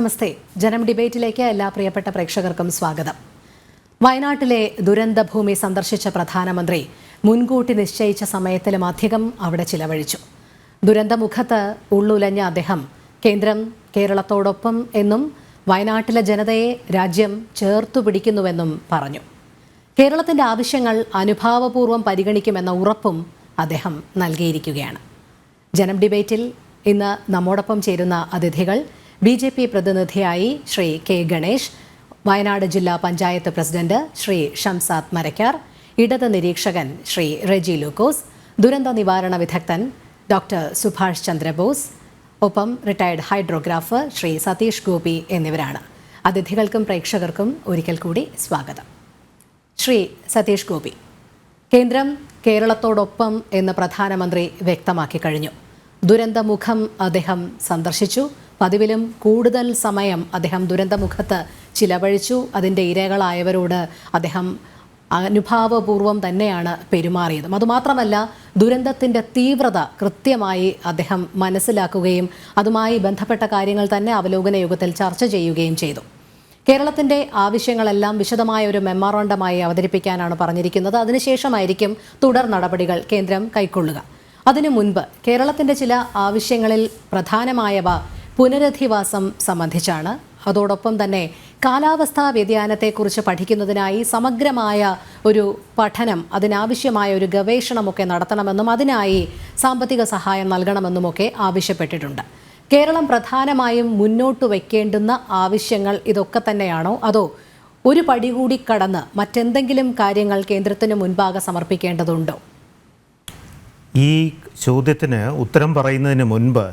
നമസ്തേ. ജനം ഡിബേറ്റിലേക്ക് എല്ലാ പ്രിയപ്പെട്ട പ്രേക്ഷകർക്കും സ്വാഗതം. വയനാട്ടിലെ ദുരന്തഭൂമി സന്ദർശിച്ച പ്രധാനമന്ത്രി മുൻകൂട്ടി നിശ്ചയിച്ച സമയത്തിലും അധികം അവിടെ ചിലവഴിച്ചു. ദുരന്തമുഖത്ത് ഉള്ളുലഞ്ഞ അദ്ദേഹം കേന്ദ്രം കേരളത്തോടൊപ്പം എന്നും വയനാട്ടിലെ ജനതയെ രാജ്യം ചേർത്തു പിടിക്കുന്നുവെന്നും പറഞ്ഞു. കേരളത്തിന്റെ ആവശ്യങ്ങൾ അനുഭാവപൂർവ്വം പരിഗണിക്കുമെന്ന ഉറപ്പും അദ്ദേഹം നൽകിയിരിക്കുകയാണ്. ജനം ഡിബേറ്റിൽ ഇന്ന് നമ്മോടൊപ്പം ചേരുന്ന അതിഥികൾ BJP പ്രതിനിധിയായി ശ്രീ K. ഗണേഷ്, വയനാട് ജില്ലാ പഞ്ചായത്ത് പ്രസിഡന്റ് ശ്രീ ഷംസാദ് മരക്കാർ, ഇടത് നിരീക്ഷകൻ ശ്രീ റെജി ലൂക്കോസ്, ദുരന്ത നിവാരണ വിദഗ്ധൻ ഡോക്ടർ സുഭാഷ് ചന്ദ്രബോസ്, ഒപ്പം റിട്ടയർഡ് ഹൈഡ്രോഗ്രാഫർ ശ്രീ സതീഷ് ഗോപി എന്നിവരാണ്. അതിഥികൾക്കും പ്രേക്ഷകർക്കും ഒരിക്കൽ കൂടി സ്വാഗതം. ശ്രീ സതീഷ് ഗോപി, കേന്ദ്രം കേരളത്തോടൊപ്പം എന്ന് പ്രധാനമന്ത്രി വ്യക്തമാക്കി കഴിഞ്ഞു. ദുരന്തമുഖം അദ്ദേഹം സന്ദർശിച്ചു. പതിവിലും കൂടുതൽ സമയം അദ്ദേഹം ദുരന്തമുഖത്ത് ചിലവഴിച്ചു. അതിൻ്റെ ഇരകളായവരോട് അദ്ദേഹം അനുഭാവപൂർവ്വം തന്നെയാണ് പെരുമാറിയതും. അതുമാത്രമല്ല, ദുരന്തത്തിൻ്റെ തീവ്രത കൃത്യമായി അദ്ദേഹം മനസ്സിലാക്കുകയും അതുമായി ബന്ധപ്പെട്ട കാര്യങ്ങൾ തന്നെ അവലോകന യോഗത്തിൽ ചർച്ച ചെയ്യുകയും ചെയ്തു. കേരളത്തിൻ്റെ ആവശ്യങ്ങളെല്ലാം വിശദമായ ഒരു മെമ്മോറാണ്ടമായി അവതരിപ്പിക്കാനാണ് പറഞ്ഞിരിക്കുന്നത്. അതിനുശേഷമായിരിക്കും തുടർ നടപടികൾ കേന്ദ്രം കൈക്കൊള്ളുക. അതിനു മുൻപ് കേരളത്തിൻ്റെ ചില ആവശ്യങ്ങളിൽ പ്രധാനമായവ പുനരധിവാസം സംബന്ധിച്ചാണ്. അതോടൊപ്പം തന്നെ കാലാവസ്ഥാ വ്യതിയാനത്തെക്കുറിച്ച് പഠിക്കുന്നതിനായി സമഗ്രമായ ഒരു പഠനം, അതിനാവശ്യമായ ഒരു ഗവേഷണമൊക്കെ നടത്തണമെന്നും അതിനായി സാമ്പത്തിക സഹായം നൽകണമെന്നുമൊക്കെ ആവശ്യപ്പെട്ടിട്ടുണ്ട്. കേരളം പ്രധാനമായും മുന്നോട്ട് വയ്ക്കേണ്ടുന്ന ആവശ്യങ്ങൾ ഇതൊക്കെ തന്നെയാണോ, അതോ ഒരു പടി കൂടി കടന്ന് മറ്റെന്തെങ്കിലും കാര്യങ്ങൾ കേന്ദ്രത്തിന് മുൻപാകെ സമർപ്പിക്കേണ്ടതുണ്ടോ? ഈ ചോദ്യത്തിന് ഉത്തരം പറയുന്നതിന് മുൻപ്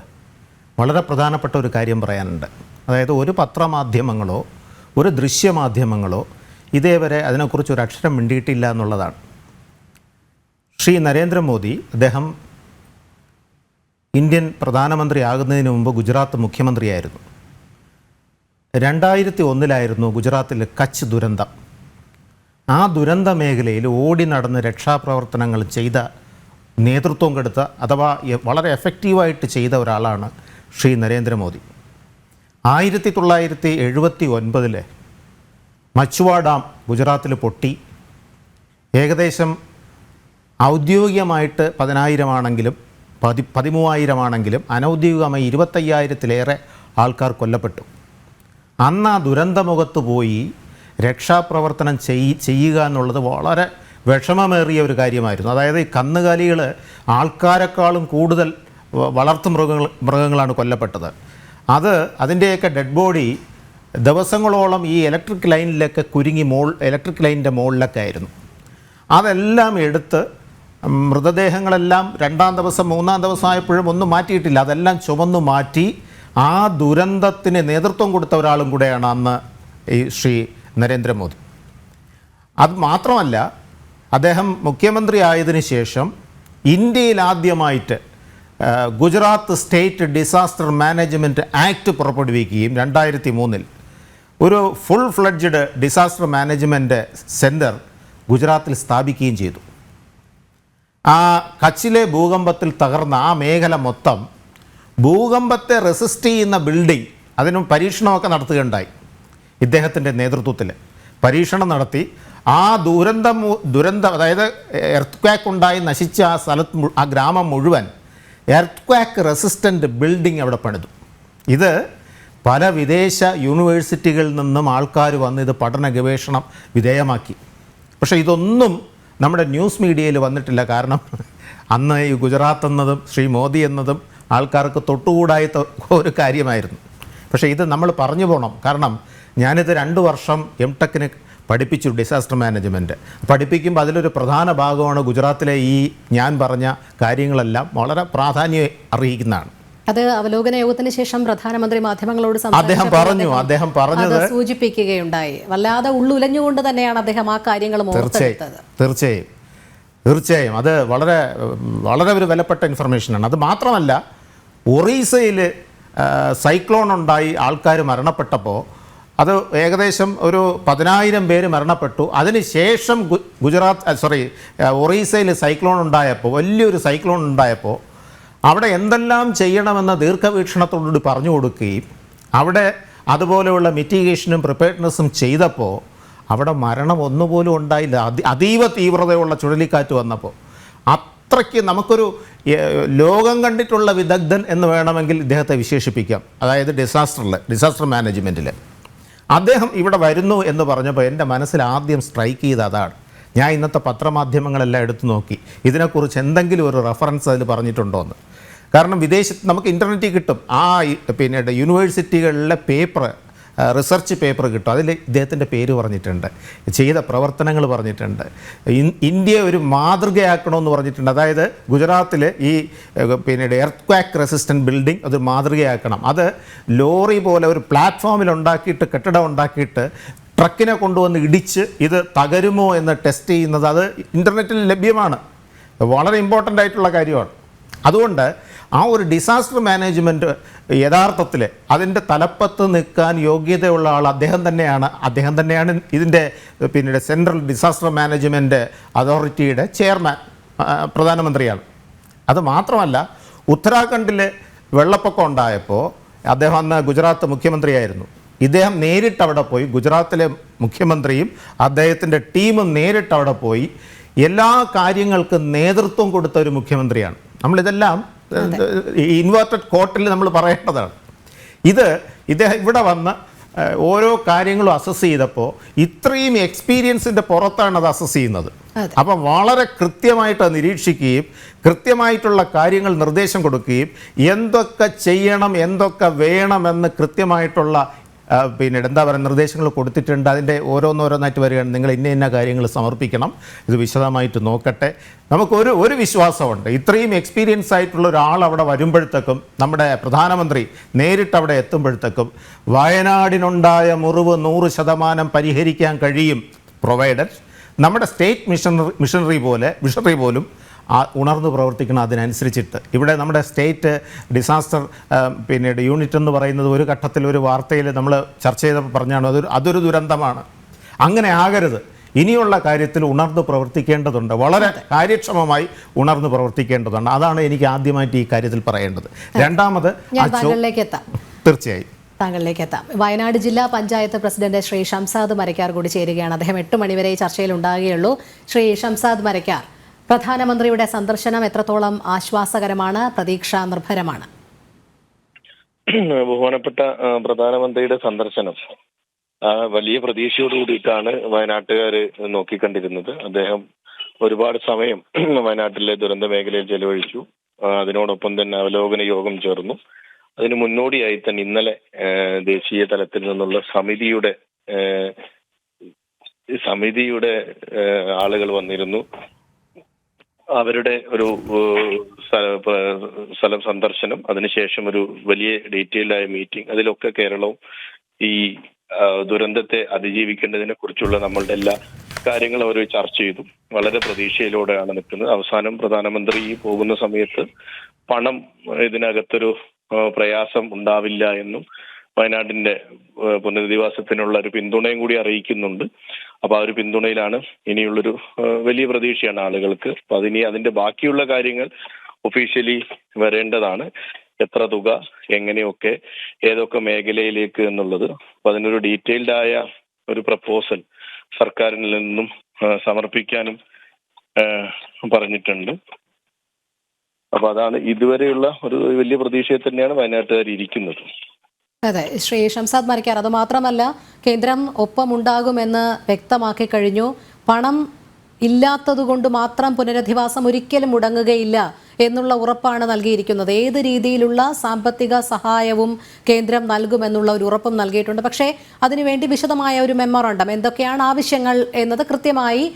വളരെ പ്രധാനപ്പെട്ട ഒരു കാര്യം പറയാനുണ്ട്. അതായത് ഒരു പത്രമാധ്യമങ്ങളോ ഒരു ദൃശ്യമാധ്യമങ്ങളോ ഇതേവരെ അതിനെക്കുറിച്ച് ഒരു അക്ഷരം മിണ്ടിയിട്ടില്ല എന്നുള്ളതാണ്. ശ്രീ നരേന്ദ്രമോദി അദ്ദേഹം ഇന്ത്യൻ പ്രധാനമന്ത്രി ആകുന്നതിന് മുമ്പ് ഗുജറാത്ത് മുഖ്യമന്ത്രിയായിരുന്നു. 2001 ഗുജറാത്തിൽ കച്ച് ദുരന്തം. ആ ദുരന്ത മേഖലയിൽ ഓടി നടന്ന് രക്ഷാപ്രവർത്തനങ്ങൾ ചെയ്ത, നേതൃത്വം കൊടുത്ത, അഥവാ വളരെ എഫക്റ്റീവായിട്ട് ചെയ്ത ഒരാളാണ് ശ്രീ നരേന്ദ്രമോദി. 1979 മച്ചുവാ ഡാം ഗുജറാത്തിൽ പൊട്ടി. ഏകദേശം ഔദ്യോഗികമായിട്ട് 10,000 ആണെങ്കിലും 13,000 ആണെങ്കിലും അനൗദ്യോഗികമായി 25,000-ലേറെ ആൾക്കാർ കൊല്ലപ്പെട്ടു. അന്ന് ആ ദുരന്തമുഖത്ത് പോയി രക്ഷാപ്രവർത്തനം ചെയ്യുക എന്നുള്ളത് വളരെ വിഷമമേറിയ ഒരു കാര്യമായിരുന്നു. അതായത് ഈ കന്നുകാലികൾ ആൾക്കാരെക്കാളും കൂടുതൽ വളർത്തു മൃഗങ്ങളാണ് കൊല്ലപ്പെട്ടത്. അതിൻ്റെയൊക്കെ ഡെഡ് ബോഡി ദിവസങ്ങളോളം ഈ ഇലക്ട്രിക് ലൈനിലൊക്കെ കുരുങ്ങി ഇലക്ട്രിക് ലൈനിൻ്റെ മുകളിലൊക്കെ ആയിരുന്നു. അതെല്ലാം എടുത്ത് മൃതദേഹങ്ങളെല്ലാം 2-ാം ദിവസം 3-ാം ദിവസം ആയപ്പോഴും ഒന്നും മാറ്റിയിട്ടില്ല. അതെല്ലാം ചുമന്നു മാറ്റി ആ ദുരന്തത്തിന് നേതൃത്വം കൊടുത്ത ഒരാളും കൂടെയാണ് അന്ന് ഈ ശ്രീ നരേന്ദ്രമോദി. അത് മാത്രമല്ല, അദ്ദേഹം മുഖ്യമന്ത്രി ആയതിനു ശേഷം ഇന്ത്യയിൽ ആദ്യമായിട്ട് Gujarat state disaster management act പുറപ്പെടുവിക്കുകയും 2003 ഒരു full fledged disaster management centre ഗുജറാത്തിൽ സ്ഥാപിക്കുകയും ചെയ്തു. ആ കച്ചിലെ ഭൂകമ്പത്തിൽ തകർന്ന ആ മേഖല മൊത്തം ഭൂകമ്പത്തെ റെസിസ്റ്റ് ചെയ്യുന്ന ബിൽഡിംഗ്, അതിനും പരീക്ഷണമൊക്കെ നടത്തുകയുണ്ടായി. ഇദ്ദേഹത്തിൻ്റെ നേതൃത്വത്തിൽ പരീക്ഷണം നടത്തി ആ ദുരന്തം അതായത് എർത്ത്ക്വാക്ക് ഉണ്ടായി നശിച്ച ആ സ്ഥലത്ത്, ആ ഗ്രാമം മുഴുവൻ എർത്ത്ക്വാക്ക് റെസിസ്റ്റൻ്റ് ബിൽഡിംഗ് അവിടെ പണിതു. ഇത് പല വിദേശ യൂണിവേഴ്സിറ്റികളിൽ നിന്നും ആൾക്കാർ വന്ന് ഇത് പഠന ഗവേഷണം വിധേയമാക്കി. പക്ഷേ ഇതൊന്നും നമ്മുടെ ന്യൂസ് മീഡിയയിൽ വന്നിട്ടില്ല. കാരണം അന്ന് ഈ ഗുജറാത്ത് എന്നതും ശ്രീ മോദി എന്നതും ആൾക്കാർക്ക് തൊട്ടുകൂടാത്ത ഒരു കാര്യമായിരുന്നു. പക്ഷേ ഇത് നമ്മൾ പറഞ്ഞു പോകണം. കാരണം ഞാനിത് 2 വർഷം M.Tech പഠിപ്പിച്ചു, ഡിസാസ്റ്റർ മാനേജ്മെൻറ്റ് പഠിപ്പിക്കുമ്പോൾ അതിലൊരു പ്രധാന ഭാഗമാണ് ഗുജറാത്തിലെ ഈ ഞാൻ പറഞ്ഞ കാര്യങ്ങളെല്ലാം വളരെ പ്രാധാന്യം അർഹിക്കുന്നതാണ്. അത് അവലോകന യോഗത്തിന് ശേഷം പ്രധാനമന്ത്രി മാധ്യമങ്ങളോട് അദ്ദേഹം പറഞ്ഞത് സൂചിപ്പിക്കുകയുണ്ടായി. വല്ലാതെ ഉള്ളുലഞ്ഞുകൊണ്ട് തന്നെയാണ് അദ്ദേഹം ആ കാര്യങ്ങൾ ഓർത്തെടുത്തത്. തീർച്ചയായും അത് വളരെ വളരെ ഒരു വിലപ്പെട്ട ഇൻഫർമേഷനാണ്. അത് മാത്രമല്ല, ഒറീസയിൽ സൈക്ലോൺ ഉണ്ടായി ആൾക്കാർ മരണപ്പെട്ടപ്പോൾ അത് ഏകദേശം ഒരു 10,000 പേര് മരണപ്പെട്ടു. അതിനുശേഷം ഒറീസയിൽ സൈക്ലോൺ ഉണ്ടായപ്പോൾ, വലിയൊരു സൈക്ലോൺ ഉണ്ടായപ്പോൾ അവിടെ എന്തെല്ലാം ചെയ്യണമെന്ന ദീർഘവീക്ഷണത്തോടുകൂടി പറഞ്ഞു കൊടുക്കുകയും അവിടെ അതുപോലെയുള്ള മിറ്റിഗേഷനും പ്രിപ്പയർനെസ്സും ചെയ്തപ്പോൾ അവിടെ മരണം ഒന്നുപോലും ഉണ്ടായില്ല. അതീവ തീവ്രതയുള്ള ചുഴലിക്കാറ്റ് വന്നപ്പോൾ അത്രയ്ക്ക് നമുക്കൊരു ലോകം കണ്ടിട്ടുള്ള വിദഗ്ധൻ എന്ന് വേണമെങ്കിൽ ഇദ്ദേഹത്തെ വിശേഷിപ്പിക്കാം. അതായത് ഡിസാസ്റ്റർ മാനേജ്മെൻറ്റിൽ അദ്ദേഹം ഇവിടെ വരുന്നു എന്ന് പറഞ്ഞപ്പോൾ എൻ്റെ മനസ്സിൽ ആദ്യം സ്ട്രൈക്ക് ചെയ്ത അതാണ്. ഞാൻ ഇന്നത്തെ പത്രമാധ്യമങ്ങളെല്ലാം എടുത്തു നോക്കി ഇതിനെക്കുറിച്ച് എന്തെങ്കിലും ഒരു റെഫറൻസ് അതിൽ പറഞ്ഞിട്ടുണ്ടോ എന്ന്. കാരണം വിദേശത്ത് നമുക്ക് ഇൻ്റർനെറ്റിൽ കിട്ടും, പിന്നെ യൂണിവേഴ്സിറ്റികളിലെ റിസർച്ച് പേപ്പർ കിട്ടും. അതിൽ ഇദ്ദേഹത്തിൻ്റെ പേര് പറഞ്ഞിട്ടുണ്ട്, ചെയ്ത പ്രവർത്തനങ്ങൾ പറഞ്ഞിട്ടുണ്ട്, ഇന്ത്യയെ ഒരു മാതൃകയാക്കണമെന്ന് പറഞ്ഞിട്ടുണ്ട്. അതായത് ഗുജറാത്തിൽ ഈ പിന്നീട് എർത്ത് ക്വാക്ക് റെസിസ്റ്റൻറ്റ് ബിൽഡിംഗ് അത് മാതൃകയാക്കണം. അത് ലോറി പോലെ ഒരു പ്ലാറ്റ്ഫോമിൽ ഉണ്ടാക്കിയിട്ട് കെട്ടിടം ഉണ്ടാക്കിയിട്ട് ട്രക്കിനെ കൊണ്ടുവന്ന് ഇടിച്ച് ഇത് തകരുമോ എന്ന് ടെസ്റ്റ് ചെയ്യുന്നത് അത് ഇൻ്റർനെറ്റിൽ ലഭ്യമാണ്. വളരെ ഇമ്പോർട്ടൻ്റ് ആയിട്ടുള്ള കാര്യമാണ്. അതുകൊണ്ട് ആ ഒരു ഡിസാസ്റ്റർ മാനേജ്മെൻറ്റ് യഥാർത്ഥത്തിൽ അതിൻ്റെ തലപ്പത്ത് നിൽക്കാൻ യോഗ്യതയുള്ള ആൾ അദ്ദേഹം തന്നെയാണ് ഇതിൻ്റെ പിന്നീട് സെൻട്രൽ ഡിസാസ്റ്റർ മാനേജ്മെൻറ്റ് അതോറിറ്റിയുടെ ചെയർമാൻ, പ്രധാനമന്ത്രിയാണ്. അത് മാത്രമല്ല, ഉത്തരാഖണ്ഡിൽ വെള്ളപ്പൊക്കം ഉണ്ടായപ്പോൾ അദ്ദേഹം അന്ന് ഗുജറാത്ത് മുഖ്യമന്ത്രിയായിരുന്നു. ഇദ്ദേഹം നേരിട്ട് അവിടെ പോയി, ഗുജറാത്തിലെ മുഖ്യമന്ത്രിയും അദ്ദേഹത്തിൻ്റെ ടീമും നേരിട്ട് അവിടെ പോയി എല്ലാ കാര്യങ്ങൾക്കും നേതൃത്വം കൊടുത്ത ഒരു മുഖ്യമന്ത്രിയാണ്. നമ്മളിതെല്ലാം ഇൻവേർട്ടഡ് കോട്ടിൽ നമ്മൾ പറയേണ്ടതാണ്. ഇദ്ദേഹം ഇവിടെ വന്ന് ഓരോ കാര്യങ്ങളും അസസ് ചെയ്തപ്പോൾ ഇത്രയും എക്സ്പീരിയൻസിൻ്റെ പുറത്താണ് അത് അസസ് ചെയ്യുന്നത്. അപ്പം വളരെ കൃത്യമായിട്ട് നിരീക്ഷിക്കുകയും കൃത്യമായിട്ടുള്ള കാര്യങ്ങൾ നിർദ്ദേശം കൊടുക്കുകയും എന്തൊക്കെ ചെയ്യണം എന്തൊക്കെ വേണമെന്ന് കൃത്യമായിട്ടുള്ള പിന്നീട് എന്താ പറയുക നിർദ്ദേശങ്ങൾ കൊടുത്തിട്ടുണ്ട്. അതിൻ്റെ ഓരോന്നോരോന്നായിട്ട് വരികയാണ്, നിങ്ങൾ ഇന്ന കാര്യങ്ങൾ സമർപ്പിക്കണം, ഇത് വിശദമായിട്ട് നോക്കട്ടെ. നമുക്കൊരു വിശ്വാസമുണ്ട്, ഇത്രയും എക്സ്പീരിയൻസ് ആയിട്ടുള്ള ഒരാൾ അവിടെ വരുമ്പോഴത്തേക്കും, നമ്മുടെ പ്രധാനമന്ത്രി നേരിട്ട് അവിടെ എത്തുമ്പോഴത്തേക്കും വയനാടിനുണ്ടായ മുറിവ് 100% പരിഹരിക്കാൻ കഴിയും, പ്രൊവൈഡഡ് നമ്മുടെ സ്റ്റേറ്റ് മിഷനറി പോലും ഉണർന്നു പ്രവർത്തിക്കണം അതിനനുസരിച്ചിട്ട്. ഇവിടെ നമ്മുടെ സ്റ്റേറ്റ് ഡിസാസ്റ്റർ പിന്നീട് യൂണിറ്റ് എന്ന് പറയുന്നത് ഒരു ഘട്ടത്തിൽ ഒരു വാർത്തയിൽ നമ്മൾ ചർച്ച ചെയ്തപ്പോൾ പറഞ്ഞാണ് അതൊരു ദുരന്തമാണ്. അങ്ങനെ ആകരുത്. ഇനിയുള്ള കാര്യത്തിൽ ഉണർന്നു പ്രവർത്തിക്കേണ്ടതുണ്ട്, വളരെ കാര്യക്ഷമമായി ഉണർന്നു പ്രവർത്തിക്കേണ്ടതുണ്ട്. അതാണ് എനിക്ക് ആദ്യമായിട്ട് ഈ കാര്യത്തിൽ പറയേണ്ടത്. രണ്ടാമത് തീർച്ചയായും താങ്കളിലേക്ക് എത്താം. വയനാട് ജില്ലാ പഞ്ചായത്ത് പ്രസിഡന്റ് ശ്രീ ഷംസാദ് മരക്കാർ കൂടി ചേരുകയാണ്. അദ്ദേഹം 8 മണിവരെ ഈ ചർച്ചയിൽ ഉണ്ടാകുകയുള്ളൂ. ശ്രീ ഷംസാദ് മരക്കാർ, പ്രധാനമന്ത്രിയുടെ സന്ദർശനം എത്രത്തോളം ആശ്വാസകരമാണ്, പ്രതീക്ഷാ നിർഭരമാണ്? ബഹുമാനപ്പെട്ട പ്രധാനമന്ത്രിയുടെ സന്ദർശനം വലിയ പ്രതീക്ഷയോട് കൂടിയിട്ടാണ് വയനാട്ടുകാർ നോക്കിക്കണ്ടിരുന്നത്. അദ്ദേഹം ഒരുപാട് സമയം വയനാട്ടിലെ ദുരന്ത മേഖലയിൽ ചെലവഴിച്ചു. അതിനോടൊപ്പം തന്നെ അവലോകന യോഗം ചേർന്നു. അതിന് മുന്നോടിയായി തന്നെ ഇന്നലെ ദേശീയ തലത്തിൽ നിന്നുള്ള സമിതിയുടെ ആളുകൾ വന്നിരുന്നു. അവരുടെ ഒരു സ്ഥലം സന്ദർശനം, അതിനുശേഷം ഒരു വലിയ ഡീറ്റെയിൽഡായ മീറ്റിംഗ്, അതിലൊക്കെ കേരളവും ഈ ദുരന്തത്തെ അതിജീവിക്കേണ്ടതിനെ കുറിച്ചുള്ള നമ്മളുടെ എല്ലാ കാര്യങ്ങളും അവർ ചർച്ച ചെയ്തു. വളരെ പ്രതീക്ഷയിലൂടെയാണ് നിൽക്കുന്നത്. അവസാനം പ്രധാനമന്ത്രി പോകുന്ന സമയത്ത് പണം ഇതിനകത്തൊരു പ്രയാസം ഉണ്ടാവില്ല എന്നും വയനാടിന്റെ പുനരധിവാസത്തിനുള്ള ഒരു പിന്തുണയും കൂടി അറിയിക്കുന്നുണ്ട്. അപ്പൊ ആ ഒരു പിന്തുണയിലാണ് ഇനിയുള്ളൊരു വലിയ പ്രതീക്ഷയാണ് ആളുകൾക്ക്. അപ്പൊ അതിന്റെ ബാക്കിയുള്ള കാര്യങ്ങൾ ഒഫീഷ്യലി വരേണ്ടതാണ്. എത്ര തുക, എങ്ങനെയൊക്കെ, ഏതൊക്കെ മേഖലയിലേക്ക് എന്നുള്ളത്. അപ്പൊ അതിനൊരു ഡീറ്റെയിൽഡ് ആയ ഒരു പ്രപ്പോസൽ സർക്കാരിൽ നിന്നും സമർപ്പിക്കാനും പറഞ്ഞിട്ടുണ്ട്. അപ്പൊ അതാണ് ഇതുവരെയുള്ള ഒരു വലിയ പ്രതീക്ഷയിൽ തന്നെയാണ് വയനാട്ടുകാർ ഇരിക്കുന്നത്. അതെ, ശ്രീ ഷംസാദ് മരക്കാർ, അത് മാത്രമല്ല കേന്ദ്രം ഒപ്പമുണ്ടാകുമെന്ന് വ്യക്തമാക്കി കഴിഞ്ഞു. പണം ഇല്ലാത്തതുകൊണ്ട് മാത്രം പുനരധിവാസം ഒരിക്കലും മുടങ്ങുകയില്ല എന്നുള്ള ഉറപ്പാണ് നൽകിയിരിക്കുന്നത്. ഏത് രീതിയിലുള്ള സാമ്പത്തിക സഹായവും കേന്ദ്രം നൽകുമെന്നുള്ള ഒരു ഉറപ്പും നൽകിയിട്ടുണ്ട്. പക്ഷേ അതിനുവേണ്ടി വിശദമായ ഒരു മെമ്മോറണ്ടം, എന്തൊക്കെയാണ് ആവശ്യങ്ങൾ എന്നത് കൃത്യമായി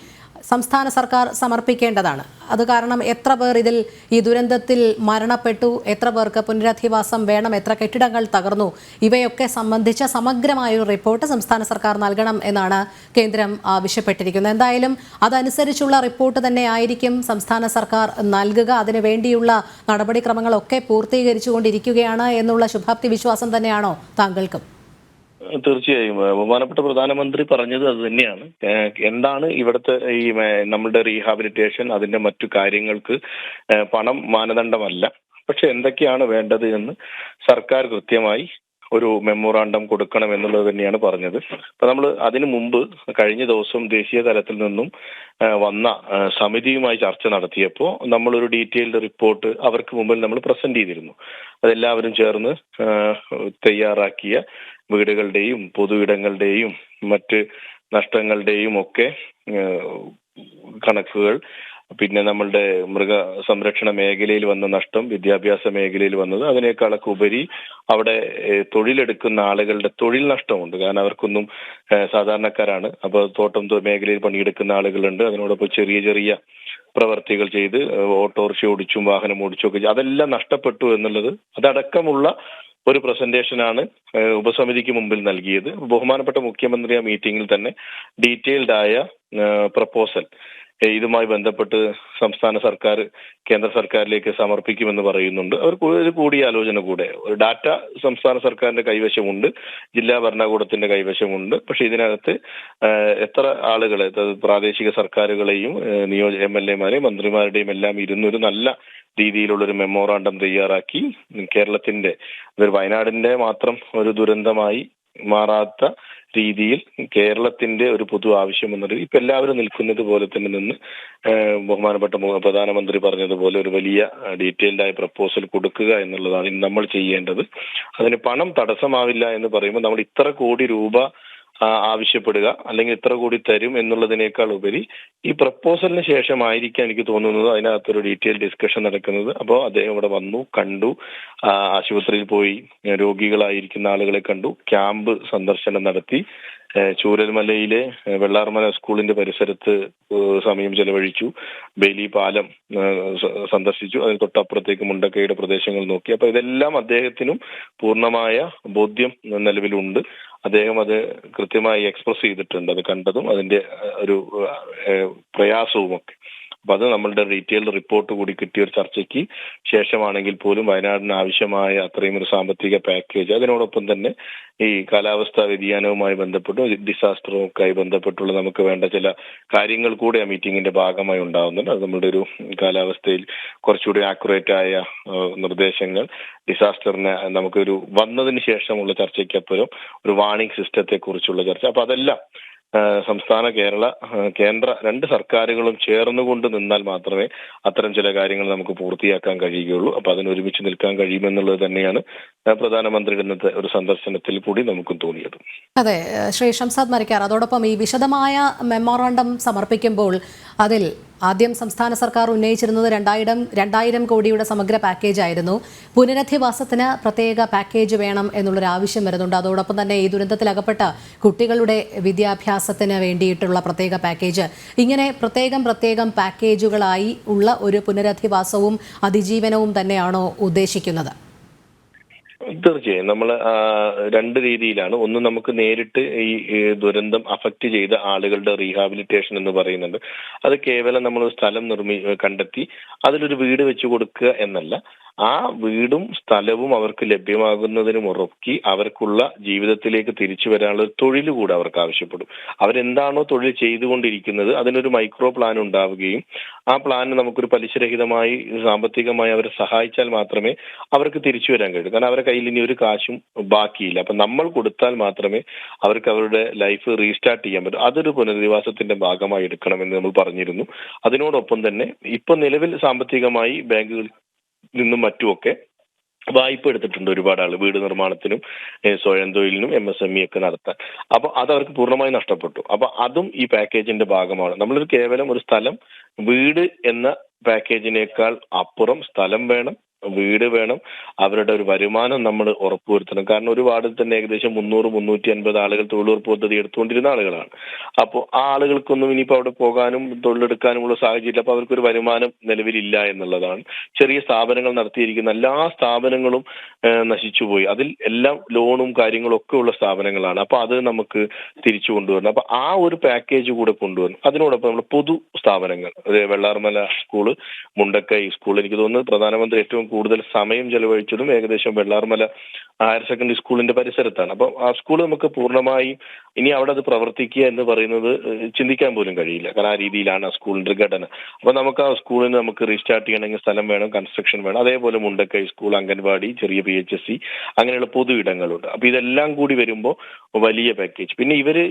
സംസ്ഥാന സർക്കാർ സമർപ്പിക്കേണ്ടതാണ്. അത് കാരണം എത്ര പേർ ഇതിൽ ഈ ദുരന്തത്തിൽ മരണപ്പെട്ടു, എത്ര പേർക്ക് പുനരധിവാസം വേണം, എത്ര കെട്ടിടങ്ങൾ തകർന്നു, ഇവയൊക്കെ സംബന്ധിച്ച സമഗ്രമായൊരു റിപ്പോർട്ട് സംസ്ഥാന സർക്കാർ നൽകണം എന്നാണ് കേന്ദ്രം ആവശ്യപ്പെട്ടിരിക്കുന്നത്. എന്തായാലും അതനുസരിച്ചുള്ള റിപ്പോർട്ട് തന്നെ ആയിരിക്കും സംസ്ഥാന സർക്കാർ നൽകുക. അതിനു വേണ്ടിയുള്ള നടപടിക്രമങ്ങളൊക്കെ പൂർത്തീകരിച്ചുകൊണ്ടിരിക്കുകയാണ് എന്നുള്ള ശുഭാപ്തി വിശ്വാസം തന്നെയാണോ താങ്കൾക്കും? തീർച്ചയായും ബഹുമാനപ്പെട്ട പ്രധാനമന്ത്രി പറഞ്ഞത് അത് തന്നെയാണ്. എന്താണ് ഇവിടുത്തെ ഈ നമ്മുടെ റീഹാബിലിറ്റേഷൻ, അതിന്റെ മറ്റു കാര്യങ്ങൾക്ക് പണം മാനദണ്ഡമല്ല. പക്ഷെ എന്തൊക്കെയാണ് വേണ്ടത് എന്ന് സർക്കാർ കൃത്യമായി ഒരു മെമ്മോറാണ്ടം കൊടുക്കണം എന്നുള്ളത് തന്നെയാണ് പറഞ്ഞത്. അപ്പൊ നമ്മൾ അതിനു മുമ്പ് കഴിഞ്ഞ ദിവസം ദേശീയ തലത്തിൽ നിന്നും വന്ന സമിതിയുമായി ചർച്ച നടത്തിയപ്പോൾ നമ്മളൊരു ഡീറ്റെയിൽഡ് റിപ്പോർട്ട് അവർക്ക് മുമ്പിൽ നമ്മൾ പ്രസന്റ് ചെയ്തിരുന്നു. അതെല്ലാവരും ചേർന്ന് തയ്യാറാക്കിയ വീടുകളുടെയും പൊതു ഇടങ്ങളുടെയും മറ്റ് നഷ്ടങ്ങളുടെയും ഒക്കെ കണക്കുകൾ, പിന്നെ നമ്മളുടെ മൃഗ സംരക്ഷണ മേഖലയിൽ വന്ന നഷ്ടം, വിദ്യാഭ്യാസ മേഖലയിൽ വന്നത്, അതിനേക്കാളൊക്കെ ഉപരി അവിടെ തൊഴിലെടുക്കുന്ന ആളുകളുടെ തൊഴിൽ നഷ്ടമുണ്ട്. കാരണം അവർക്കൊന്നും സാധാരണക്കാരാണ്. അപ്പോൾ തോട്ടം മേഖലയിൽ പണിയെടുക്കുന്ന ആളുകളുണ്ട്. അതിനോടൊപ്പം ചെറിയ ചെറിയ പ്രവർത്തികൾ ചെയ്ത് ഓട്ടോറിക്ഷ ഓടിച്ചും വാഹനം ഓടിച്ചും ഒക്കെ അതെല്ലാം നഷ്ടപ്പെട്ടു എന്നുള്ളത് അതടക്കമുള്ള ഒരു പ്രസന്റേഷനാണ് ഉപസമിതിക്ക് മുമ്പിൽ നൽകിയത്. ബഹുമാനപ്പെട്ട മുഖ്യമന്ത്രി ആ മീറ്റിംഗിൽ തന്നെ ഡീറ്റെയിൽഡ് ആയ പ്രപ്പോസൽ ഇതുമായി ബന്ധപ്പെട്ട് സംസ്ഥാന സർക്കാർ കേന്ദ്ര സർക്കാരിലേക്ക് സമർപ്പിക്കുമെന്ന് പറയുന്നുണ്ട്. അവർ ഒരു കൂടിയാലോചന കൂടെ, ഒരു ഡാറ്റ സംസ്ഥാന സർക്കാരിന്റെ കൈവശമുണ്ട്, ജില്ലാ ഭരണകൂടത്തിന്റെ കൈവശമുണ്ട്. പക്ഷെ ഇതിനകത്ത് എത്ര ആളുകളെ, പ്രാദേശിക സർക്കാരുകളെയും MLA-മാരെയും മന്ത്രിമാരുടെയും എല്ലാം ഇരുന്നൊരു നല്ല രീതിയിലുള്ളൊരു മെമ്മോറാണ്ടം തയ്യാറാക്കി കേരളത്തിന്റെ, വയനാടിന്റെ മാത്രം ഒരു ദുരന്തമായി മാറാത്ത രീതിയിൽ കേരളത്തിന്റെ ഒരു പൊതു ആവശ്യം എന്നത് ഇപ്പൊ എല്ലാവരും നിൽക്കുന്നത് പോലെ തന്നെ നിന്ന് ബഹുമാനപ്പെട്ട പ്രധാനമന്ത്രി പറഞ്ഞതുപോലെ ഒരു വലിയ ഡീറ്റെയിൽഡ് ആയ പ്രപ്പോസൽ കൊടുക്കുക എന്നുള്ളതാണ് ഇന്ന് നമ്മൾ ചെയ്യേണ്ടത്. അതിന് പണം തടസ്സമാവില്ല എന്ന് പറയുമ്പോൾ നമ്മൾ ഇത്ര കോടി രൂപ ആവശ്യപ്പെടുക അല്ലെങ്കിൽ ഇത്ര കൂടി തരും എന്നുള്ളതിനേക്കാൾ ഉപരി ഈ പ്രപ്പോസലിന് ശേഷമായിരിക്കാം എനിക്ക് തോന്നുന്നത് അതിനകത്തൊരു ഡീറ്റെയിൽ ഡിസ്കഷൻ നടക്കുന്നത്. അപ്പോൾ അദ്ദേഹം ഇവിടെ വന്നു, കണ്ടു, ആശുപത്രിയിൽ പോയി രോഗികളായിരിക്കുന്ന ആളുകളെ കണ്ടു, ക്യാമ്പ് സന്ദർശനം നടത്തി, ചൂരൽമലയിലെ വെള്ളാർമല സ്കൂളിന്റെ പരിസരത്ത് സമയം ചെലവഴിച്ചു, ബെയിലി പാലം സന്ദർശിച്ചു, അതിന് തൊട്ടപ്പുറത്തേക്ക് മുണ്ടക്കയുടെ പ്രദേശങ്ങൾ നോക്കി. അപ്പൊ ഇതെല്ലാം അദ്ദേഹത്തിനും പൂർണ്ണമായ ബോധ്യം നിലവിലുണ്ട്. അദ്ദേഹം അത് കൃത്യമായി എക്സ്പ്രസ് ചെയ്തിട്ടുണ്ട്, അത് കണ്ടതും അതിന്റെ ഒരു പ്രയാസവും ഒക്കെ. അപ്പൊ അത് നമ്മളുടെ ഡീറ്റെയിൽഡ് റിപ്പോർട്ട് കൂടി കിട്ടിയ ഒരു ചർച്ചയ്ക്ക് ശേഷമാണെങ്കിൽ പോലും വയനാടിന് ആവശ്യമായ അത്രയും ഒരു സാമ്പത്തിക പാക്കേജ്, അതിനോടൊപ്പം തന്നെ ഈ കാലാവസ്ഥാ വ്യതിയാനവുമായി ബന്ധപ്പെട്ടും ഡിസാസ്റ്ററും ഒക്കെ ആയി ബന്ധപ്പെട്ടുള്ള നമുക്ക് വേണ്ട ചില കാര്യങ്ങൾ കൂടെ ആ മീറ്റിംഗിന്റെ ഭാഗമായി ഉണ്ടാവുന്നുണ്ട്. അത് നമ്മുടെ ഒരു കാലാവസ്ഥയിൽ കുറച്ചുകൂടി ആക്യുറേറ്റ് ആയ നിർദ്ദേശങ്ങൾ, ഡിസാസ്റ്ററിന് നമുക്കൊരു വന്നതിന് ശേഷമുള്ള ചർച്ചയ്ക്കപ്പുറം ഒരു വാർണിംഗ് സിസ്റ്റത്തെ കുറിച്ചുള്ള ചർച്ച. അപ്പൊ അതെല്ലാം സംസ്ഥാന കേന്ദ്ര രണ്ട് സർക്കാരുകളും ചേർന്നുകൊണ്ട് നിന്നാൽ മാത്രമേ അത്തരം ചില കാര്യങ്ങൾ നമുക്ക് പൂർത്തിയാക്കാൻ കഴിയുകയുള്ളൂ. അപ്പൊ അതിനൊരുമിച്ച് നിൽക്കാൻ കഴിയുമെന്നുള്ളത് തന്നെയാണ് പ്രധാനമന്ത്രിയുടെ ഇന്നത്തെ ഒരു സന്ദർശനത്തിൽ കൂടി നമുക്കും തോന്നിയത്. അതെ, ശ്രീ ഷംസാദ് മരിക്കാർ, അതോടൊപ്പം ഈ വിശദമായ മെമ്മോറാണ്ടം സമർപ്പിക്കുമ്പോൾ അതിൽ ആദ്യം സംസ്ഥാന സർക്കാർ ഉന്നയിച്ചിരുന്നത് 2000 കോടിയുടെ സമഗ്ര പാക്കേജ് ആയിരുന്നു. പുനരധിവാസത്തിന് പ്രത്യേക പാക്കേജ് വേണം എന്നുള്ളൊരു ആവശ്യം വരുന്നുണ്ട്. അതോടൊപ്പം തന്നെ ഈ ദുരന്തത്തിലകപ്പെട്ട കുട്ടികളുടെ വിദ്യാഭ്യാസത്തിന് വേണ്ടിയിട്ടുള്ള പ്രത്യേക പാക്കേജ്, ഇങ്ങനെ പ്രത്യേകം പാക്കേജുകളായി ഉള്ള ഒരു പുനരധിവാസവും അതിജീവനവും തന്നെയാണോ ഉദ്ദേശിക്കുന്നത്? തീർച്ചയായും നമ്മൾ രണ്ട് രീതിയിലാണ്. ഒന്ന്, നമുക്ക് നേരിട്ട് ഈ ദുരന്തം അഫക്റ്റ് ചെയ്ത ആളുകളുടെ റീഹാബിലിറ്റേഷൻ എന്ന് പറയുന്നുണ്ട്. അത് കേവലം നമ്മൾ സ്ഥലം കണ്ടെത്തി അതിലൊരു വീട് വെച്ച് കൊടുക്കുക എന്നല്ല, ആ വീടും സ്ഥലവും അവർക്ക് ലഭ്യമാകുന്നതിന് മുറക്കി അവർക്കുള്ള ജീവിതത്തിലേക്ക് തിരിച്ചു വരാനുള്ള തൊഴിൽ കൂടെ അവർക്ക് ആവശ്യപ്പെടും. അവരെന്താണോ തൊഴിൽ ചെയ്തുകൊണ്ടിരിക്കുന്നത് അതിനൊരു മൈക്രോ പ്ലാൻ ഉണ്ടാവുകയും ആ പ്ലാൻ നമുക്കൊരു പലിശരഹിതമായി സാമ്പത്തികമായി അവരെ സഹായിച്ചാൽ മാത്രമേ അവർക്ക് തിരിച്ചു വരാൻ കഴിയൂ. കാരണം അവരുടെ കയ്യിൽ ഇനി ഒരു കാശും ബാക്കിയില്ല. അപ്പൊ നമ്മൾ കൊടുത്താൽ മാത്രമേ അവർക്ക് അവരുടെ ലൈഫ് റീസ്റ്റാർട്ട് ചെയ്യാൻ പറ്റൂ. അതൊരു പുനരധിവാസത്തിന്റെ ഭാഗമായി എടുക്കണമെന്ന് നമ്മൾ പറഞ്ഞിരുന്നു. അതിനോടൊപ്പം തന്നെ ഇപ്പൊ നിലവിൽ സാമ്പത്തികമായി ബാങ്കുകളിൽ നിന്നും മറ്റുമൊക്കെ വായ്പ എടുത്തിട്ടുണ്ട് ഒരുപാട് ആള്, വീട് നിർമ്മാണത്തിനും സ്വയം തൊഴിലിനും MSME ഒക്കെ നടത്താൻ. അപ്പൊ അത് അവർക്ക് പൂർണ്ണമായി നഷ്ടപ്പെട്ടു. അപ്പൊ അതും ഈ പാക്കേജിന്റെ ഭാഗമാണ്. നമ്മളൊരു കേവലം ഒരു സ്ഥലം, വീട് എന്ന പാക്കേജിനേക്കാൾ അപ്പുറം സ്ഥലം വേണം, വീട് വേണം, അവരുടെ ഒരു വരുമാനം നമ്മൾ ഉറപ്പുവരുത്തണം. കാരണം ഒരു വാർഡിൽ തന്നെ ഏകദേശം 300-350 ആളുകൾ തൊഴിലുറപ്പ് പദ്ധതി എടുത്തുകൊണ്ടിരുന്ന ആളുകളാണ്. അപ്പോൾ ആ ആളുകൾക്കൊന്നും ഇനിയിപ്പോൾ അവിടെ പോകാനും തൊഴിലെടുക്കാനുമുള്ള സാഹചര്യം, അപ്പൊ അവർക്കൊരു വരുമാനം നിലവിലില്ല എന്നുള്ളതാണ്. ചെറിയ സ്ഥാപനങ്ങൾ നടത്തിയിരിക്കുന്ന എല്ലാ സ്ഥാപനങ്ങളും നശിച്ചുപോയി. അതിൽ എല്ലാം ലോണും കാര്യങ്ങളും ഒക്കെ ഉള്ള സ്ഥാപനങ്ങളാണ്. അപ്പൊ അത് നമുക്ക് തിരിച്ചു കൊണ്ടുവരണം. അപ്പൊ ആ ഒരു പാക്കേജ് കൂടെ കൊണ്ടുവരണം. അതിനോടൊപ്പം നമ്മൾ പൊതു സ്ഥാപനങ്ങൾ, വെള്ളാർമല സ്കൂള്, മുണ്ടക്കൈ സ്കൂൾ, എനിക്ക് തോന്നുന്നത് പ്രധാനമന്ത്രി ഏറ്റവും കൂടുതൽ സമയം ചെലവഴിച്ചതും ഏകദേശം വെള്ളാർമല ഹയർ സെക്കൻഡറി സ്കൂളിന്റെ പരിസരത്താണ്. അപ്പം ആ സ്കൂൾ നമുക്ക് പൂർണ്ണമായി ഇനി അവിടെ അത് പ്രവർത്തിക്കുക എന്ന് പറയുന്നത് ചിന്തിക്കാൻ പോലും കഴിയില്ല. കാരണം ആ രീതിയിലാണ് ആ സ്കൂളിന്റെ ഘടന. അപ്പൊ നമുക്ക് ആ സ്കൂളിന് നമുക്ക് റീസ്റ്റാർട്ട് ചെയ്യണമെങ്കിൽ സ്ഥലം വേണം, കൺസ്ട്രക്ഷൻ വേണം. അതേപോലെ മുണ്ടക്കൈ സ്കൂൾ, അംഗൻവാടി, ചെറിയ PHSC അങ്ങനെയുള്ള പൊതു ഇടങ്ങളുണ്ട്. അപ്പൊ ഇതെല്ലാം കൂടി വരുമ്പോൾ വലിയ പാക്കേജ്. പിന്നെ ഇവര്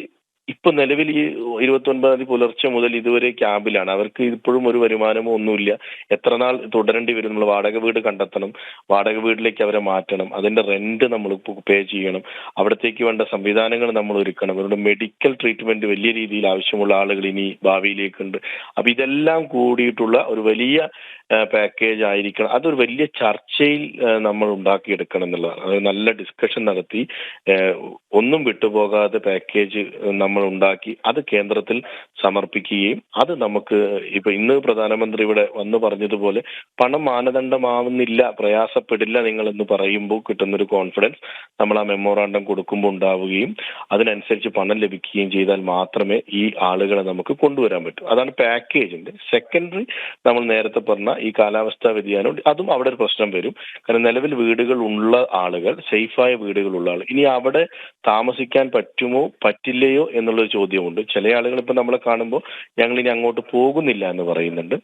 ഇപ്പൊ നിലവിൽ ഈ 29 പുലർച്ചെ മുതൽ ഇതുവരെ ക്യാമ്പിലാണ്. അവർക്ക് ഇപ്പോഴും ഒരു വരുമാനമോ ഒന്നുമില്ല. എത്ര നാൾ തുടരേണ്ടി വരും? നമ്മൾ വാടക വീട് കണ്ടെത്തണം, വാടക വീട്ടിലേക്ക് അവരെ മാറ്റണം, അതിന്റെ റെന്റ് നമ്മൾ പേ ചെയ്യണം, അവിടത്തേക്ക് വേണ്ട സംവിധാനങ്ങൾ നമ്മൾ ഒരുക്കണം, അവരുടെ മെഡിക്കൽ ട്രീറ്റ്മെന്റ് വലിയ രീതിയിൽ ആവശ്യമുള്ള ആളുകൾ ഇനി ഭാവിയിലേക്കുണ്ട്. അപ്പൊ ഇതെല്ലാം കൂടിയിട്ടുള്ള ഒരു വലിയ പാക്കേജ് ആയിരിക്കണം. അതൊരു വലിയ ചർച്ചയിൽ നമ്മൾ ഉണ്ടാക്കിയെടുക്കണം എന്നുള്ളതാണ്. അത് നല്ല ഡിസ്കഷൻ നടത്തി ഒന്നും വിട്ടുപോകാതെ പാക്കേജ് നമ്മൾ ഉണ്ടാക്കി അത് കേന്ദ്രത്തിൽ സമർപ്പിക്കുകയും അത് നമുക്ക് ഇപ്പൊ ഇന്ന് പ്രധാനമന്ത്രി ഇവിടെ വന്ന് പറഞ്ഞതുപോലെ പണം മാനദണ്ഡമാവുന്നില്ല, പ്രയാസപ്പെടില്ല നിങ്ങൾ എന്ന് പറയുമ്പോൾ കിട്ടുന്നൊരു കോൺഫിഡൻസ് നമ്മൾ ആ മെമ്മോറാണ്ടം കൊടുക്കുമ്പോൾ ഉണ്ടാവുകയും അതിനനുസരിച്ച് പണം ലഭിക്കുകയും ചെയ്താൽ മാത്രമേ ഈ ആളുകളെ നമുക്ക് കൊണ്ടുവരാൻ പറ്റൂ. അതാണ് പാക്കേജിന്റെ സെക്കൻഡറി. നമ്മൾ നേരത്തെ പറഞ്ഞ ഈ കാലാവസ്ഥാ വ്യതിയാനം, അതും അവിടെ ഒരു പ്രശ്നം വരും. കാരണം നിലവിൽ വീടുകൾ ഉള്ള ആളുകൾ, സേഫായ വീടുകളുള്ള ആൾ, ഇനി അവിടെ താമസിക്കാൻ പറ്റുമോ പറ്റില്ലയോ എന്നുള്ളൊരു ചോദ്യമുണ്ട്. ചില ആളുകൾ ഇപ്പൊ നമ്മളെ കാണുമ്പോൾ ഞങ്ങൾ ഇനി അങ്ങോട്ട് പോകുന്നില്ല എന്ന് പറയുന്നുണ്ട്.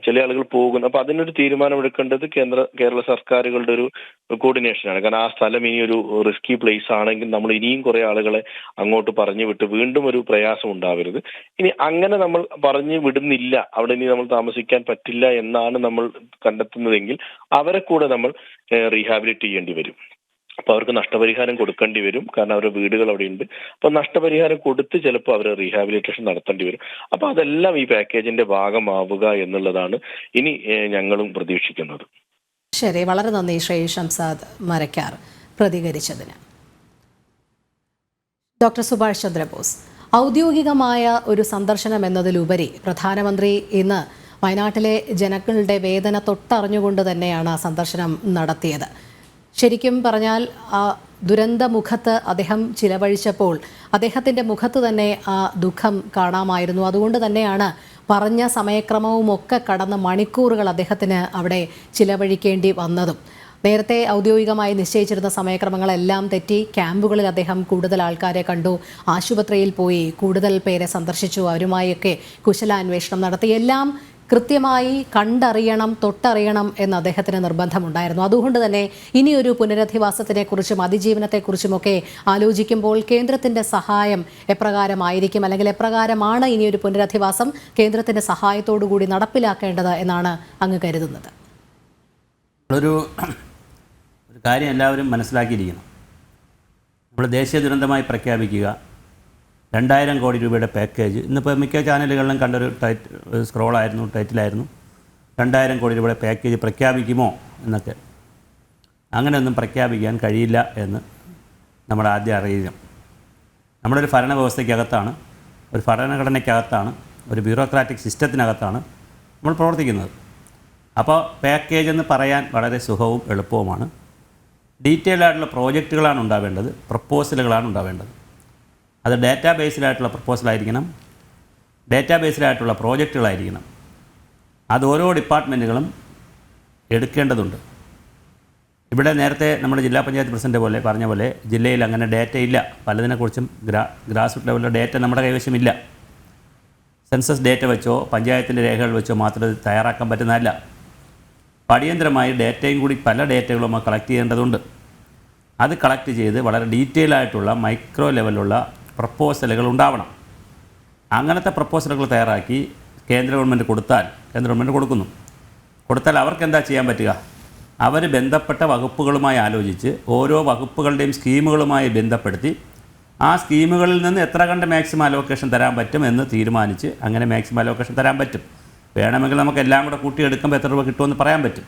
ചില ആളുകൾ പോകുന്നു. അപ്പൊ അതിനൊരു തീരുമാനമെടുക്കേണ്ടത് കേരള സർക്കാരുകളുടെ ഒരു കോർഡിനേഷനാണ്. കാരണം ആ സ്ഥലം ഇനി ഒരു റിസ്കി പ്ലേസ് ആണെങ്കിൽ നമ്മൾ ഇനിയും കുറെ ആളുകളെ അങ്ങോട്ട് പറഞ്ഞു വിട്ട് വീണ്ടും ഒരു പ്രയാസം ഉണ്ടാവരുത്. ഇനി അങ്ങനെ നമ്മൾ പറഞ്ഞു വിടുന്നില്ല, അവിടെ ഇനി നമ്മൾ താമസിക്കാൻ പറ്റില്ല എന്നാണ് നമ്മൾ കണ്ടെത്തുന്നതെങ്കിൽ അവരെ കൂടെ നമ്മൾ റീഹാബിലിറ്റ് ചെയ്യേണ്ടി വരും. അപ്പൊ അവർക്ക് നഷ്ടപരിഹാരം കൊടുക്കേണ്ടി വരും. കാരണം അവരുടെ വീടുകൾ അവിടെ ഉണ്ട്. അപ്പൊ നഷ്ടപരിഹാരം കൊടുത്ത് ചിലപ്പോൾ അവർ റീഹാബിലിറ്റേഷൻ നടത്തേണ്ടി വരും. അപ്പൊ അതെല്ലാം ഈ പാക്കേജിന്റെ ഭാഗമാവുക എന്നുള്ളതാണ് ഇനി ഞങ്ങളും പ്രതീക്ഷിക്കുന്നത്. ശരി, വളരെ നന്ദി ശ്രീ ഷംസാദ് മരക്കാർ പ്രതികരിച്ചതിന്. ഡോക്ടർ സുഭാഷ് ചന്ദ്രബോസ്, ഔദ്യോഗികമായ ഒരു സന്ദർശനം എന്നതിലുപരി പ്രധാനമന്ത്രി ഇന്ന് വയനാട്ടിലെ ജനങ്ങളുടെ വേദന തൊട്ടറിഞ്ഞുകൊണ്ട് തന്നെയാണ് ആ സന്ദർശനം നടത്തിയത്. ശരിക്കും പറഞ്ഞാൽ ആ ദുരന്തമുഖത്ത് അദ്ദേഹം ചിലവഴിച്ചപ്പോൾ അദ്ദേഹത്തിൻ്റെ മുഖത്ത് തന്നെ ആ ദുഃഖം കാണാമായിരുന്നു. അതുകൊണ്ട് തന്നെയാണ് പറഞ്ഞ സമയക്രമവുമൊക്കെ കടന്ന് മണിക്കൂറുകൾ അദ്ദേഹത്തിന് അവിടെ ചിലവഴിക്കേണ്ടി വന്നതും. നേരത്തെ ഔദ്യോഗികമായി നിശ്ചയിച്ചിരുന്ന സമയക്രമങ്ങളെല്ലാം തെറ്റി. ക്യാമ്പുകളിൽ അദ്ദേഹം കൂടുതൽ ആൾക്കാരെ കണ്ടു, ആശുപത്രിയിൽ പോയി കൂടുതൽ പേരെ സന്ദർശിച്ചു, അവരുമായൊക്കെ കുശലാന്വേഷണം നടത്തി. എല്ലാം കൃത്യമായി കണ്ടറിയണം, തൊട്ടറിയണം എന്ന് അദ്ദേഹത്തിന് നിർബന്ധമുണ്ടായിരുന്നു. അതുകൊണ്ട് തന്നെ ഇനിയൊരു പുനരധിവാസത്തിനെക്കുറിച്ചും അതിജീവനത്തെക്കുറിച്ചുമൊക്കെ ആലോചിക്കുമ്പോൾ കേന്ദ്രത്തിൻ്റെ സഹായം എപ്രകാരമായിരിക്കും, അല്ലെങ്കിൽ എപ്രകാരമാണ് ഇനിയൊരു പുനരധിവാസം കേന്ദ്രത്തിൻ്റെ സഹായത്തോടു കൂടി നടപ്പിലാക്കേണ്ടത് എന്നാണ് അങ്ങ് കരുതുന്നത്? ഒരു കാര്യം എല്ലാവരും മനസ്സിലാക്കിയിരിക്കണം. നമ്മൾ ദേശീയ ദുരന്തമായി പ്രഖ്യാപിക്കുക 2000 കോടി രൂപയുടെ പാക്കേജ്. ഇന്നിപ്പോൾ മിക്ക ചാനലുകളിലും കണ്ടൊരു ടൈറ്റിലായിരുന്നു 2000 കോടി രൂപയുടെ പാക്കേജ് പ്രഖ്യാപിക്കുമോ എന്നൊക്കെ. അങ്ങനെയൊന്നും പ്രഖ്യാപിക്കാൻ കഴിയില്ല എന്ന് നമ്മൾ ആദ്യം അറിയണം. നമ്മളൊരു ഭരണവ്യവസ്ഥയ്ക്കകത്താണ്, ഒരു ഭരണഘടനയ്ക്കകത്താണ്, ഒരു ബ്യൂറോക്രാറ്റിക് സിസ്റ്റത്തിനകത്താണ് നമ്മൾ പ്രവർത്തിക്കുന്നത്. അപ്പോൾ പാക്കേജ് എന്ന് പറയാൻ വളരെ സുഖവും എളുപ്പവുമാണ്. ഡീറ്റെയിൽഡ് ആയിട്ടുള്ള പ്രോജക്റ്റുകളാണ് ഉണ്ടാവേണ്ടത്, പ്രപ്പോസലുകളാണ് ഉണ്ടാവേണ്ടത്. അത് ഡാറ്റാ ബേസ്ഡായിട്ടുള്ള പ്രപ്പോസലായിരിക്കണം, ഡാറ്റാ ബേസ്ഡായിട്ടുള്ള പ്രോജക്റ്റുകളായിരിക്കണം. അത് ഓരോ ഡിപ്പാർട്ട്മെൻറ്റുകളും എടുക്കേണ്ടതുണ്ട്. ഇവിടെ നേരത്തെ നമ്മുടെ ജില്ലാ പഞ്ചായത്ത് പ്രസിഡന്റ് പോലെ പറഞ്ഞ പോലെ ജില്ലയിൽ അങ്ങനെ ഡാറ്റ ഇല്ല. പലതിനെക്കുറിച്ചും ഗ്രാസ് റൂട്ട് ലെവലിലെ ഡാറ്റ നമ്മുടെ കൈവശമില്ല. സെൻസസ് ഡാറ്റ വെച്ചോ പഞ്ചായത്തിൻ്റെ രേഖകൾ വെച്ചോ മാത്രം തയ്യാറാക്കാൻ പറ്റുന്നതല്ല. അടിയന്തരമായി ഡാറ്റയും കൂടി പല ഡാറ്റകളും കളക്ട് ചെയ്യേണ്ടതുണ്ട്. അത് കളക്ട് ചെയ്ത് വളരെ ഡീറ്റെയിൽ ആയിട്ടുള്ള മൈക്രോ ലെവലുള്ള പ്രപ്പോസലുകൾ ഉണ്ടാവണം. അങ്ങനത്തെ പ്രപ്പോസലുകൾ തയ്യാറാക്കി കേന്ദ്ര ഗവൺമെൻറ് കൊടുത്താൽ, കേന്ദ്ര ഗവൺമെൻറ് കൊടുത്താൽ അവർക്ക് എന്താ ചെയ്യാൻ പറ്റുക? അവർ ബന്ധപ്പെട്ട വകുപ്പുകളുമായി ആലോചിച്ച് ഓരോ വകുപ്പുകളുടെയും സ്കീമുകളുമായി ബന്ധപ്പെടുത്തി ആ സ്കീമുകളിൽ നിന്ന് എത്ര കണ്ട് മാക്സിമം അലോക്കേഷൻ തരാൻ പറ്റും എന്ന് തീരുമാനിച്ച് അങ്ങനെ മാക്സിമം അലോക്കേഷൻ തരാൻ പറ്റും. വേണമെങ്കിൽ നമുക്ക് എല്ലാം കൂടെ കൂട്ടിയെടുക്കുമ്പോൾ എത്ര രൂപ കിട്ടുമെന്ന് പറയാൻ പറ്റും.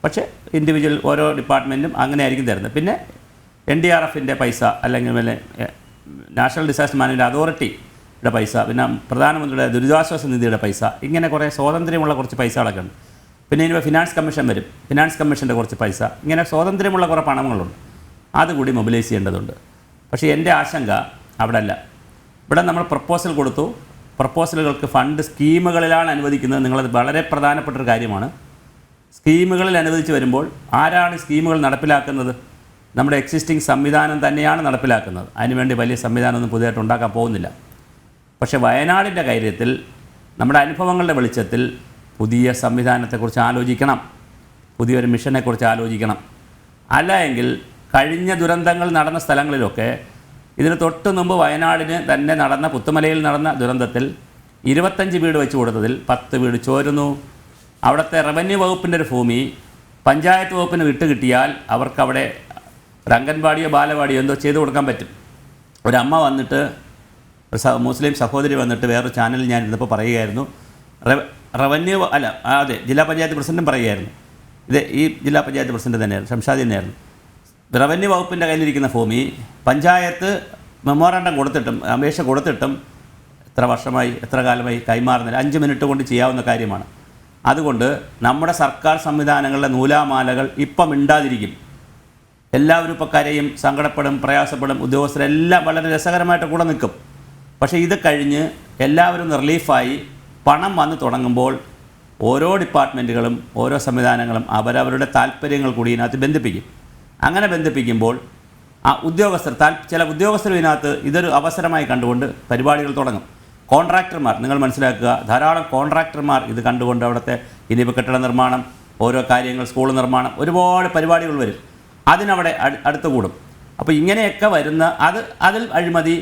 പക്ഷേ ഇൻഡിവിജ്വൽ ഓരോ ഡിപ്പാർട്ട്മെൻറ്റും അങ്ങനെ ആയിരിക്കും തരുന്നത്. പിന്നെ NDRFൻ്റെ പൈസ, അല്ലെങ്കിൽ നാഷണൽ ഡിസാസ്റ്റർ മാനേജ്മെൻറ്റ് അതോറിറ്റിയുടെ പൈസ, പിന്നെ പ്രധാനമന്ത്രിയുടെ ദുരിതാശ്വാസ നിധിയുടെ പൈസ, ഇങ്ങനെ കുറേ സ്വാതന്ത്ര്യമുള്ള കുറച്ച് പൈസകളൊക്കെ ഉണ്ട്. പിന്നെ ഇനി ഫിനാൻസ് കമ്മീഷൻ വരും, ഫിനാൻസ് കമ്മീഷൻ്റെ കുറച്ച് പൈസ, ഇങ്ങനെ സ്വാതന്ത്ര്യമുള്ള കുറേ പണങ്ങളുണ്ട്. അതുകൂടി മൊബിലൈസ് ചെയ്യേണ്ടതുണ്ട്. പക്ഷേ എൻ്റെ ആശങ്ക അവിടെ അല്ല. ഇവിടെ നമ്മൾ പ്രപ്പോസൽ കൊടുത്തു, പ്രപ്പോസലുകൾക്ക് ഫണ്ട് സ്കീമുകളിലാണ് അനുവദിക്കുന്നത്. നിങ്ങളത് വളരെ പ്രധാനപ്പെട്ടൊരു കാര്യമാണ്. സ്കീമുകളിൽ അനുവദിച്ച് വരുമ്പോൾ ആരാണ് സ്കീമുകൾ നടപ്പിലാക്കുന്നത്? നമ്മുടെ എക്സിസ്റ്റിംഗ് സംവിധാനം തന്നെയാണ് നടപ്പിലാക്കുന്നത്. അതിനുവേണ്ടി വലിയ സംവിധാനമൊന്നും പുതിയതായിട്ട് ഉണ്ടാക്കാൻ പോകുന്നില്ല. പക്ഷേ വയനാടിൻ്റെ കാര്യത്തിൽ നമ്മുടെ അനുഭവങ്ങളുടെ വെളിച്ചത്തിൽ പുതിയ സംവിധാനത്തെക്കുറിച്ച് ആലോചിക്കണം, പുതിയൊരു മിഷനെക്കുറിച്ച് ആലോചിക്കണം. അല്ല എങ്കിൽ കഴിഞ്ഞ ദുരന്തങ്ങൾ നടന്ന സ്ഥലങ്ങളിലൊക്കെ ഇതിന് തൊട്ട് മുമ്പ് വയനാടിന് തന്നെ നടന്ന പുത്തുമലയിൽ നടന്ന ദുരന്തത്തിൽ 25 വീട് വെച്ച് കൊടുത്തതിൽ 10 വീട് ചോരുന്നു. അവിടുത്തെ റവന്യൂ വകുപ്പിൻ്റെ ഒരു ഭൂമി പഞ്ചായത്ത് വകുപ്പിന് കിട്ടിയാൽ അവർക്കവിടെ ഒരു അംഗൻവാടിയോ ബാലവാടിയോ എന്തോ ചെയ്തു കൊടുക്കാൻ പറ്റും. ഒരമ്മ വന്നിട്ട്, മുസ്ലിം സഹോദരി വന്നിട്ട് വേറൊരു ചാനലിൽ ഞാൻ ഇരുന്നപ്പോൾ പറയുകയായിരുന്നു, റവന്യൂ അല്ല അതെ ജില്ലാ പഞ്ചായത്ത് പ്രസിഡൻറ്റും പറയുകയായിരുന്നു, ഇത് ഈ ജില്ലാ പഞ്ചായത്ത് പ്രസിഡൻറ്റ് തന്നെയായിരുന്നു, ഷംഷാദി തന്നെയായിരുന്നു. റവന്യൂ വകുപ്പിൻ്റെ കയ്യിലിരിക്കുന്ന ഭൂമി പഞ്ചായത്ത് മെമ്മോറാണ്ടം കൊടുത്തിട്ടും അപേക്ഷ കൊടുത്തിട്ടും എത്ര വർഷമായി എത്ര കാലമായി കൈമാറുന്നില്ല. 5 മിനിറ്റ് കൊണ്ട് ചെയ്യാവുന്ന കാര്യമാണ്. അതുകൊണ്ട് നമ്മുടെ സർക്കാർ സംവിധാനങ്ങളിലെ നൂലാമാലകൾ ഇപ്പം മിണ്ടാതിരിക്കും. എല്ലാവരും ഇപ്പോൾ കരയും, സങ്കടപ്പെടും, പ്രയാസപ്പെടും, ഉദ്യോഗസ്ഥരെല്ലാം വളരെ രസകരമായിട്ട് കൂടെ നിൽക്കും. പക്ഷേ ഇത് കഴിഞ്ഞ് എല്ലാവരും റിലീഫായി പണം വന്ന് തുടങ്ങുമ്പോൾ ഓരോ ഡിപ്പാർട്ട്മെൻറ്റുകളും ഓരോ സംവിധാനങ്ങളും അവരവരുടെ താല്പര്യങ്ങൾ കൂടി ഇതിനകത്ത് ബന്ധിപ്പിക്കും. അങ്ങനെ ബന്ധിപ്പിക്കുമ്പോൾ ആ ഉദ്യോഗസ്ഥർ ചില ഉദ്യോഗസ്ഥർ ഇതിനകത്ത് ഇതൊരു അവസരമായി കണ്ടുകൊണ്ട് പരിപാടികൾ തുടങ്ങും. കോൺട്രാക്ടർമാർ, നിങ്ങൾ മനസ്സിലാക്കുക, ധാരാളം കോൺട്രാക്ടർമാർ ഇത് കണ്ടുകൊണ്ട് അവിടുത്തെ ഇനിയിപ്പോൾ കെട്ടിട നിർമ്മാണം, ഓരോ കാര്യങ്ങൾ, സ്കൂൾ നിർമ്മാണം, ഒരുപാട് പരിപാടികൾ വരും. അതിനവിടെ അടുത്ത് കൂടും. അപ്പോൾ ഇങ്ങനെയൊക്കെ വരുന്ന അതിൽ അഴിമതി,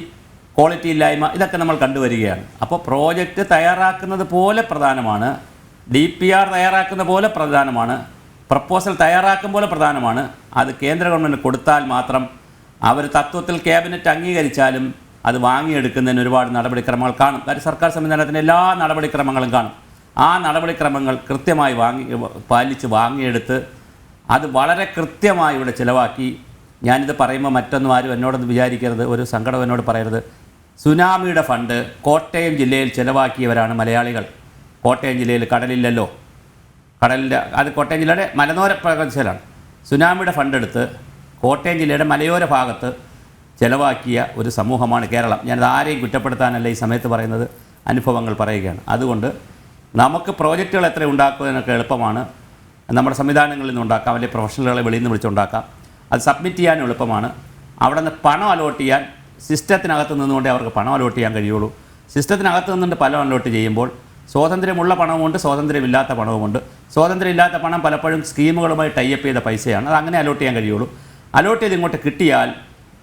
ക്വാളിറ്റി ഇല്ലായ്മ, ഇതൊക്കെ നമ്മൾ കണ്ടുവരികയാണ്. അപ്പോൾ പ്രോജക്റ്റ് തയ്യാറാക്കുന്നത് പോലെ പ്രധാനമാണ്, DPR തയ്യാറാക്കുന്ന പോലെ പ്രധാനമാണ്, പ്രപ്പോസൽ തയ്യാറാക്കും പോലെ പ്രധാനമാണ്. അത് കേന്ദ്ര ഗവൺമെൻറ് കൊടുത്താൽ മാത്രം അവർ തത്വത്തിൽ ക്യാബിനറ്റ് അംഗീകരിച്ചാലും അത് വാങ്ങിയെടുക്കുന്നതിന് ഒരുപാട് നടപടിക്രമങ്ങൾ കാണും. കാര്യം സർക്കാർ സംവിധാനത്തിൻ്റെ എല്ലാ നടപടിക്രമങ്ങളും കാണും. ആ നടപടിക്രമങ്ങൾ കൃത്യമായി പാലിച്ച് വാങ്ങിയെടുത്ത് അത് വളരെ കൃത്യമായി ഇവിടെ ചിലവാക്കി. ഞാനിത് പറയുമ്പോൾ മറ്റൊന്നും ആരും എന്നോടൊന്ന് വിചാരിക്കരുത്, ഒരു സങ്കടം എന്നോട് പറയരുത്. സുനാമിയുടെ ഫണ്ട് കോട്ടയം ജില്ലയിൽ ചിലവാക്കിയവരാണ് മലയാളികൾ. കോട്ടയം ജില്ലയിൽ കടലില്ലല്ലോ, കടലിൻ്റെ അത് കോട്ടയം ജില്ലയുടെ മലയോര പ്രദേശമാണ്. സുനാമിയുടെ ഫണ്ടെടുത്ത് കോട്ടയം ജില്ലയുടെ മലയോര ഭാഗത്ത് ചിലവാക്കിയ ഒരു സമൂഹമാണ് കേരളം. ഞാനത് ആരെയും കുറ്റപ്പെടുത്താനല്ല ഈ സമയത്ത് പറയുന്നത്, അനുഭവങ്ങൾ പറയുകയാണ്. അതുകൊണ്ട് നമുക്ക് പ്രോജക്റ്റുകൾ എത്ര ഉണ്ടാക്കുന്നതിനൊക്കെ എളുപ്പമാണ്. നമ്മുടെ സംവിധാനങ്ങളിൽ നിന്ന് ഉണ്ടാക്കാം, അല്ലെങ്കിൽ പ്രൊഫഷണലുകളെ വെളിയിൽ നിന്ന് വിളിച്ചുണ്ടാക്കാം. അത് സബ്മിറ്റ് ചെയ്യാനും എളുപ്പമാണ്. അവിടെ നിന്ന് പണം അലോട്ട് ചെയ്യാൻ സിസ്റ്റത്തിനകത്ത് നിന്നുകൊണ്ടേ അവർക്ക് പണം അലോട്ട് ചെയ്യാൻ കഴിയുള്ളൂ. സിസ്റ്റത്തിനകത്ത് നിന്നുകൊണ്ട് പണം അലോട്ട് ചെയ്യുമ്പോൾ സ്വാതന്ത്ര്യമുള്ള പണവുമുണ്ട്, സ്വാതന്ത്ര്യമില്ലാത്ത പണവുമുണ്ട്. സ്വാതന്ത്ര്യമില്ലാത്ത പണം പലപ്പോഴും സ്കീമുകളുമായി ടൈപ്പ് ചെയ്ത പൈസയാണ്. അത് അങ്ങനെ അലോട്ട് ചെയ്യാൻ കഴിയുള്ളൂ. അലോട്ട് ചെയ്ത് ഇങ്ങോട്ട് കിട്ടിയാൽ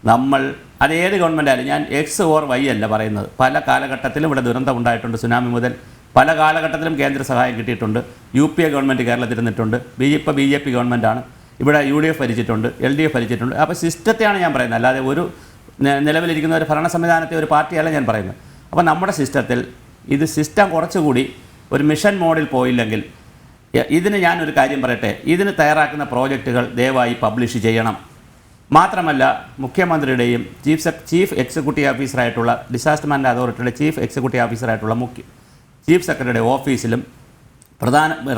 നമ്മൾ അത് ഏത് ഗവൺമെൻറ് ആയാലും, ഞാൻ X or Y അല്ല പറയുന്നത്, പല കാലഘട്ടത്തിലും ഇവിടെ ദുരന്തം ഉണ്ടായിട്ടുണ്ട്. സുനാമി മുതൽ പല കാലഘട്ടത്തിലും കേന്ദ്ര സഹായം കിട്ടിയിട്ടുണ്ട്. UPA ഗവൺമെൻറ് കേരളത്തിൽ ഇരുന്നിട്ടുണ്ട്. ഇപ്പോൾ BJP ഗവൺമെൻറ്റാണ്. ഇവിടെ UDF ഭരിച്ചിട്ടുണ്ട്, LDF ഭരിച്ചിട്ടുണ്ട്. അപ്പോൾ സിസ്റ്റത്തെയാണ് ഞാൻ പറയുന്നത്, അല്ലാതെ ഒരു നിലവിലിരിക്കുന്ന ഒരു ഭരണ സംവിധാനത്തെ ഒരു പാർട്ടിയല്ല ഞാൻ പറയുന്നത്. അപ്പോൾ നമ്മുടെ സിസ്റ്റത്തിൽ ഇത് സിസ്റ്റം കുറച്ചുകൂടി ഒരു മിഷൻ മോഡിൽ പോയില്ലെങ്കിൽ, ഇതിന് ഞാനൊരു കാര്യം പറയട്ടെ, ഇതിന് തയ്യാറാക്കുന്ന പ്രോജക്റ്റുകൾ ദയവായി പബ്ലിഷ് ചെയ്യണം. മാത്രമല്ല മുഖ്യമന്ത്രിയുടെയും ചീഫ് എക്സിക്യൂട്ടീവ് ഓഫീസറായിട്ടുള്ള ഡിസാസ്റ്റർ മാനേജ്മെൻറ്റ് അതോറിറ്റിയുടെ ചീഫ് എക്സിക്യൂട്ടീവ് ഓഫീസറായിട്ടുള്ള ചീഫ് സെക്രട്ടറിയുടെ ഓഫീസിലും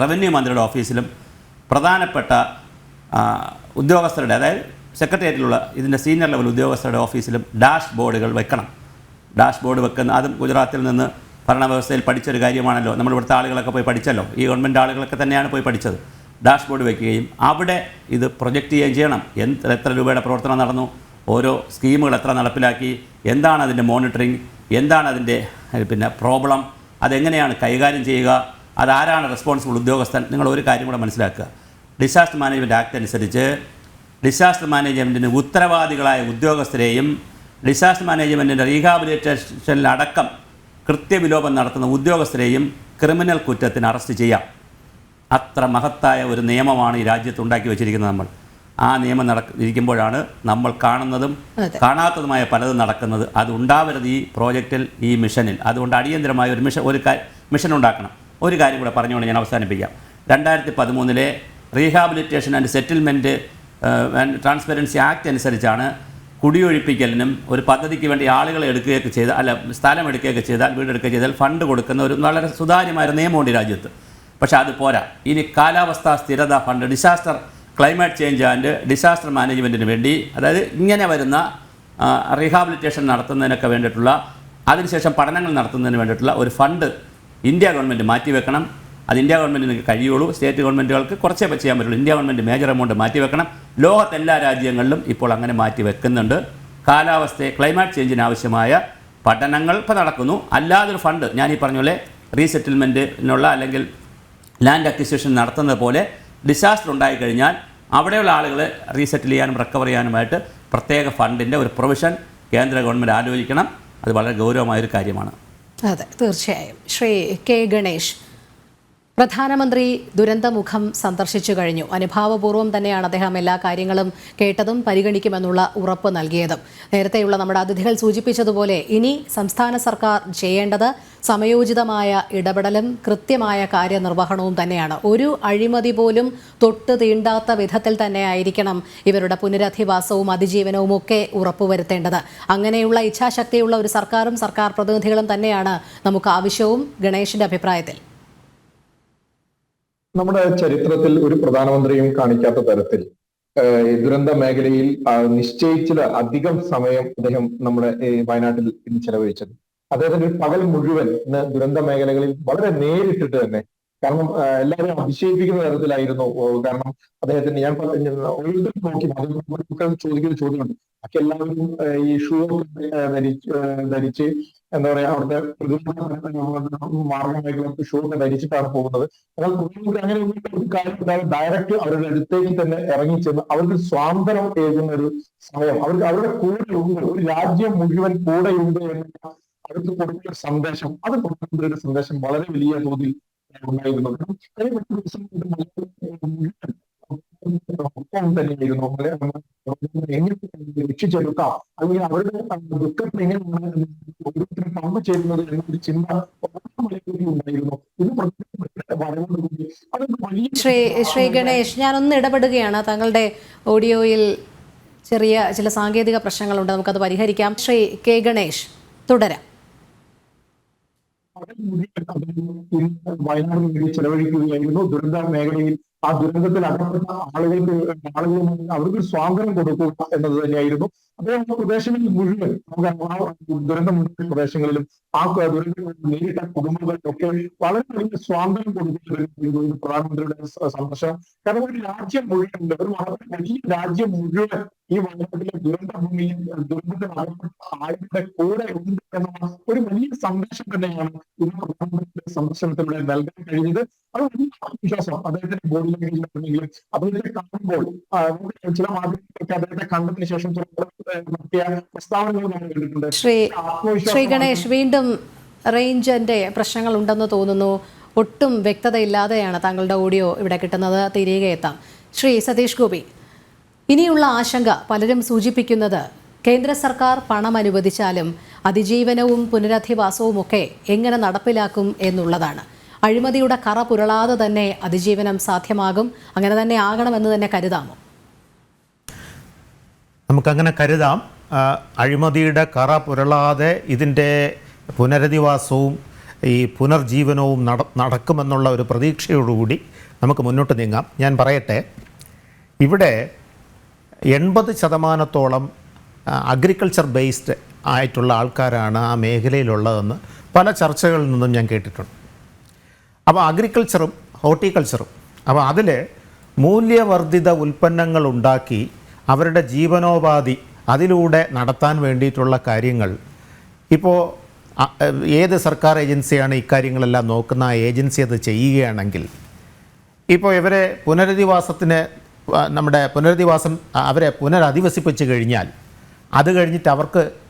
റവന്യൂ മന്ത്രിയുടെ ഓഫീസിലും പ്രധാനപ്പെട്ട ഉദ്യോഗസ്ഥരുടെ, അതായത് സെക്രട്ടേറിയറ്റിലുള്ള ഇതിൻ്റെ സീനിയർ ലെവൽ ഉദ്യോഗസ്ഥരുടെ ഓഫീസിലും ഡാഷ് ബോർഡുകൾ വെക്കണം. ഡാഷ് ബോർഡ് വെക്കുന്ന അതും ഗുജറാത്തിൽ നിന്ന് ഭരണവ്യവസ്ഥയിൽ പഠിച്ചൊരു കാര്യമാണല്ലോ. നമ്മൾ ഇവിടുത്തെ ആളുകളൊക്കെ പോയി പഠിച്ചല്ലോ, ഈ ഗവൺമെൻറ് ആളുകളൊക്കെ തന്നെയാണ് പോയി പഠിച്ചത്. ഡാഷ് ബോർഡ് വയ്ക്കുകയും അവിടെ ഇത് പ്രൊജക്റ്റ് ചെയ്യുകയും ചെയ്യണം. എത്ര രൂപയുടെ പ്രവർത്തനം നടന്നു, ഓരോ സ്കീമുകൾ എത്ര നടപ്പിലാക്കി, എന്താണ് അതിൻ്റെ മോണിറ്ററിങ്, എന്താണ് അതിൻ്റെ പ്രോബ്ലം, അതെങ്ങനെയാണ് കൈകാര്യം ചെയ്യുക, അതാരാണ് റെസ്പോൺസിബിൾ ഉദ്യോഗസ്ഥൻ. നിങ്ങൾ ഒരു കാര്യം കൂടെ മനസ്സിലാക്കുക, ഡിസാസ്റ്റർ മാനേജ്മെൻറ്റ് ആക്ട് അനുസരിച്ച് ഡിസാസ്റ്റർ മാനേജ്മെൻറ്റിന് ഉത്തരവാദികളായ ഉദ്യോഗസ്ഥരെയും ഡിസാസ്റ്റർ മാനേജ്മെൻറ്റിൻ്റെ റീഹാബിലിറ്റേഷനിലടക്കം കൃത്യവിലോപം നടത്തുന്ന ഉദ്യോഗസ്ഥരെയും ക്രിമിനൽ കുറ്റത്തിന് അറസ്റ്റ് ചെയ്യാം. അത്ര മഹത്തായ ഒരു നിയമമാണ് ഈ രാജ്യത്ത് ഉണ്ടാക്കി വെച്ചിരിക്കുന്നത്. നമ്മൾ ആ നിയമം ഇരിക്കുമ്പോഴാണ് നമ്മൾ കാണുന്നതും കാണാത്തതുമായ പലതും നടക്കുന്നത്. അത് ഉണ്ടാവരുത് ഈ പ്രോജക്റ്റിൽ, ഈ മിഷനിൽ. അതുകൊണ്ട് അടിയന്തരമായ ഒരു മിഷൻ ഉണ്ടാക്കണം. ഒരു കാര്യം കൂടെ പറഞ്ഞുകൊണ്ട് ഞാൻ അവസാനിപ്പിക്കാം. 2013 rehabilitation and settlement transparency act അനുസരിച്ചാണ് കുടിയൊഴിപ്പിക്കലിനും ഒരു പദ്ധതിക്ക് വേണ്ടി ആളുകളെ എടുക്കുകയൊക്കെ ചെയ്താൽ, അല്ല സ്ഥലം എടുക്കുകയൊക്കെ ചെയ്താൽ, വീടെടുക്കുകയൊക്കെ ചെയ്താൽ ഫണ്ട് കൊടുക്കുന്ന ഒരു വളരെ സുതാര്യമായ നിയമമുണ്ട് ഈ രാജ്യത്ത്. പക്ഷേ അത് പോരാ. ഇനി കാലാവസ്ഥാ സ്ഥിരത fund, disaster climate change and disaster മാനേജ്മെൻറ്റിന് വേണ്ടി, അതായത് ഇങ്ങനെ വരുന്ന റീഹാബിലിറ്റേഷൻ നടത്തുന്നതിനൊക്കെ വേണ്ടിയിട്ടുള്ള, അതിനുശേഷം പഠനങ്ങൾ നടത്തുന്നതിന് വേണ്ടിയിട്ടുള്ള ഒരു ഫണ്ട് ഇന്ത്യ ഗവൺമെൻറ് മാറ്റിവെക്കണം. അത് ഇന്ത്യ ഗവൺമെൻറ്റിന് കഴിയുള്ളൂ. സ്റ്റേറ്റ് ഗവൺമെൻറ്റുകൾക്ക് കുറച്ചേ ചെയ്യാൻ പറ്റുള്ളൂ. ഇന്ത്യ ഗവൺമെൻറ് മേജർ എമൗണ്ട് മാറ്റിവെക്കണം. ലോകത്തെല്ലാ രാജ്യങ്ങളിലും ഇപ്പോൾ അങ്ങനെ മാറ്റി വെക്കുന്നുണ്ട്. കാലാവസ്ഥയെ ക്ലൈമറ്റ് ചേഞ്ചിന് ആവശ്യമായ പഠനങ്ങൾ ഇപ്പോൾ നടക്കുന്നു. അല്ലാതൊരു ഫണ്ട് ഞാൻ ഈ പറഞ്ഞ പോലെ റീസെറ്റിൽമെൻറ്റിനുള്ള അല്ലെങ്കിൽ ലാൻഡ് അക്വിസിഷൻ നടത്തുന്നത് പോലെ ഡിസാസ്റ്റർ ഉണ്ടായിക്കഴിഞ്ഞാൽ അവിടെയുള്ള ആളുകളെ റീസെറ്റിൽ ചെയ്യാനും റിക്കവർ ചെയ്യാനുമായിട്ട് പ്രത്യേക ഫണ്ടിൻ്റെ ഒരു പ്രൊവിഷൻ കേന്ദ്ര ഗവൺമെൻറ് ആലോചിക്കണം. അത് വളരെ ഗൗരവമായൊരു കാര്യമാണ്. അതെ, തീർച്ചയായും. ശ്രീ കെ ഗണേഷ്, പ്രധാനമന്ത്രി ദുരന്തമുഖം സന്ദർശിച്ചു കഴിഞ്ഞു. അനുഭാവപൂർവ്വം തന്നെയാണ് അദ്ദേഹം എല്ലാ കാര്യങ്ങളും കേട്ടതും പരിഗണിക്കുമെന്നുള്ള ഉറപ്പ് നൽകിയതും. നേരത്തെയുള്ള നമ്മുടെ അതിഥികൾ സൂചിപ്പിച്ചതുപോലെ ഇനി സംസ്ഥാന സർക്കാർ ചെയ്യേണ്ടത് സമയോചിതമായ ഇടപെടലും കൃത്യമായ കാര്യനിർവഹണവും തന്നെയാണ്. ഒരു അഴിമതി പോലും തൊട്ട് തീണ്ടാത്ത വിധത്തിൽ തന്നെ ആയിരിക്കണം ഇവരുടെ പുനരധിവാസവും അതിജീവനവും ഒക്കെ ഉറപ്പുവരുത്തേണ്ടത്. അങ്ങനെയുള്ള ഇച്ഛാശക്തിയുള്ള ഒരു സർക്കാരും സർക്കാർ പ്രതിനിധികളും തന്നെയാണ് നമുക്ക് ആവശ്യവും. ഗണേഷിന്റെ അഭിപ്രായത്തിൽ നമ്മുടെ ചരിത്രത്തിൽ ഒരു പ്രധാനമന്ത്രിയും കാണിക്കാത്ത തരത്തിൽ ദുരന്ത മേഖലയിൽ നിശ്ചയിച്ചിൽ അധികം സമയം അദ്ദേഹം നമ്മുടെ വയനാട്ടിൽ ഇന്ന് ചെലവഴിച്ചത്. അദ്ദേഹത്തിന്റെ ഒരു പകൽ മുഴുവൻ ഇന്ന് ദുരന്ത മേഖലകളിൽ വളരെ നേരിട്ടിട്ട് തന്നെ, കാരണം എല്ലാവരും അതിശയിപ്പിക്കുന്ന തരത്തിലായിരുന്നു. കാരണം അദ്ദേഹത്തിന് ഞാൻ ഓരോരുത്തരും നോക്കി ചോദിക്കുന്ന ചോദ്യമുണ്ട്. ഒക്കെ എല്ലാവരും ഈ ഷൂ ധരിച്ച് എന്താ പറയാ അവിടുത്തെ മാർഗമായിട്ടുള്ള ഷൂ ഒക്കെ ധരിച്ചിട്ടാണ് പോകുന്നത്. എന്നാൽ അങ്ങനെ ഒരു കാര്യം ഡയറക്റ്റ് അവരുടെ അടുത്തേക്ക് തന്നെ ഇറങ്ങിച്ചെന്ന് അവർക്ക് സ്വാതന്ത്ര്യം ഏകുന്ന ഒരു സമയം, അവർക്ക് അവരുടെ കൂടെ ഉണ്ട്, ഒരു രാജ്യം മുഴുവൻ കൂടെയുണ്ട് എന്ന അവർക്ക് കൊടുക്കുന്ന സന്ദേശം, അത് പ്രധാനമന്ത്രിയുടെ സന്ദേശം വളരെ വലിയ തോതിൽ ഉണ്ടായിരുന്നു. ഒപ്പം തന്നെയായിരുന്നു എങ്ങനെ രക്ഷിച്ചെടുക്കാം, അല്ലെങ്കിൽ അവരുടെ ദുഃഖത്തിൽ എങ്ങനെയാണ് ഓരോരുത്തരും പങ്കുചേരുന്നത് എന്നൊരു ചിന്ത ഉണ്ടായിരുന്നു. ഇത് വരവോടുകൂടി അതൊക്കെ വലിയ. ശ്രീ ഗണേഷ്, ഞാനൊന്ന് ഇടപെടുകയാണ്. താങ്കളുടെ ഓഡിയോയിൽ ചെറിയ ചില സാങ്കേതിക പ്രശ്നങ്ങളുണ്ട്, നമുക്കത് പരിഹരിക്കാം. ശ്രീ കെ ഗണേഷ്, തുടരാം. വയനാട് വേണ്ടി ചെലവഴിക്കുകയായിരുന്നു. ദുരന്ത മേഖലയിൽ ആ ദുരന്തത്തിൽ അകപ്പെട്ട ആളുകൾ അവർക്ക് സ്വാതന്ത്ര്യം കൊടുക്കുക എന്നത് തന്നെയായിരുന്നു അദ്ദേഹം. പ്രദേശങ്ങളിൽ മുഴുവൻ ദുരന്തമുണ്ടായ പ്രദേശങ്ങളിലും ആ ദുരന്തങ്ങൾ നേരിട്ട കുടുംബങ്ങൾക്കൊക്കെ വളരെ വലിയ സ്വാതന്ത്ര്യം കൊടുക്കുന്ന പ്രധാനമന്ത്രിയുടെ സന്ദർശനം. കാരണം ഒരു രാജ്യം മുഴുവൻ, ഒരു വലിയ രാജ്യം മുഴുവൻ ഈ വയനാട്ടിലെ ദുരന്ത ഭൂമിയിൽ ദുരന്തത്തിൽ അകപ്പെട്ട ആളുകളുടെ കൂടെ ഉണ്ട് എന്ന ഒരു വലിയ സന്ദേശം തന്നെയാണ് ഇന്ന് പ്രധാനമന്ത്രിയുടെ സന്ദർശനത്തിലൂടെ നൽകാൻ കഴിഞ്ഞത്. അത് വലിയ ആത്മവിശ്വാസം അദ്ദേഹത്തിന്റെ ബോഡി ലാംഗ്വേജിലാണെങ്കിലും അദ്ദേഹത്തെ കാണുമ്പോൾ ചില മാധ്യമങ്ങളൊക്കെ അദ്ദേഹത്തെ കണ്ടതിന് ശേഷം നടത്തിയ പ്രസ്താവനകൾ നമ്മൾ കണ്ടിട്ടുണ്ട്. ശ്രീ ഗണേഷ്, വീണ്ടും റേഞ്ചിന്റെ പ്രശ്നങ്ങൾ ഉണ്ടെന്ന് തോന്നുന്നു. ഒട്ടും വ്യക്തതയില്ലാതെയാണ് താങ്കളുടെ ഓഡിയോ ഇവിടെ കിട്ടുന്നത്. തിരികെ എത്താം. ശ്രീ സതീഷ് ഗോപി, ഇനിയുള്ള ആശങ്ക പലരും സൂചിപ്പിക്കുന്നത് കേന്ദ്ര സർക്കാർ പണം അനുവദിച്ചാലും അതിജീവനവും പുനരധിവാസവും ഒക്കെ എങ്ങനെ നടപ്പിലാക്കും എന്നുള്ളതാണ്. അഴിമതിയുടെ കറ പുരളാതെ തന്നെ അതിജീവനം സാധ്യമാകും. അങ്ങനെ തന്നെ ആകണമെന്ന് തന്നെ കരുതാമോ? നമുക്കങ്ങനെ കരുതാം. അഴിമതിയുടെ കറ പുരളാതെ ഇതിൻ്റെ പുനരധിവാസവും ഈ പുനർജീവനവും നടക്കുമെന്നുള്ള ഒരു പ്രതീക്ഷയോടുകൂടി നമുക്ക് മുന്നോട്ട് നീങ്ങാം. ഞാൻ പറയട്ടെ, ഇവിടെ 80% അഗ്രികൾച്ചർ ബേസ്ഡ് ആയിട്ടുള്ള ആൾക്കാരാണ് ആ മേഖലയിലുള്ളതെന്ന് പല ചർച്ചകളിൽ നിന്നും ഞാൻ കേട്ടിട്ടുണ്ട്. അപ്പോൾ അഗ്രികൾച്ചറും ഹോർട്ടിക്കൾച്ചറും, അപ്പോൾ അതിൽ മൂല്യവർദ്ധിത ഉൽപ്പന്നങ്ങൾ ഉണ്ടാക്കി അവരുടെ ജീവനോപാധി അതിലൂടെ നടത്താൻ വേണ്ടിയിട്ടുള്ള കാര്യങ്ങൾ ഇപ്പോൾ ഏത് സർക്കാർ ഏജൻസിയാണ് ഇക്കാര്യങ്ങളെല്ലാം നോക്കുന്ന ആ ഏജൻസി അത് ചെയ്യുകയാണെങ്കിൽ ഇപ്പോൾ ഇവരെ പുനരധിവാസം അവരെ പുനരധിവസിപ്പിച്ച് കഴിഞ്ഞാൽ അത് കഴിഞ്ഞിട്ട്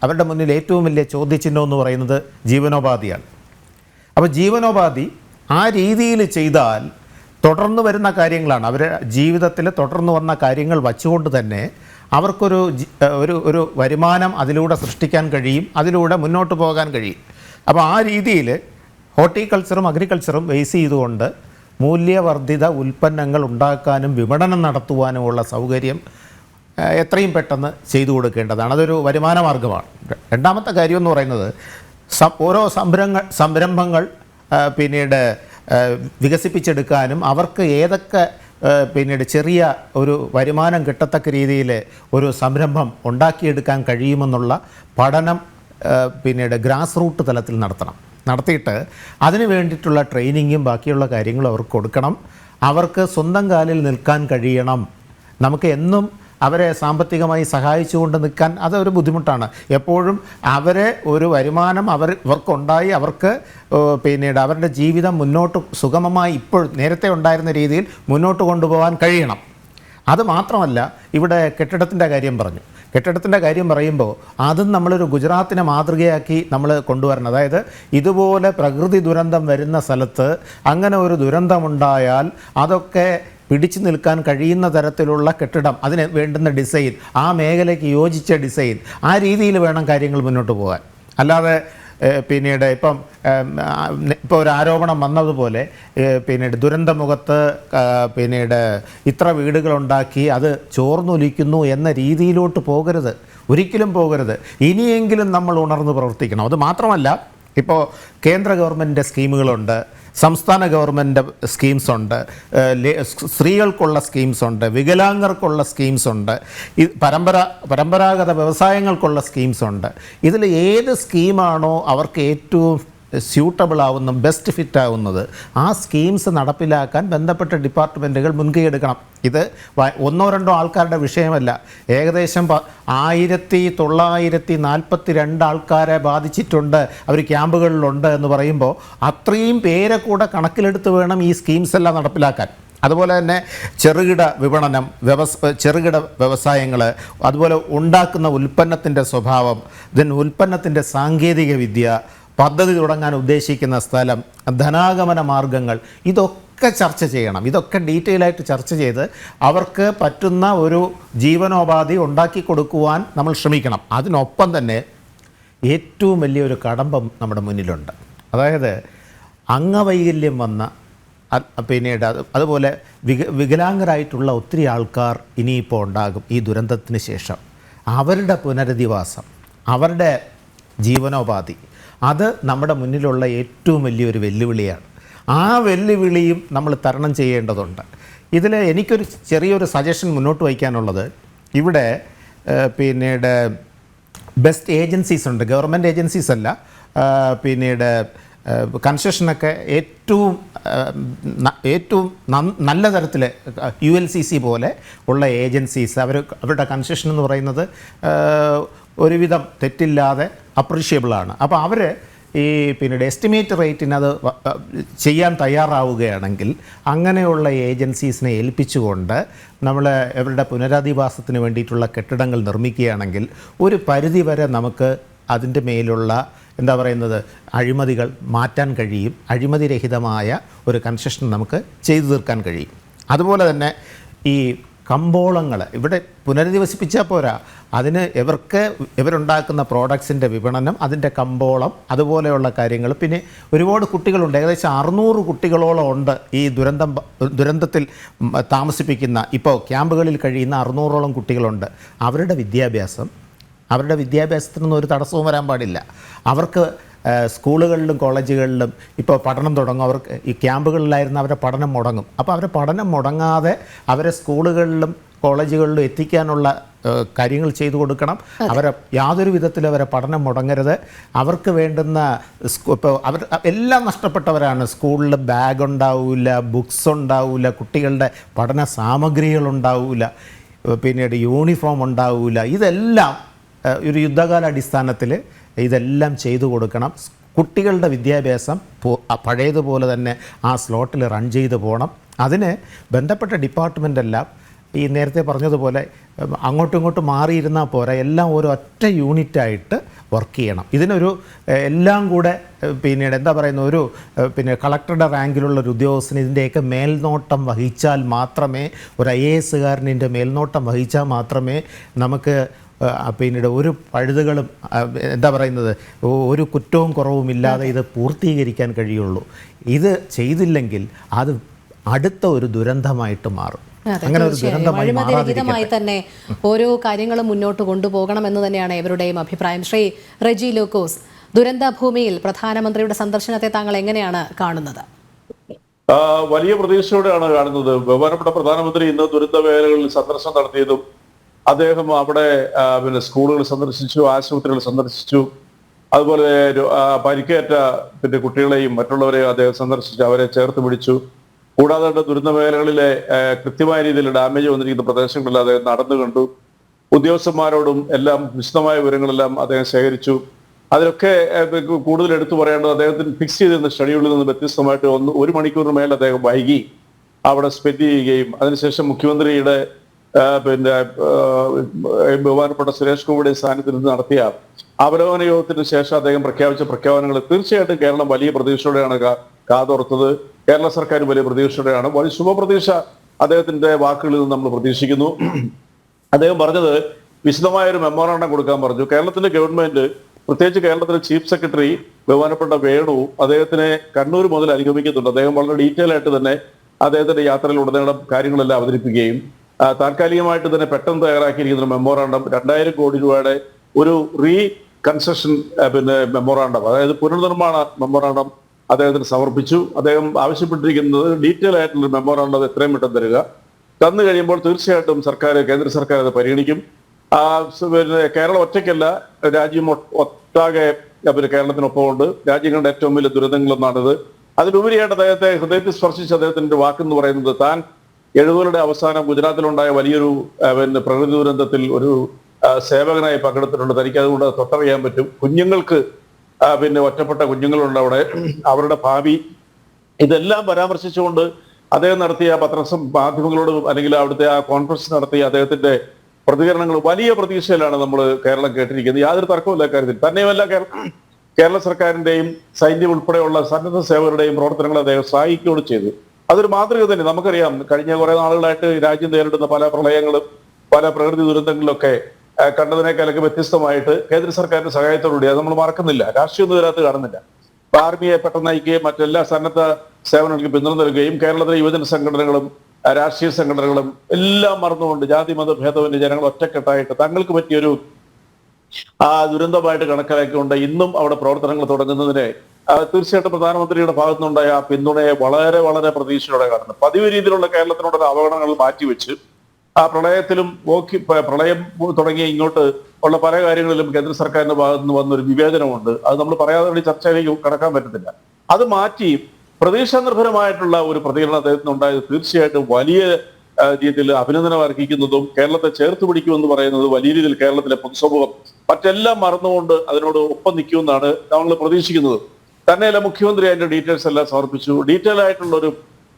അവരുടെ മുന്നിൽ ഏറ്റവും വലിയ ചോദ്യചിഹ്നം എന്ന് പറയുന്നത് ജീവനോപാധിയാണ്. അപ്പോൾ ജീവനോപാധി ആ രീതിയിൽ ചെയ്താൽ തുടർന്ന് വരുന്ന കാര്യങ്ങളാണ്, അവരുടെ ജീവിതത്തിൽ തുടർന്ന് വന്ന കാര്യങ്ങൾ വച്ചുകൊണ്ട് തന്നെ അവർക്കൊരു ഒരു വരുമാനം അതിലൂടെ സൃഷ്ടിക്കാൻ കഴിയും, അതിലൂടെ മുന്നോട്ട് പോകാൻ കഴിയും. അപ്പോൾ ആ രീതിയിൽ ഹോർട്ടിക്കൾച്ചറും അഗ്രികൾച്ചറും ബേസ് ചെയ്തുകൊണ്ട് മൂല്യവർദ്ധിത ഉൽപ്പന്നങ്ങൾ ഉണ്ടാക്കാനും വിപണനം നടത്തുവാനുമുള്ള സൗകര്യം എത്രയും പെട്ടെന്ന് ചെയ്തു കൊടുക്കേണ്ടതാണ്. അതൊരു വരുമാന മാർഗമാണ്. രണ്ടാമത്തെ കാര്യം എന്ന് പറയുന്നത് ഓരോ സംരംഭങ്ങൾ പിന്നീട് വികസിപ്പിച്ചെടുക്കാനും അവർക്ക് ഏതൊക്കെ പിന്നീട് ചെറിയ ഒരു വരുമാനം കിട്ടത്തക്ക രീതിയിൽ ഒരു സംരംഭം ഉണ്ടാക്കിയെടുക്കാൻ കഴിയുമെന്നുള്ള പഠനം പിന്നീട് ഗ്രാസ് റൂട്ട് തലത്തിൽ നടത്തിയിട്ട് അതിന് വേണ്ടിയിട്ടുള്ള ട്രെയിനിങ്ങും ബാക്കിയുള്ള കാര്യങ്ങളും അവർക്ക് കൊടുക്കണം. അവർക്ക് സ്വന്തം കാലിൽ നിൽക്കാൻ കഴിയണം. നമുക്ക് എന്നും അവരെ സാമ്പത്തികമായി സഹായിച്ചുകൊണ്ട് നിൽക്കാൻ അതൊരു ബുദ്ധിമുട്ടാണ്. എപ്പോഴും അവരെ ഒരു വരുമാനം ഇവർക്കുണ്ടായി അവർക്ക് പിന്നീട് അവരുടെ ജീവിതം മുന്നോട്ട് സുഗമമായി ഇപ്പോൾ നേരത്തെ ഉണ്ടായിരുന്ന രീതിയിൽ മുന്നോട്ട് കൊണ്ടുപോകാൻ കഴിയണം. അത് മാത്രമല്ല, ഇവിടെ കെട്ടിടത്തിൻ്റെ കാര്യം പറഞ്ഞു. കെട്ടിടത്തിൻ്റെ കാര്യം പറയുമ്പോൾ അതും നമ്മളൊരു ഗുജറാത്തിനെ മാതൃകയാക്കി നമ്മൾ കൊണ്ടുവരണം. അതായത് ഇതുപോലെ പ്രകൃതി ദുരന്തം വരുന്ന സ്ഥലത്ത് അങ്ങനെ ഒരു ദുരന്തമുണ്ടായാൽ അതൊക്കെ പിടിച്ചു നിൽക്കാൻ കഴിയുന്ന തരത്തിലുള്ള കെട്ടിടം, അതിന് വേണ്ടുന്ന ഡിസൈൻ, ആ മേഖലയ്ക്ക് യോജിച്ച ഡിസൈൻ, ആ രീതിയിൽ വേണം കാര്യങ്ങൾ മുന്നോട്ട് പോകാൻ. അല്ലാതെ പിന്നീട് ഇപ്പോൾ ഒരു ആരോപണം വന്നതുപോലെ പിന്നീട് ദുരന്തമുഖത്ത് പിന്നീട് ഇത്ര വീടുകളുണ്ടാക്കി അത് ചോർന്നൊലിക്കുന്നു എന്ന രീതിയിലോട്ട് പോകരുത്, ഒരിക്കലും പോകരുത്. ഇനിയെങ്കിലും നമ്മൾ ഉണർന്ന് പ്രവർത്തിക്കണം. അത് മാത്രമല്ല, ഇപ്പോൾ കേന്ദ്ര ഗവൺമെൻറ്റിൻ്റെ സ്കീമുകളുണ്ട്, സംസ്ഥാന ഗവൺമെൻറ് സ്കീംസ് ഉണ്ട്, സ്ത്രീകൾക്കുള്ള സ്കീംസ് ഉണ്ട്, വികലാംഗർക്കുള്ള സ്കീംസ് ഉണ്ട്, പരമ്പരാഗത വ്യവസായങ്ങൾക്കുള്ള സ്കീംസ് ഉണ്ട്. ഇതിൽ ഏത് സ്കീമാണോ അവർക്ക് ഏറ്റവും സ്യൂട്ടബിൾ ആവുന്ന ബെസ്റ്റ് ഫിറ്റ് ആവുന്നത് ആ സ്കീംസ് നടപ്പിലാക്കാൻ ബന്ധപ്പെട്ട ഡിപ്പാർട്ട്മെൻറ്റുകൾ മുൻകൈ എടുക്കണം. ഇത് ഒന്നോ രണ്ടോ ആൾക്കാരുടെ വിഷയമല്ല. ഏകദേശം 1942 ആൾക്കാരെ ബാധിച്ചിട്ടുണ്ട്, അവർ ക്യാമ്പുകളിലുണ്ട് എന്ന് പറയുമ്പോൾ അത്രയും പേരെ കൂടെ കണക്കിലെടുത്ത് വേണം ഈ സ്കീംസ് എല്ലാം നടപ്പിലാക്കാൻ. അതുപോലെ തന്നെ ചെറുകിട വിപണനം, ചെറുകിട വ്യവസായങ്ങൾ, അതുപോലെ ഉണ്ടാക്കുന്ന ഉൽപ്പന്നത്തിൻ്റെ സ്വഭാവം, ഉൽപ്പന്നത്തിൻ്റെ സാങ്കേതിക വിദ്യ, പദ്ധതി തുടങ്ങാൻ ഉദ്ദേശിക്കുന്ന സ്ഥലം, ധനാഗമന മാർഗങ്ങൾ, ഇതൊക്കെ ചർച്ച ചെയ്യണം. ഇതൊക്കെ ഡീറ്റെയിൽ ആയിട്ട് ചർച്ച ചെയ്ത് അവർക്ക് പറ്റുന്ന ഒരു ജീവനോപാധി ഉണ്ടാക്കി കൊടുക്കുവാൻ നമ്മൾ ശ്രമിക്കണം. അതിനൊപ്പം തന്നെ ഏറ്റവും വലിയൊരു കടമ്പം നമ്മുടെ മുന്നിലുണ്ട്. അതായത് അംഗവൈകല്യം വന്ന പിന്നീട് അതുപോലെ വികലാംഗരായിട്ടുള്ള ഒത്തിരി ആൾക്കാർ ഇനിയിപ്പോൾ ഉണ്ടാകും ഈ ദുരന്തത്തിന് ശേഷം. അവരുടെ പുനരധിവാസം, അവരുടെ ജീവനോപാധി, അത് നമ്മുടെ മുന്നിലുള്ള ഏറ്റവും വലിയൊരു വെല്ലുവിളിയാണ്. ആ വെല്ലുവിളിയും നമ്മൾ തരണം ചെയ്യേണ്ടതുണ്ട്. ഇതിൽ എനിക്കൊരു ചെറിയൊരു സജഷൻ മുന്നോട്ട് വയ്ക്കാനുള്ളത്, ഇവിടെ പിന്നീട് ബെസ്റ്റ് ഏജൻസീസ് ഉണ്ട്, ഗവൺമെൻറ് ഏജൻസീസ് അല്ല, പിന്നീട് കൺസ്ട്രക്ഷനൊക്കെ ഏറ്റവും നല്ല തരത്തിൽ ULCC പോലെ ഉള്ള ഏജൻസീസ്, അവരുടെ കൺസ്ട്രക്ഷൻ എന്ന് പറയുന്നത് ഒരുവിധം തെറ്റില്ലാതെ അപ്രീഷ്യബിളാണ്. അപ്പോൾ അവർ ഈ പിന്നീട് എസ്റ്റിമേറ്റ് റേറ്റിന് അത് ചെയ്യാൻ തയ്യാറാവുകയാണെങ്കിൽ അങ്ങനെയുള്ള ഏജൻസീസിനെ ഏൽപ്പിച്ചുകൊണ്ട് നമ്മൾ അവരുടെ പുനരധിവാസത്തിന് വേണ്ടിയിട്ടുള്ള കെട്ടിടങ്ങൾ നിർമ്മിക്കുകയാണെങ്കിൽ ഒരു പരിധിവരെ നമുക്ക് അതിൻ്റെ മേലുള്ള എന്താ പറയുന്നത് അഴിമതികൾ മാറ്റാൻ കഴിയും. അഴിമതിരഹിതമായ ഒരു കൺസ്ട്രക്ഷൻ നമുക്ക് ചെയ്തു തീർക്കാൻ കഴിയും. അതുപോലെ തന്നെ ഈ കമ്പോളങ്ങൾ ഇവിടെ പുനരധിവസിപ്പിച്ചാൽ പോരാ, അതിന് ഇവരുണ്ടാക്കുന്ന പ്രോഡക്ട്സിൻ്റെ വിപണനം, അതിൻ്റെ കമ്പോളം, അതുപോലെയുള്ള കാര്യങ്ങൾ. പിന്നെ ഒരുപാട് കുട്ടികളുണ്ട്, ഏകദേശം 600 കുട്ടികളോളം ഉണ്ട് ഈ ദുരന്തത്തിൽ താമസിപ്പിക്കുന്ന, ഇപ്പോൾ ക്യാമ്പുകളിൽ കഴിയുന്ന 600ഓളം കുട്ടികളുണ്ട്. അവരുടെ വിദ്യാഭ്യാസത്തിനൊന്നും ഒരു തടസ്സവും വരാൻ പാടില്ല. അവർക്ക് സ്കൂളുകളിലും കോളേജുകളിലും ഇപ്പോൾ പഠനം തുടങ്ങും. അവർക്ക് ഈ ക്യാമ്പുകളിലായിരുന്നു അവരുടെ പഠനം മുടങ്ങും. അപ്പോൾ അവരുടെ പഠനം മുടങ്ങാതെ അവരെ സ്കൂളുകളിലും കോളേജുകളിലും എത്തിക്കാനുള്ള കാര്യങ്ങൾ ചെയ്തു കൊടുക്കണം. അവരെ യാതൊരു വിധത്തിലും അവരെ പഠനം മുടങ്ങരുത്. അവർക്ക് വേണ്ടുന്ന ഇപ്പോൾ അവർ എല്ലാം നഷ്ടപ്പെട്ടവരാണ്. സ്കൂളിൽ ബാഗ് ഉണ്ടാവില്ല, ബുക്സ് ഉണ്ടാവില്ല, കുട്ടികളുടെ പഠന സാമഗ്രികളുണ്ടാവില്ല, പിന്നീട് യൂണിഫോം ഉണ്ടാവില്ല. ഇതെല്ലാം ഒരു യുദ്ധകാല അടിസ്ഥാനത്തിൽ ഇതെല്ലാം ചെയ്തു കൊടുക്കണം. കുട്ടികളുടെ വിദ്യാഭ്യാസം പഴയതുപോലെ തന്നെ ആ സ്ലോട്ടിൽ റൺ ചെയ്തു പോകണം. അതിന് ബന്ധപ്പെട്ട ഡിപ്പാർട്ട്മെൻ്റെല്ലാം ഈ നേരത്തെ പറഞ്ഞതുപോലെ അങ്ങോട്ടും ഇങ്ങോട്ടും മാറിയിരുന്നാൽ പോരാ, എല്ലാം ഒരു ഒറ്റ യൂണിറ്റായിട്ട് വർക്ക് ചെയ്യണം. ഇതിനൊരു എല്ലാം കൂടെ പിന്നീട് എന്താ പറയുന്ന ഒരു പിന്നെ കളക്ടറുടെ റാങ്കിലുള്ളൊരു ഉദ്യോഗസ്ഥന് ഇതിൻ്റെയൊക്കെ മേൽനോട്ടം വഹിച്ചാൽ മാത്രമേ, ഒരു IAS-കാരന് ഇതിൻ്റെ മേൽനോട്ടം വഹിച്ചാൽ മാത്രമേ നമുക്ക് പിന്നീട് ഒരു പഴുതുകളും എന്താ പറയുന്നത് ഒരു കുറ്റവും കുറവും ഇല്ലാതെ ഇത് പൂർത്തീകരിക്കാൻ കഴിയുള്ളൂ. ഇത് ചെയ്തില്ലെങ്കിൽ അത് അടുത്ത ഒരു ദുരന്തമായിട്ട് മാറും. അങ്ങനെ ഒരു ദുരന്തമായി അഴിമതിരഹിതമായി തന്നെ ഓരോ കാര്യങ്ങളും മുന്നോട്ട് കൊണ്ടുപോകണമെന്ന് തന്നെയാണ് ഇവരുടെയും അഭിപ്രായം. ശ്രീ റെജി ലൂക്കോസ്, ദുരന്ത ഭൂമിയിൽ പ്രധാനമന്ത്രിയുടെ സന്ദർശനത്തെ താങ്കൾ എങ്ങനെയാണ് കാണുന്നത്? വലിയ പ്രതീക്ഷയോടെയാണ് കാണുന്നത്. ബഹുമാനപ്പെട്ട പ്രധാനമന്ത്രി ഇന്ന് ദുരന്ത മേഖലകളിൽ സന്ദർശനം നടത്തിയതും അദ്ദേഹം അവിടെ പിന്നെ സ്കൂളുകൾ സന്ദർശിച്ചു, ആശുപത്രികൾ സന്ദർശിച്ചു, അതുപോലെ പരിക്കേറ്റ പിന്നെ കുട്ടികളെയും മറ്റുള്ളവരെയും അദ്ദേഹം സന്ദർശിച്ച് അവരെ ചേർത്ത് പിടിച്ചു. കൂടാതെ ദുരന്ത മേഖലകളിലെ കൃത്യമായ രീതിയിൽ ഡാമേജ് വന്നിരിക്കുന്ന പ്രദേശങ്ങളിൽ അദ്ദേഹം നടന്നു കണ്ടു. ഉദ്യോഗസ്ഥന്മാരോടും എല്ലാം വിശദമായ വിവരങ്ങളെല്ലാം അദ്ദേഹം ശേഖരിച്ചു. അതിലൊക്കെ കൂടുതൽ എടുത്തു പറയേണ്ടത് അദ്ദേഹത്തിന് ഫിക്സ് ചെയ്തിരുന്ന ഷെഡ്യൂളിൽ നിന്ന് വ്യത്യസ്തമായിട്ട് 1 മണിക്കൂറിന് മേൽ അദ്ദേഹം വൈകി അവിടെ സ്പെൻഡ് ചെയ്യുകയും അതിനുശേഷം മുഖ്യമന്ത്രിയുടെ പിന്നെ ബഹുമാനപ്പെട്ട സുരേഷ് ഗോപിയുടെ സാന്നിധ്യത്തിൽ നിന്ന് നടത്തിയ അവലോകന യോഗത്തിന് ശേഷം അദ്ദേഹം പ്രഖ്യാപിച്ച പ്രഖ്യാപനങ്ങൾ തീർച്ചയായിട്ടും കേരളം വലിയ പ്രതീക്ഷയോടെയാണ് കാതോർത്തത്. കേരള സർക്കാർ വലിയ പ്രതീക്ഷയോടെയാണ്. വലിയ ശുഭപ്രതീക്ഷ അദ്ദേഹത്തിന്റെ വാക്കുകളിൽ നിന്ന് നമ്മൾ പ്രതീക്ഷിക്കുന്നു. അദ്ദേഹം പറഞ്ഞത് വിശദമായ ഒരു മെമ്മോറാണ്ടം കൊടുക്കാൻ പറഞ്ഞു. കേരളത്തിന്റെ ഗവൺമെന്റ്, പ്രത്യേകിച്ച് കേരളത്തിലെ ചീഫ് സെക്രട്ടറി ബഹുമാനപ്പെട്ട വേണു അദ്ദേഹത്തിനെ കണ്ണൂർ മുതൽ അനുഗമിക്കുന്നുണ്ട്. അദ്ദേഹം വളരെ ഡീറ്റെയിൽ ആയിട്ട് തന്നെ അദ്ദേഹത്തിന്റെ യാത്രയിൽ ഉടനീളം കാര്യങ്ങളെല്ലാം അവതരിപ്പിക്കുകയും താൽക്കാലികമായിട്ട് തന്നെ പെട്ടെന്ന് തയ്യാറാക്കിയിരിക്കുന്ന മെമ്മോറാണ്ടം 2000 കോടി രൂപയുടെ ഒരു കൺസ്ട്രക്ഷൻ മെമ്മോറാണ്ടം, അതായത് പുനർനിർമ്മാണ മെമ്മോറാണ്ടം അദ്ദേഹത്തിന് സമർപ്പിച്ചു. അദ്ദേഹം ആവശ്യപ്പെട്ടിരിക്കുന്നത് ഡീറ്റെയിൽ ആയിട്ടുള്ള മെമ്മോറാണ്ടം എത്രയും പെട്ടെന്ന് തരിക. തന്നു കഴിയുമ്പോൾ തീർച്ചയായിട്ടും കേന്ദ്ര സർക്കാർ അത് പരിഗണിക്കും. കേരളം ഒറ്റയ്ക്കല്ല, രാജ്യം ഒട്ടാകെ കേരളത്തിനൊപ്പമുണ്ട്. രാജ്യങ്ങളുടെ ഏറ്റവും വലിയ ദുരന്തങ്ങളൊന്നാണിത്. അതിലുപരിയായിട്ട് അദ്ദേഹത്തെ ഹൃദയത്തിൽ സ്പർശിച്ച അദ്ദേഹത്തിന്റെ വാക്കെന്ന് പറയുന്നത് താൻ 70കളുടെ അവസാനം ഗുജറാത്തിലുണ്ടായ വലിയൊരു പ്രകൃതി ദുരന്തത്തിൽ ഒരു സേവകനായി പങ്കെടുത്തിട്ടുണ്ട്. തനിക്ക് അതുകൊണ്ട് തൊട്ടറിയാൻ പറ്റും. കുഞ്ഞുങ്ങൾക്ക് ഒറ്റപ്പെട്ട കുഞ്ഞുങ്ങളുണ്ട് അവിടെ, അവരുടെ ഭാവി, ഇതെല്ലാം പരാമർശിച്ചുകൊണ്ട് അദ്ദേഹം നടത്തിയ മാധ്യമങ്ങളോട് അല്ലെങ്കിൽ അവിടുത്തെ ആ കോൺഫറൻസ് നടത്തിയ അദ്ദേഹത്തിന്റെ പ്രതികരണങ്ങൾ വലിയ പ്രതീക്ഷയിലാണ് നമ്മൾ കേരളം കേട്ടിരിക്കുന്നത്. യാതൊരു തർക്കമില്ല കാര്യത്തിൽ. തന്നെയുമല്ല കേരള സർക്കാരിന്റെയും സൈന്യം ഉൾപ്പെടെയുള്ള സന്നദ്ധ സേവകരുടെയും പ്രവർത്തനങ്ങൾ അദ്ദേഹം സഹായിക്കുകയോട് ചെയ്തു. അതൊരു മാതൃക തന്നെ. നമുക്കറിയാം, കഴിഞ്ഞ കുറെ നാളുകളായിട്ട് രാജ്യം നേരിടുന്ന പല പ്രളയങ്ങളും പല പ്രകൃതി ദുരന്തങ്ങളിലൊക്കെ കണ്ടതിനേക്കാളൊക്കെ വ്യത്യസ്തമായിട്ട് കേന്ദ്ര സർക്കാരിന്റെ സഹായത്തോടുകൂടി, അത് നമ്മൾ മറക്കുന്നില്ല, രാഷ്ട്രീയമൊന്നും ഇതിനകത്ത് കാണുന്നില്ല. ആർമിയെ പെട്ടെന്ന് നയിക്കുകയും മറ്റെല്ലാ സന്നദ്ധ സേവനങ്ങൾക്ക് പിന്തുണ നൽകുകയും കേരളത്തിലെ യുവജന സംഘടനകളും രാഷ്ട്രീയ സംഘടനകളും എല്ലാം മറന്നുകൊണ്ട് ജാതി മത ഭേദമന്യേ ജനങ്ങൾ ഒറ്റക്കെട്ടായിട്ട് തങ്ങൾക്ക് പറ്റിയൊരു ദുരന്തമായിട്ട് കണക്കാക്കിക്കൊണ്ട് ഇന്നും അവിടെ പ്രവർത്തനങ്ങൾ തുടങ്ങുന്നതിനെ തീർച്ചയായിട്ടും പ്രധാനമന്ത്രിയുടെ ഭാഗത്തുനിന്നുണ്ടായ ആ പിന്തുണയെ വളരെ വളരെ പ്രതീക്ഷയോടെ കാണുന്നത്. പതിവ് രീതിയിലുള്ള കേരളത്തിനോടുള്ള അവഗണനകൾ മാറ്റിവെച്ച് ആ പ്രളയം തുടങ്ങിയ ഇങ്ങോട്ട് ഉള്ള പല കാര്യങ്ങളിലും കേന്ദ്ര സർക്കാരിന്റെ ഭാഗത്ത് നിന്ന് വന്നൊരു വിവേചനമുണ്ട്. അത് നമ്മൾ പറയാതെ വേണ്ടി ചർച്ചയിലേക്ക് കടക്കാൻ പറ്റത്തില്ല. അത് മാറ്റി പ്രതീക്ഷാനിർഭരമായിട്ടുള്ള ഒരു പ്രതികരണം അദ്ദേഹത്തിന് ഉണ്ടായത് തീർച്ചയായിട്ടും വലിയ രീതിയിൽ അഭിനന്ദനം അർഹിക്കുന്നതും കേരളത്തെ ചേർത്ത് പിടിക്കുമെന്ന് പറയുന്നത് വലിയ രീതിയിൽ കേരളത്തിലെ പൊതുസമൂഹം മറ്റെല്ലാം മറന്നുകൊണ്ട് അതിനോട് ഒപ്പം നിൽക്കുമെന്നാണ് നമ്മൾ പ്രതീക്ഷിക്കുന്നത്. തന്നെയല്ല, മുഖ്യമന്ത്രി അതിന്റെ ഡീറ്റെയിൽസ് എല്ലാം സമർപ്പിച്ചു. ഡീറ്റെയിൽ ആയിട്ടുള്ള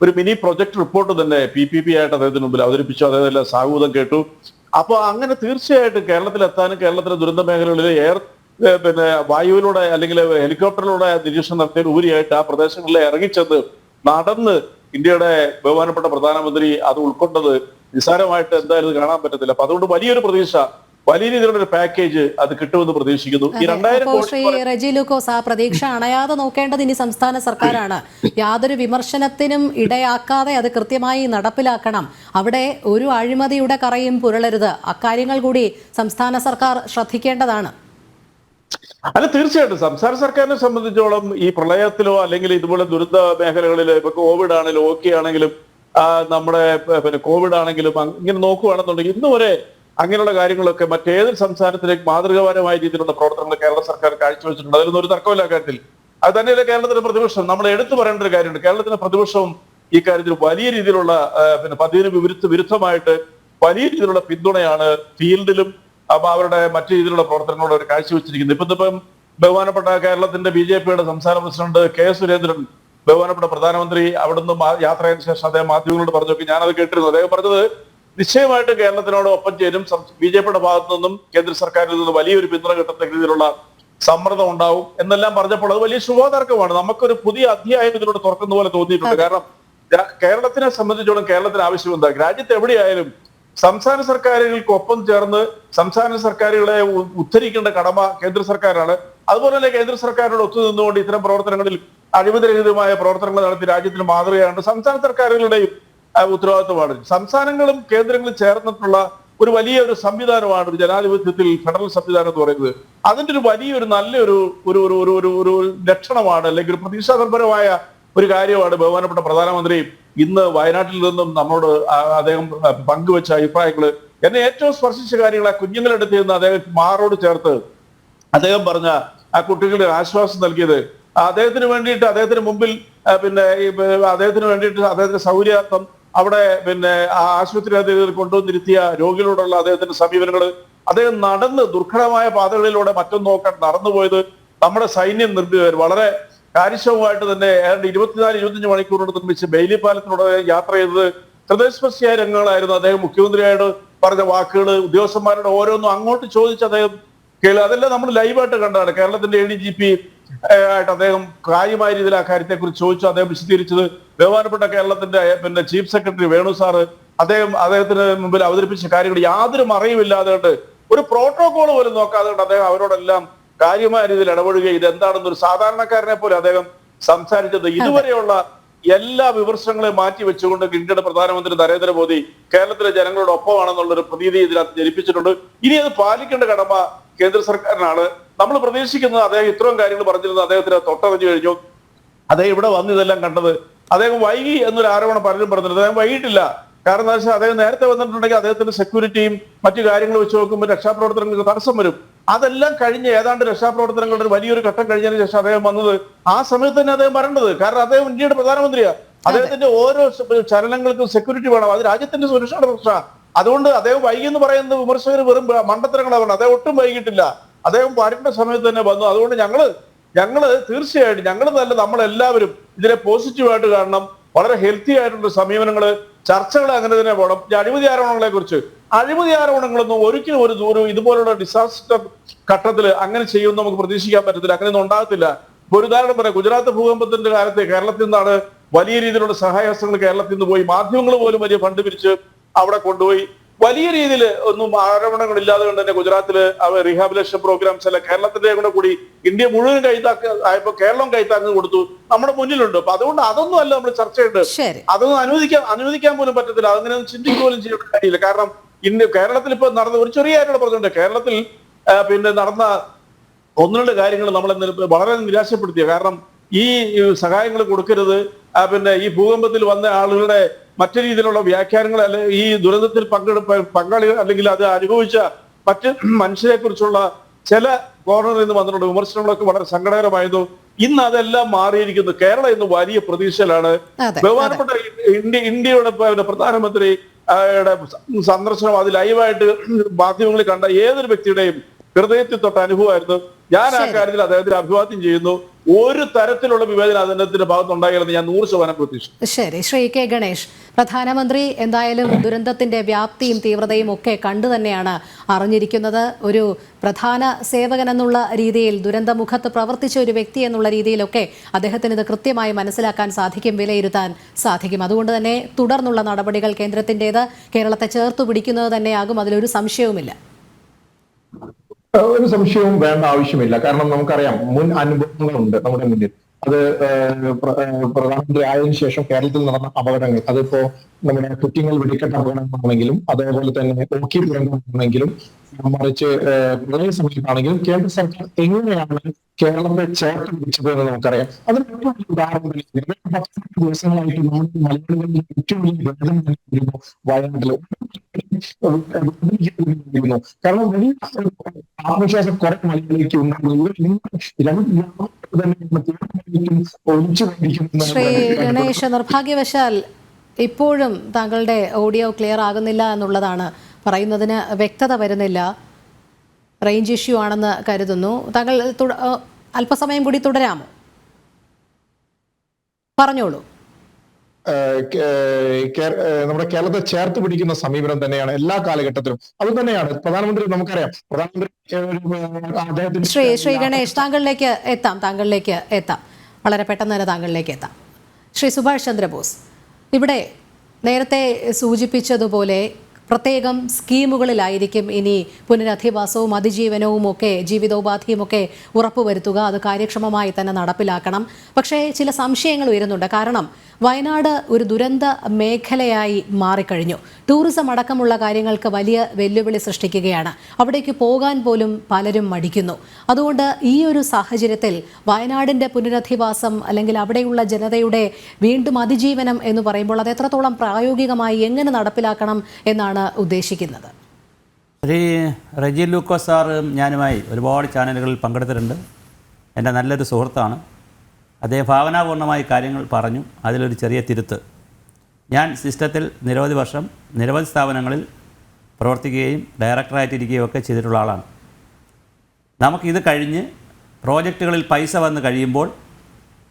ഒരു മിനി പ്രൊജക്ട് റിപ്പോർട്ട് തന്നെ PPP ആയിട്ട് അദ്ദേഹത്തിന് മുമ്പിൽ അവതരിപ്പിച്ചു. അദ്ദേഹം സാഹൂതം കേട്ടു. അപ്പൊ അങ്ങനെ തീർച്ചയായിട്ടും കേരളത്തിലെത്താനും കേരളത്തിലെ ദുരന്ത മേഖലകളിലെ വായുവിലൂടെ അല്ലെങ്കിൽ ഹെലികോപ്റ്ററിലൂടെ നിരീക്ഷണം നടത്തിയതിന് ഉപരിയായിട്ട് ആ പ്രദേശങ്ങളിലെ ഇറങ്ങിച്ചെന്ന് നടന്ന് ഇന്ത്യയുടെ ബഹുമാനപ്പെട്ട പ്രധാനമന്ത്രി അത് ഉൾക്കൊണ്ടത് നിസ്സാരമായിട്ട് എന്തായാലും കാണാൻ പറ്റത്തില്ല. അപ്പൊ അതുകൊണ്ട് വലിയൊരു പ്രതീക്ഷ, വലിയ രീതിയിലുള്ള ഒരു പാക്കേജ് അത് കിട്ടുമെന്ന് പ്രതീക്ഷിക്കുന്നു. ഈ 2000 കോടി ശ്രീ റെജി ലൂക്കോസ്, ആ പ്രതീക്ഷ അണയാതെ നോക്കേണ്ടത് ഇനി സംസ്ഥാന സർക്കാരാണ്. യാതൊരു വിമർശനത്തിനും ഇടയാക്കാതെ അത് കൃത്യമായി നടപ്പിലാക്കണം. അവിടെ ഒരു അഴിമതിയുടെ കറയും പുരളരുത്. അക്കാര്യങ്ങൾ കൂടി സംസ്ഥാന സർക്കാർ ശ്രദ്ധിക്കേണ്ടതാണ്. അല്ല, തീർച്ചയായിട്ടും സംസ്ഥാന സർക്കാരിനെ സംബന്ധിച്ചോളം ഈ പ്രളയത്തിലോ അല്ലെങ്കിൽ ഇതുപോലെ ദുരന്ത മേഖലകളിൽ ഇപ്പൊ കോവിഡ് ആണെങ്കിലും ഓക്കെ ആണെങ്കിലും നമ്മുടെ കോവിഡ് ആണെങ്കിലും ഇങ്ങനെ നോക്കുകയാണെന്നുണ്ടെങ്കിൽ ഇന്ന് വരെ അങ്ങനെയുള്ള കാര്യങ്ങളൊക്കെ മറ്റേതൊരു സംസ്ഥാനത്തിലേക്ക് മാതൃകാപരമായ രീതിയിലുള്ള പ്രവർത്തനങ്ങൾ കേരള സർക്കാർ കാഴ്ചവെച്ചിട്ടുണ്ട്. അതിലൊന്നും ഒരു തർക്കമില്ല കാര്യത്തിൽ. അത് തന്നെയല്ല കേരളത്തിന്റെ പ്രതിപക്ഷം. നമ്മൾ എടുത്തു പറയേണ്ട ഒരു കാര്യമുണ്ട്. കേരളത്തിന്റെ പ്രതിപക്ഷവും ഈ കാര്യത്തിൽ വലിയ രീതിയിലുള്ള പതിവിന് വിരുദ്ധമായിട്ട് വലിയ രീതിയിലുള്ള പിന്തുണയാണ് ഫീൽഡിലും അവരുടെ മറ്റു രീതിയിലുള്ള പ്രവർത്തനങ്ങളോട് അവർ കാഴ്ചവെച്ചിരിക്കുന്നത്. ഇപ്പം ബഹുമാനപ്പെട്ട കേരളത്തിന്റെ BJPയുടെ സംസ്ഥാന പ്രസിഡന്റ് K. സുരേന്ദ്രൻ, ബഹുമാനപ്പെട്ട പ്രധാനമന്ത്രി അവിടുന്ന് യാത്ര ചെയ്തതിനു ശേഷം അദ്ദേഹം മാധ്യമങ്ങളോട് പറഞ്ഞൊക്കെ ഞാനത് കേട്ടിരുന്നു. അദ്ദേഹം പറഞ്ഞത് നിശ്ചയമായിട്ട് കേരളത്തിനോട് ഒപ്പം ചേരും. BJPയുടെ ഭാഗത്തു നിന്നും കേന്ദ്ര സർക്കാരിൽ നിന്നും വലിയൊരു പിന്തുണ കിട്ടത്തക്ക രീതിയിലുള്ള സമ്മർദ്ദം ഉണ്ടാവും എന്നെല്ലാം പറഞ്ഞപ്പോൾ അത് വലിയ ശുഭതർക്കമാണ്. നമുക്കൊരു പുതിയ അധ്യായം ഇതിലൂടെ തുറക്കുന്ന പോലെ തോന്നിയിട്ടുണ്ട്. കാരണം കേരളത്തിനെ സംബന്ധിച്ചോളം കേരളത്തിന് ആവശ്യം എന്താ? രാജ്യത്ത് എവിടെയായാലും സംസ്ഥാന സർക്കാരുകൾക്ക് ഒപ്പം ചേർന്ന് സംസ്ഥാന സർക്കാരുകളെ ഉദ്ധരിക്കേണ്ട കടമ കേന്ദ്ര സർക്കാരാണ്. അതുപോലെ തന്നെ കേന്ദ്ര സർക്കാരിനോട് ഒത്തുനിന്നുകൊണ്ട് ഇത്തരം പ്രവർത്തനങ്ങളിൽ അഴിമതിരഹിതമായ പ്രവർത്തനങ്ങൾ നടത്തി രാജ്യത്തിന് മാതൃകയാണ് സംസ്ഥാന സർക്കാരുകളുടെയും ഉത്തരവാദിത്വമാണ്. സംസ്ഥാനങ്ങളും കേന്ദ്രങ്ങളും ചേർന്നിട്ടുള്ള ഒരു വലിയൊരു സംവിധാനമാണ് ഒരു ജനാധിപത്യത്തിൽ ഫെഡറൽ സംവിധാനം എന്ന് പറയുന്നത്. അതിന്റെ ഒരു വലിയൊരു നല്ലൊരു ഒരു ലക്ഷണമാണ്, അല്ലെങ്കിൽ ഒരു പ്രതീക്ഷാനിർഭരമായ ഒരു കാര്യമാണ് ബഹുമാനപ്പെട്ട പ്രധാനമന്ത്രി ഇന്ന് വയനാട്ടിൽ നിന്നും നമ്മളോട് അദ്ദേഹം പങ്കുവെച്ച അഭിപ്രായങ്ങൾ. എന്നെ ഏറ്റവും സ്പർശിച്ച കാര്യങ്ങൾ ആ കുഞ്ഞുങ്ങളെടുത്ത് നിന്ന് അദ്ദേഹം മാറോട് ചേർത്ത് അദ്ദേഹം പറഞ്ഞ ആ കുട്ടികളുടെ ആശ്വാസം നൽകിയത്. അദ്ദേഹത്തിന് വേണ്ടിയിട്ട് അദ്ദേഹത്തിന് മുമ്പിൽ പിന്നെ അദ്ദേഹത്തിന് വേണ്ടിയിട്ട് അദ്ദേഹത്തിന്റെ സൗകര്യാർത്ഥം അവിടെ പിന്നെ ആ ആശുപത്രി അധികൃതർ കൊണ്ടുവന്നിരുത്തിയ രോഗികളോടുള്ള അദ്ദേഹത്തിന്റെ സമീപനങ്ങൾ, അദ്ദേഹം നടന്ന് ദുർഘടമായ പാതകളിലൂടെ മറ്റൊന്നും നോക്കാൻ നടന്നുപോയത് നമ്മുടെ സൈന്യം വളരെ കാര്യക്ഷമമായിട്ട് തന്നെ ഏതാണ്ട് 24-25 മണിക്കൂറിനോട് നിർമ്മിച്ച് ബെയിലി പാലത്തിലൂടെ യാത്ര ചെയ്തത് ഹൃദയസ്പർശിയായ രംഗങ്ങളായിരുന്നു. അദ്ദേഹം മുഖ്യമന്ത്രിയായിട്ട് പറഞ്ഞ വാക്കുകൾ, ഉദ്യോഗസ്ഥന്മാരുടെ ഓരോന്നും അങ്ങോട്ട് ചോദിച്ച് അദ്ദേഹം അതെല്ലാം നമ്മൾ ലൈവായിട്ട് കണ്ടതാണ്. കേരളത്തിന്റെ ADGP ആയിട്ട് അദ്ദേഹം കാര്യമായ രീതിയിൽ ആ കാര്യത്തെക്കുറിച്ച് ചോദിച്ചു. അദ്ദേഹം വിശദീകരിച്ചത് ബഹുമാനപ്പെട്ട കേരളത്തിന്റെ പിന്നെ ചീഫ് സെക്രട്ടറി വേണു സാറ് അദ്ദേഹത്തിന് മുമ്പിൽ അവതരിപ്പിച്ച കാര്യങ്ങൾ യാതൊരു മറയുമില്ലാതെ കൊണ്ട് ഒരു പ്രോട്ടോകോൾ പോലും നോക്കാതെ കൊണ്ട് അദ്ദേഹം അവരോടെല്ലാം കാര്യമായ രീതിയിൽ ഇടപെടുകയും ഇതെന്താണെന്ന് ഒരു സാധാരണക്കാരനെ പോലെ അദ്ദേഹം സംസാരിച്ചത്. ഇതുവരെയുള്ള എല്ലാ വിമർശനങ്ങളെയും മാറ്റി വെച്ചുകൊണ്ട് ഇന്ത്യയുടെ പ്രധാനമന്ത്രി നരേന്ദ്രമോദി കേരളത്തിലെ ജനങ്ങളുടെ ഒപ്പമാണെന്നുള്ളൊരു പ്രതീതി ഇതിനകത്ത് ജനിപ്പിച്ചിട്ടുണ്ട്. ഇനി അത് പാലിക്കേണ്ട കടമ കേന്ദ്ര സർക്കാരിനാണ്. നമ്മൾ പ്രതീക്ഷിക്കുന്നത് അദ്ദേഹം ഇത്രയും കാര്യങ്ങൾ പറഞ്ഞിരുന്നത് അദ്ദേഹത്തിന് തൊട്ടറിഞ്ഞു കഴിഞ്ഞു. അദ്ദേഹം ഇവിടെ വന്ന് ഇതെല്ലാം കണ്ടത് അദ്ദേഹം വൈകി എന്നൊരു ആരോപണം പലരും പറഞ്ഞിട്ടുണ്ട്. അദ്ദേഹം വൈകിട്ടില്ല. കാരണം എന്താ വെച്ചാൽ അദ്ദേഹം നേരത്തെ വന്നിട്ടുണ്ടെങ്കിൽ അദ്ദേഹത്തിന്റെ സെക്യൂരിറ്റിയും മറ്റു കാര്യങ്ങൾ വെച്ച് നോക്കുമ്പോൾ രക്ഷാപ്രവർത്തനങ്ങൾക്ക് തടസ്സം വരും. അതെല്ലാം കഴിഞ്ഞ് ഏതാണ്ട് രക്ഷാപ്രവർത്തനങ്ങളുടെ ഒരു വലിയൊരു ഘട്ടം കഴിഞ്ഞതിന് ശേഷം അദ്ദേഹം വന്നത്. ആ സമയത്ത് തന്നെ അദ്ദേഹം വരേണ്ടത്. കാരണം അദ്ദേഹം ഇന്ത്യയുടെ പ്രധാനമന്ത്രിയാണ്. അദ്ദേഹത്തിന്റെ ഓരോ ചലനങ്ങൾക്കും സെക്യൂരിറ്റി വേണം. അത് രാജ്യത്തിന്റെ സുരക്ഷയുടെ പ്രശ്നമാണ്. അതുകൊണ്ട് അദ്ദേഹം വൈകി എന്ന് പറയുന്നത് വിമർശകർ വെറും മണ്ടത്തരങ്ങളാണ്. അദ്ദേഹം ഒട്ടും വൈകിട്ടില്ല. അദ്ദേഹം വരേണ്ട സമയത്ത് തന്നെ വന്നു. അതുകൊണ്ട് ഞങ്ങള് തീർച്ചയായിട്ടും നമ്മളെല്ലാവരും ഇതിനെ പോസിറ്റീവായിട്ട് കാണണം. വളരെ ഹെൽത്തി ആയിട്ടുള്ള സമീപനങ്ങള്, ചർച്ചകൾ അങ്ങനെ തന്നെ പോകണം. അഴിമതി ആരോപണങ്ങളൊന്നും ഒരിക്കലും ഒരു ഇതുപോലുള്ള ഡിസാസ്റ്റർ ഘട്ടത്തിൽ അങ്ങനെ ചെയ്യുമെന്ന് നമുക്ക് പ്രതീക്ഷിക്കാൻ പറ്റത്തില്ല. അങ്ങനെയൊന്നും ഉണ്ടാകത്തില്ല. ഒരു ഉദാഹരണം പറയാം. ഗുജറാത്ത് ഭൂകമ്പത്തിന്റെ കാലത്ത് കേരളത്തിൽ നിന്നാണ് വലിയ രീതിയിലുള്ള സഹായഹസ്തങ്ങൾ കേരളത്തിൽ നിന്ന് പോയി. മാധ്യമങ്ങൾ പോലും വലിയ ഫണ്ട് പിരിച്ച് അവിടെ കൊണ്ടുപോയി. വലിയ രീതിയിൽ ഒന്നും ആരോപണങ്ങൾ ഇല്ലാതെ കൊണ്ട് തന്നെ ഗുജറാത്തില് റീഹാബിലേഷൻ പ്രോഗ്രാംസ് അല്ല കേരളത്തിന്റെ കൂടി ഇന്ത്യ മുഴുവൻ ആയപ്പോ കേരളം കൈത്താങ്ങ് കൊടുത്തു നമ്മുടെ മുന്നിലുണ്ട്. അപ്പൊ അതുകൊണ്ട് അതൊന്നും അല്ല നമ്മൾ ചർച്ച ചെയ്യേണ്ടത്. അതൊന്നും അനുവദിക്കാൻ പോലും പറ്റത്തില്ല. അതങ്ങനെ ചിന്തിക്കുക പോലും ചെയ്യേണ്ട കാര്യമില്ല. കാരണം കേരളത്തിൽ ഇപ്പൊ നടന്ന ഒരു ചെറിയ കാര്യങ്ങൾ പറഞ്ഞിട്ടുണ്ട്. കേരളത്തിൽ പിന്നെ നടന്ന 1-2 കാര്യങ്ങൾ നമ്മളെ വളരെ നിരാശപ്പെടുത്തിയ. കാരണം ഈ സഹായങ്ങൾ കൊടുക്കരുത്, പിന്നെ ഈ ഭൂകമ്പത്തിൽ വന്ന ആളുകളുടെ മറ്റു രീതിയിലുള്ള വ്യാഖ്യാനങ്ങൾ, അല്ലെ ഈ ദുരന്തത്തിൽ പങ്കാളികൾ അല്ലെങ്കിൽ അത് അനുഭവിച്ച മറ്റ് മനുഷ്യരെ കുറിച്ചുള്ള ചില കോർണറിൽ നിന്ന് വന്നിട്ടുള്ള വിമർശനങ്ങളൊക്കെ വളരെ സങ്കടകരമായിരുന്നു. ഇന്ന് അതെല്ലാം മാറിയിരിക്കുന്നു. കേരളം ഇന്ന് വലിയ പ്രതീക്ഷയിലാണ്. ബഹുമാനപ്പെട്ട ഇന്ത്യയുടെ പ്രധാനമന്ത്രി സന്ദർശനം അത് ലൈവായിട്ട് മാധ്യമങ്ങളിൽ കണ്ട ഏതൊരു വ്യക്തിയുടെയും ഹൃദയത്തിൽ തൊട്ട അനുഭവമായിരുന്നു. ഞാൻ ആ കാര്യത്തിൽ അദ്ദേഹത്തിന് അഭിവാദ്യം ചെയ്യുന്നു. ഒരു തരത്തിലുള്ള വിവേചനം അദ്ദേഹത്തിന്റെ ഭാഗത്തുണ്ടാകില്ലെന്ന് ഞാൻ 100% പ്രതീക്ഷിച്ചു. ശരി, ശ്രീ കെ ഗണേഷ്, പ്രധാനമന്ത്രി എന്തായാലും ദുരന്തത്തിന്റെ വ്യാപ്തിയും തീവ്രതയും ഒക്കെ കണ്ടു തന്നെയാണ് അറിഞ്ഞിരിക്കുന്നത്. ഒരു പ്രധാന സേവകൻ എന്നുള്ള രീതിയിൽ, ദുരന്തമുഖത്ത് പ്രവർത്തിച്ച ഒരു വ്യക്തി എന്നുള്ള രീതിയിലൊക്കെ അദ്ദേഹത്തിന് ഇത് കൃത്യമായി മനസ്സിലാക്കാൻ സാധിക്കും, വിലയിരുത്താൻ സാധിക്കും. അതുകൊണ്ട് തന്നെ തുടർന്നുള്ള നടപടികൾ കേന്ദ്രത്തിൻ്റെത് കേരളത്തെ ചേർത്തു പിടിക്കുന്നത് തന്നെയാകും. അതിലൊരു സംശയവുമില്ല. ഒരു സംശയവും വേണ്ട ആവശ്യമില്ല. കാരണം നമുക്കറിയാം മുൻ അനുഭവങ്ങളുണ്ട് നമ്മുടെ മുന്നിൽ. അത് പ്രധാനമന്ത്രി ആയതിനു ശേഷം കേരളത്തിൽ നടന്ന അപകടങ്ങൾ, അതിപ്പോ നമ്മുടെ കുറ്റിങ്ങൾ വെടിക്കെട്ട് അപകടങ്ങളാണെങ്കിലും അതേപോലെ തന്നെ ഓക്കി ദുരന്തമാണെങ്കിലും മറിച്ച് പ്രളയ സമയത്താണെങ്കിലും കേന്ദ്ര സർക്കാർ എങ്ങനെയാണ് കേരളത്തെ ചേർത്ത് പിടിച്ചത് എന്ന് നമുക്കറിയാം. അതിന് ഏറ്റവും വലിയ ഉദാഹരണം 10 ദിവസങ്ങളായിട്ട് നമ്മുടെ മലയാളികളിൽ ഏറ്റവും വലിയ ദുരന്തം വയനാട്ടിൽ. കാരണം വലിയ ആത്മവിശ്വാസം കുറെ മലയാളിക്ക് ശ്രീ ഗണേഷ്, നിർഭാഗ്യവശാൽ ഇപ്പോഴും താങ്കളുടെ ഓഡിയോ ക്ലിയർ ആകുന്നില്ല എന്നുള്ളതാണ് പറയുന്നതിന് വ്യക്തത വരുന്നില്ല. റേഞ്ച് ഇഷ്യൂ ആണെന്ന് കരുതുന്നു. താങ്കൾ അല്പസമയം കൂടി തുടരാമോ? പറഞ്ഞോളൂ. നമ്മുടെ കേരളത്തെ ചേർത്ത് പിടിക്കുന്ന സമീപനം തന്നെയാണ് എല്ലാ കാലഘട്ടത്തിലും. അത് തന്നെയാണ് പ്രധാനമന്ത്രി, നമുക്കറിയാം പ്രധാനമന്ത്രി ശ്രീ ഗണേഷ്, താങ്കളിലേക്ക് എത്താം വളരെ പെട്ടെന്ന് തന്നെ താങ്കളിലേക്ക് എത്താം. ശ്രീ സുഭാഷ് ചന്ദ്രബോസ്, ഇവിടെ നേരത്തെ സൂചിപ്പിച്ചതുപോലെ പ്രത്യേകം സ്കീമുകളിലായിരിക്കും ഇനി പുനരധിവാസവും അതിജീവനവും ഒക്കെ ജീവിതോപാധിയും ഒക്കെ ഉറപ്പുവരുത്തുക. അത് കാര്യക്ഷമമായി തന്നെ നടപ്പിലാക്കണം. പക്ഷേ ചില സംശയങ്ങൾ ഉയരുന്നുണ്ട്. കാരണം വയനാട് ഒരു ദുരന്ത മേഖലയായി മാറിക്കഴിഞ്ഞു. ടൂറിസം അടക്കമുള്ള കാര്യങ്ങൾക്ക് വലിയ വെല്ലുവിളി സൃഷ്ടിക്കുകയാണ്. അവിടേക്ക് പോകാൻ പോലും പലരും മടിക്കുന്നു. അതുകൊണ്ട് ഈ ഒരു സാഹചര്യത്തിൽ വയനാടിൻ്റെ പുനരധിവാസം അല്ലെങ്കിൽ അവിടെയുള്ള ജനതയുടെ വീണ്ടും അതിജീവനം എന്ന് പറയുമ്പോൾ അത് എത്രത്തോളം പ്രായോഗികമായി എങ്ങനെ നടപ്പിലാക്കണം എന്നാണ് ഉദ്ദേശിക്കുന്നത്? റെജി ലൂക്കോസ് സാറും ഞാനുമായി ഒരുപാട് ചാനലുകളിൽ പങ്കെടുത്തിട്ടുണ്ട്. എൻ്റെ നല്ലൊരു സുഹൃത്താണ്. അദ്ദേഹം ഭാവനാപൂർണ്ണമായി കാര്യങ്ങൾ പറഞ്ഞു. അതിലൊരു ചെറിയ തിരുത്ത്. ഞാൻ സിസ്റ്റത്തിൽ നിരവധി വർഷം നിരവധി സ്ഥാപനങ്ങളിൽ പ്രവർത്തിക്കുകയും ഡയറക്ടറായിട്ടിരിക്കുകയും ഒക്കെ ചെയ്തിട്ടുള്ള ആളാണ്. നമുക്കിത് കഴിഞ്ഞ് പ്രോജക്റ്റുകളിൽ പൈസ വന്ന് കഴിയുമ്പോൾ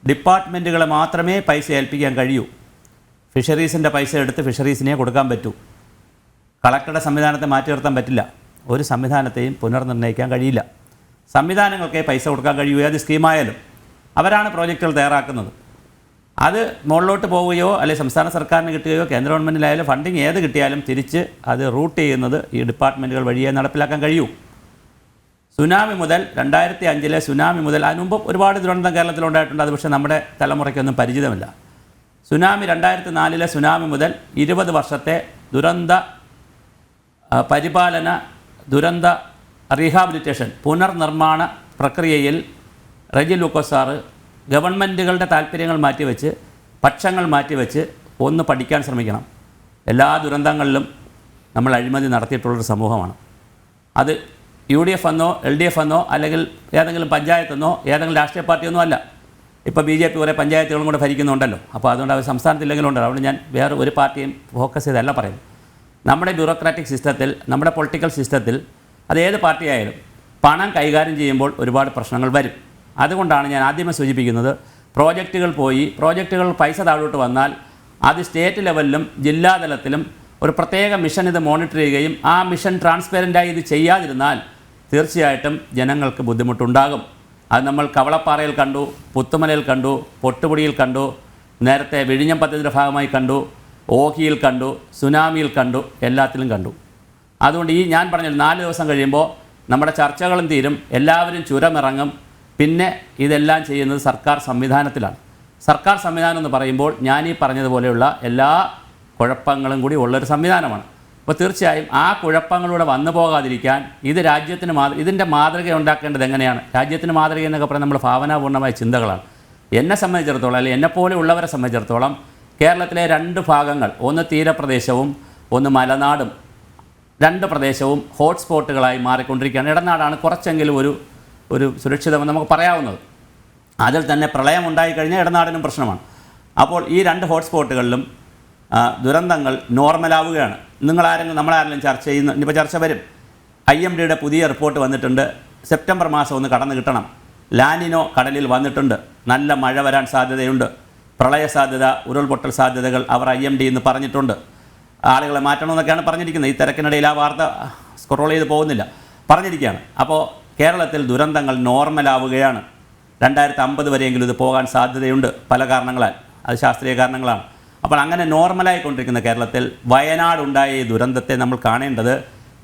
ഡിപ്പാർട്ട്മെൻറ്റുകളെ മാത്രമേ പൈസ ഏൽപ്പിക്കാൻ കഴിയൂ. ഫിഷറീസിൻ്റെ പൈസ എടുത്ത് ഫിഷറീസിനെ കൊടുക്കാൻ പറ്റൂ. കളക്ടറുടെ സംവിധാനത്തെ മാറ്റി നിർത്താൻ പറ്റില്ല. ഒരു സംവിധാനത്തെയും പുനർനിർണ്ണയിക്കാൻ കഴിയില്ല. സംവിധാനങ്ങൾക്കേ പൈസ കൊടുക്കാൻ കഴിയൂ. ഏത് സ്കീമായാലും അവരാണ് പ്രോജക്റ്റുകൾ തയ്യാറാക്കുന്നത്. അത് മുകളിലോട്ട് പോവുകയോ അല്ലെങ്കിൽ സംസ്ഥാന സർക്കാരിന് കിട്ടുകയോ കേന്ദ്ര ഗവൺമെൻറ്റിലായാലും ഫണ്ടിങ് ഏത് കിട്ടിയാലും തിരിച്ച് അത് റൂട്ട് ചെയ്യുന്നത് ഈ ഡിപ്പാർട്ട്മെൻറ്റുകൾ വഴിയേ നടപ്പിലാക്കാൻ കഴിയൂ. സുനാമി മുതൽ 2005 സുനാമി മുതൽ അതിനു മുമ്പ് ഒരുപാട് ദുരന്തം കേരളത്തിലുണ്ടായിട്ടുണ്ട്. അത് പക്ഷേ നമ്മുടെ തലമുറയ്ക്കൊന്നും പരിചിതമല്ല. സുനാമി 2004 സുനാമി മുതൽ 20 വർഷത്തെ ദുരന്ത പരിപാലന ദുരന്ത റീഹാബിലിറ്റേഷൻ പുനർനിർമ്മാണ പ്രക്രിയയിൽ റെജി ലൂക്കോസ് സാറ് ഗവൺമെൻറ്റുകളുടെ താല്പര്യങ്ങൾ മാറ്റിവെച്ച് പക്ഷങ്ങൾ മാറ്റിവെച്ച് ഒന്ന് പഠിക്കാൻ ശ്രമിക്കണം. എല്ലാ ദുരന്തങ്ങളിലും നമ്മൾ അഴിമതി നടത്തിയിട്ടുള്ളൊരു സമൂഹമാണ്. അത് UDF എന്നോ LDF എന്നോ അല്ലെങ്കിൽ ഏതെങ്കിലും പഞ്ചായത്തെന്നോ ഏതെങ്കിലും രാഷ്ട്രീയ പാർട്ടിയൊന്നും അല്ല. ഇപ്പോൾ BJP കുറേ പഞ്ചായത്തുകളും കൂടെ ഭരിക്കുന്നുണ്ടല്ലോ. അപ്പോൾ അതുകൊണ്ട് അവർ സംസ്ഥാനത്തില്ലെങ്കിലും ഉണ്ടല്ലോ. അതുകൊണ്ട് ഞാൻ വേറെ ഒരു പാർട്ടിയും ഫോക്കസ് ചെയ്തല്ല പറയുന്നത്. നമ്മുടെ ബ്യൂറോക്രാറ്റിക് സിസ്റ്റത്തിൽ, നമ്മുടെ പൊളിറ്റിക്കൽ സിസ്റ്റത്തിൽ അതേത് പാർട്ടിയായാലും പണം കൈകാര്യം ചെയ്യുമ്പോൾ ഒരുപാട് പ്രശ്നങ്ങൾ വരും. അതുകൊണ്ടാണ് ഞാൻ ആദ്യമേ സൂചിപ്പിക്കുന്നത്, പ്രോജക്റ്റുകൾ പൈസ താഴോട്ട് വന്നാൽ അത് സ്റ്റേറ്റ് ലെവലിലും ജില്ലാതലത്തിലും ഒരു പ്രത്യേക മിഷൻ ഇത് മോണിറ്റർ ചെയ്യുകയും ആ മിഷൻ ട്രാൻസ്പെറൻ്റായി ഇത് ചെയ്യാതിരുന്നാൽ തീർച്ചയായിട്ടും ജനങ്ങൾക്ക് ബുദ്ധിമുട്ടുണ്ടാകും. അത് നമ്മൾ കവളപ്പാറയിൽ കണ്ടു, പുത്തുമലയിൽ കണ്ടു, പൊട്ടുപൊടിയിൽ കണ്ടു, നേരത്തെ വിഴിഞ്ഞം പദ്ധതിയുടെ ഭാഗമായി കണ്ടു, ഓഖിയിൽ കണ്ടു, സുനാമിയിൽ കണ്ടു, എല്ലാത്തിലും കണ്ടു. അതുകൊണ്ട് ഈ ഞാൻ പറഞ്ഞ 4 ദിവസം കഴിയുമ്പോൾ നമ്മുടെ ചർച്ചകളും തീരും, എല്ലാവരും ചുരമിറങ്ങും. പിന്നെ ഇതെല്ലാം ചെയ്യുന്നത് സർക്കാർ സംവിധാനത്തിലാണ്. സർക്കാർ സംവിധാനം എന്ന് പറയുമ്പോൾ ഞാൻ ഈ പറഞ്ഞതുപോലെയുള്ള എല്ലാ കുഴപ്പങ്ങളും കൂടി ഉള്ളൊരു സംവിധാനമാണ്. അപ്പോൾ തീർച്ചയായും ആ കുഴപ്പങ്ങളിലൂടെ വന്നു പോകാതിരിക്കാൻ ഇത് രാജ്യത്തിന് ഇതിൻ്റെ മാതൃക ഉണ്ടാക്കേണ്ടത് എങ്ങനെയാണ്? രാജ്യത്തിന് മാതൃക എന്നൊക്കെ പറയുന്നത് നമ്മൾ ഭാവനാപൂർണ്ണമായ ചിന്തകളാണ്. എന്നെ സംബന്ധിച്ചിടത്തോളം അല്ലെങ്കിൽ എന്നെപ്പോലെ ഉള്ളവരെ സംബന്ധിച്ചിടത്തോളം കേരളത്തിലെ 2 ഭാഗങ്ങൾ, ഒന്ന് തീരപ്രദേശവും ഒന്ന് മലനാടും, 2 പ്രദേശവും ഹോട്ട്സ്പോട്ടുകളായി മാറിക്കൊണ്ടിരിക്കുകയാണ്. ഇടനാടാണ് കുറച്ചെങ്കിലും ഒരു സുരക്ഷിതമെന്ന് നമുക്ക് പറയാവുന്നത്. അതിൽ തന്നെ പ്രളയം ഉണ്ടായിക്കഴിഞ്ഞാൽ ഇടനാടിനും പ്രശ്നമാണ്. അപ്പോൾ ഈ 2 ഹോട്ട്സ്പോട്ടുകളിലും ദുരന്തങ്ങൾ നോർമലാവുകയാണ്. നമ്മളാരെങ്കിലും ചർച്ച ചെയ്യുന്ന, ഇനിയിപ്പോൾ ചർച്ച വരും. IMDയുടെ പുതിയ റിപ്പോർട്ട് വന്നിട്ടുണ്ട്. സെപ്റ്റംബർ മാസം ഒന്ന് കടന്നു കിട്ടണം. ലാനിനോ കടലിൽ വന്നിട്ടുണ്ട്. നല്ല മഴ വരാൻ സാധ്യതയുണ്ട്. പ്രളയ സാധ്യത, ഉരുൾപൊട്ടൽ സാധ്യതകൾ അവർ IMD എന്ന് പറഞ്ഞിട്ടുണ്ട്. ആളുകളെ മാറ്റണമെന്നൊക്കെയാണ് പറഞ്ഞിരിക്കുന്നത്. ഈ തിരക്കിനിടയിൽ ആ വാർത്ത സ്ക്രോൾ ചെയ്ത് പോകുന്നില്ല, പറഞ്ഞിരിക്കുകയാണ്. അപ്പോൾ കേരളത്തിൽ ദുരന്തങ്ങൾ നോർമലാവുകയാണ്. 2050 വരെയെങ്കിലും ഇത് പോകാൻ സാധ്യതയുണ്ട് പല കാരണങ്ങളാൽ. അത് ശാസ്ത്രീയ കാരണങ്ങളാണ്. അപ്പോൾ അങ്ങനെ നോർമലായിക്കൊണ്ടിരിക്കുന്ന കേരളത്തിൽ വയനാടുണ്ടായ ഈ ദുരന്തത്തെ നമ്മൾ കാണേണ്ടത്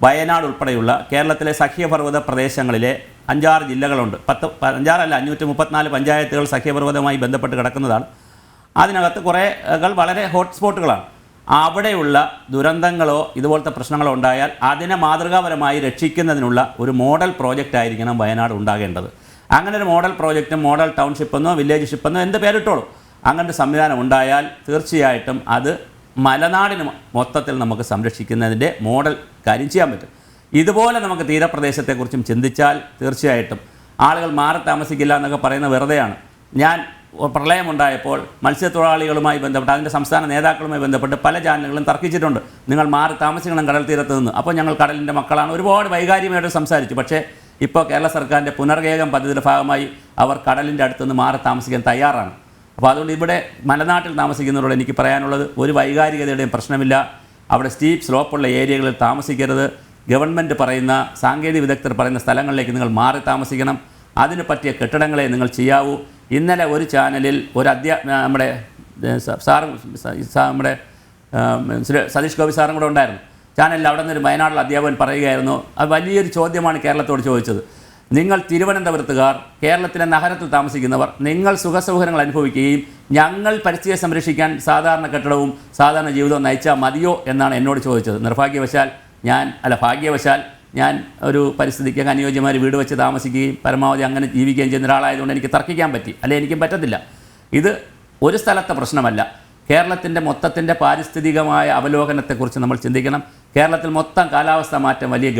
വയനാട് ഉൾപ്പെടെയുള്ള കേരളത്തിലെ സഖ്യപർവ്വത പ്രദേശങ്ങളിലെ 5-6 ജില്ലകളുണ്ട്. 534 പഞ്ചായത്തുകൾ സഖ്യപർവ്വതവുമായി ബന്ധപ്പെട്ട് കിടക്കുന്നതാണ്. അതിനകത്ത് കുറേകൾ വളരെ ഹോട്ട്സ്പോട്ടുകളാണ്. അവിടെയുള്ള ദുരന്തങ്ങളോ ഇതുപോലത്തെ പ്രശ്നങ്ങളോ ഉണ്ടായാൽ അതിനെ മാതൃകാപരമായി രക്ഷിക്കുന്നതിനുള്ള ഒരു മോഡൽ പ്രോജക്റ്റ് ആയിരിക്കണം വയനാട് ഉണ്ടാകേണ്ടത്. അങ്ങനെ ഒരു മോഡൽ പ്രോജക്റ്റും മോഡൽ ടൗൺഷിപ്പെന്നോ വില്ലേജ് ഷിപ്പെന്നോ എന്ത് പേരിട്ടോളൂ, അങ്ങനൊരു സംവിധാനം ഉണ്ടായാൽ തീർച്ചയായിട്ടും അത് മലനാടിന് മൊത്തത്തിൽ നമുക്ക് സംരക്ഷിക്കുന്നതിൻ്റെ മോഡൽ കാര്യം ചെയ്യാൻ പറ്റും. ഇതുപോലെ നമുക്ക് തീരപ്രദേശത്തെക്കുറിച്ചും ചിന്തിച്ചാൽ തീർച്ചയായിട്ടും ആളുകൾ മാറി താമസിക്കില്ല എന്നൊക്കെ പറയുന്നത് വെറുതെയാണ്. ഞാൻ പ്രളയമുണ്ടായപ്പോൾ മത്സ്യത്തൊഴിലാളികളുമായി ബന്ധപ്പെട്ട് അതിൻ്റെ സംസ്ഥാന നേതാക്കളുമായി ബന്ധപ്പെട്ട് പല ചാനലുകളും തർക്കിച്ചിട്ടുണ്ട്. നിങ്ങൾ മാറി താമസിക്കണം കടൽ തീരത്ത് നിന്ന്. അപ്പോൾ ഞങ്ങൾ കടലിൻ്റെ മക്കളാണ്, ഒരുപാട് വൈകാരികമായിട്ട് സംസാരിച്ചു. പക്ഷേ ഇപ്പോൾ കേരള സർക്കാരിൻ്റെ പുനർഗേഹം പദ്ധതിയുടെ ഭാഗമായി അവർ കടലിൻ്റെ അടുത്തുനിന്ന് മാറി താമസിക്കാൻ തയ്യാറാണ്. അപ്പോൾ അതുകൊണ്ട് ഇവിടെ മലനാട്ടിൽ താമസിക്കുന്നവരോട് എനിക്ക് പറയാനുള്ളത്, ഒരു വൈകാരികതയുടെയും പ്രശ്നമില്ല. അവിടെ സ്റ്റീപ്പ് സ്ലോപ്പുള്ള ഏരിയകളിൽ താമസിക്കരുത്. ഗവൺമെൻറ് പറയുന്ന, സാങ്കേതിക വിദഗ്ധർ പറയുന്ന സ്ഥലങ്ങളിലേക്ക് നിങ്ങൾ മാറി താമസിക്കണം. അതിന് പറ്റിയ കെട്ടിടങ്ങളെ നിങ്ങൾ ചെയ്യാവൂ. ഇന്നലെ ഒരു ചാനലിൽ നമ്മുടെ സതീഷ് ഗോപി സാറും കൂടെ ഉണ്ടായിരുന്നു ചാനലിൽ. അവിടെ നിന്നൊരു വയനാട്ടിലെ അധ്യാപകൻ പറയുകയായിരുന്നു, അത് വലിയൊരു ചോദ്യമാണ് കേരളത്തോട് ചോദിച്ചത്. നിങ്ങൾ തിരുവനന്തപുരത്തുകാർ, കേരളത്തിലെ നഗരത്തിൽ താമസിക്കുന്നവർ, നിങ്ങൾ സുഖസൗകര്യങ്ങൾ അനുഭവിക്കുകയും ഞങ്ങൾ പരിസ്ഥിതിയെ സംരക്ഷിക്കാൻ സാധാരണ കെട്ടിടവും സാധാരണ ജീവിതവും നയിച്ചാൽ മതിയോ എന്നാണ് എന്നോട് ചോദിച്ചത്. ഭാഗ്യവശാൽ ഞാൻ ഒരു പരിസ്ഥിതിക്ക് അനുയോജ്യമായ വീട് വെച്ച് താമസിക്കുകയും പരമാവധി അങ്ങനെ ജീവിക്കുകയും ചെയ്യുന്ന ഒരാളായതുകൊണ്ട് എനിക്ക് തർക്കിക്കാൻ പറ്റി. അല്ലെങ്കിൽ എനിക്കും പറ്റത്തില്ല. ഇത് ഒരു സ്ഥലത്തെ പ്രശ്നമല്ല. കേരളത്തിൻ്റെ മൊത്തത്തിൻ്റെ പാരിസ്ഥിതികമായ അവലോകനത്തെക്കുറിച്ച് നമ്മൾ ചിന്തിക്കണം. കേരളത്തിൽ മൊത്തം കാലാവസ്ഥ മാറ്റം വലിയ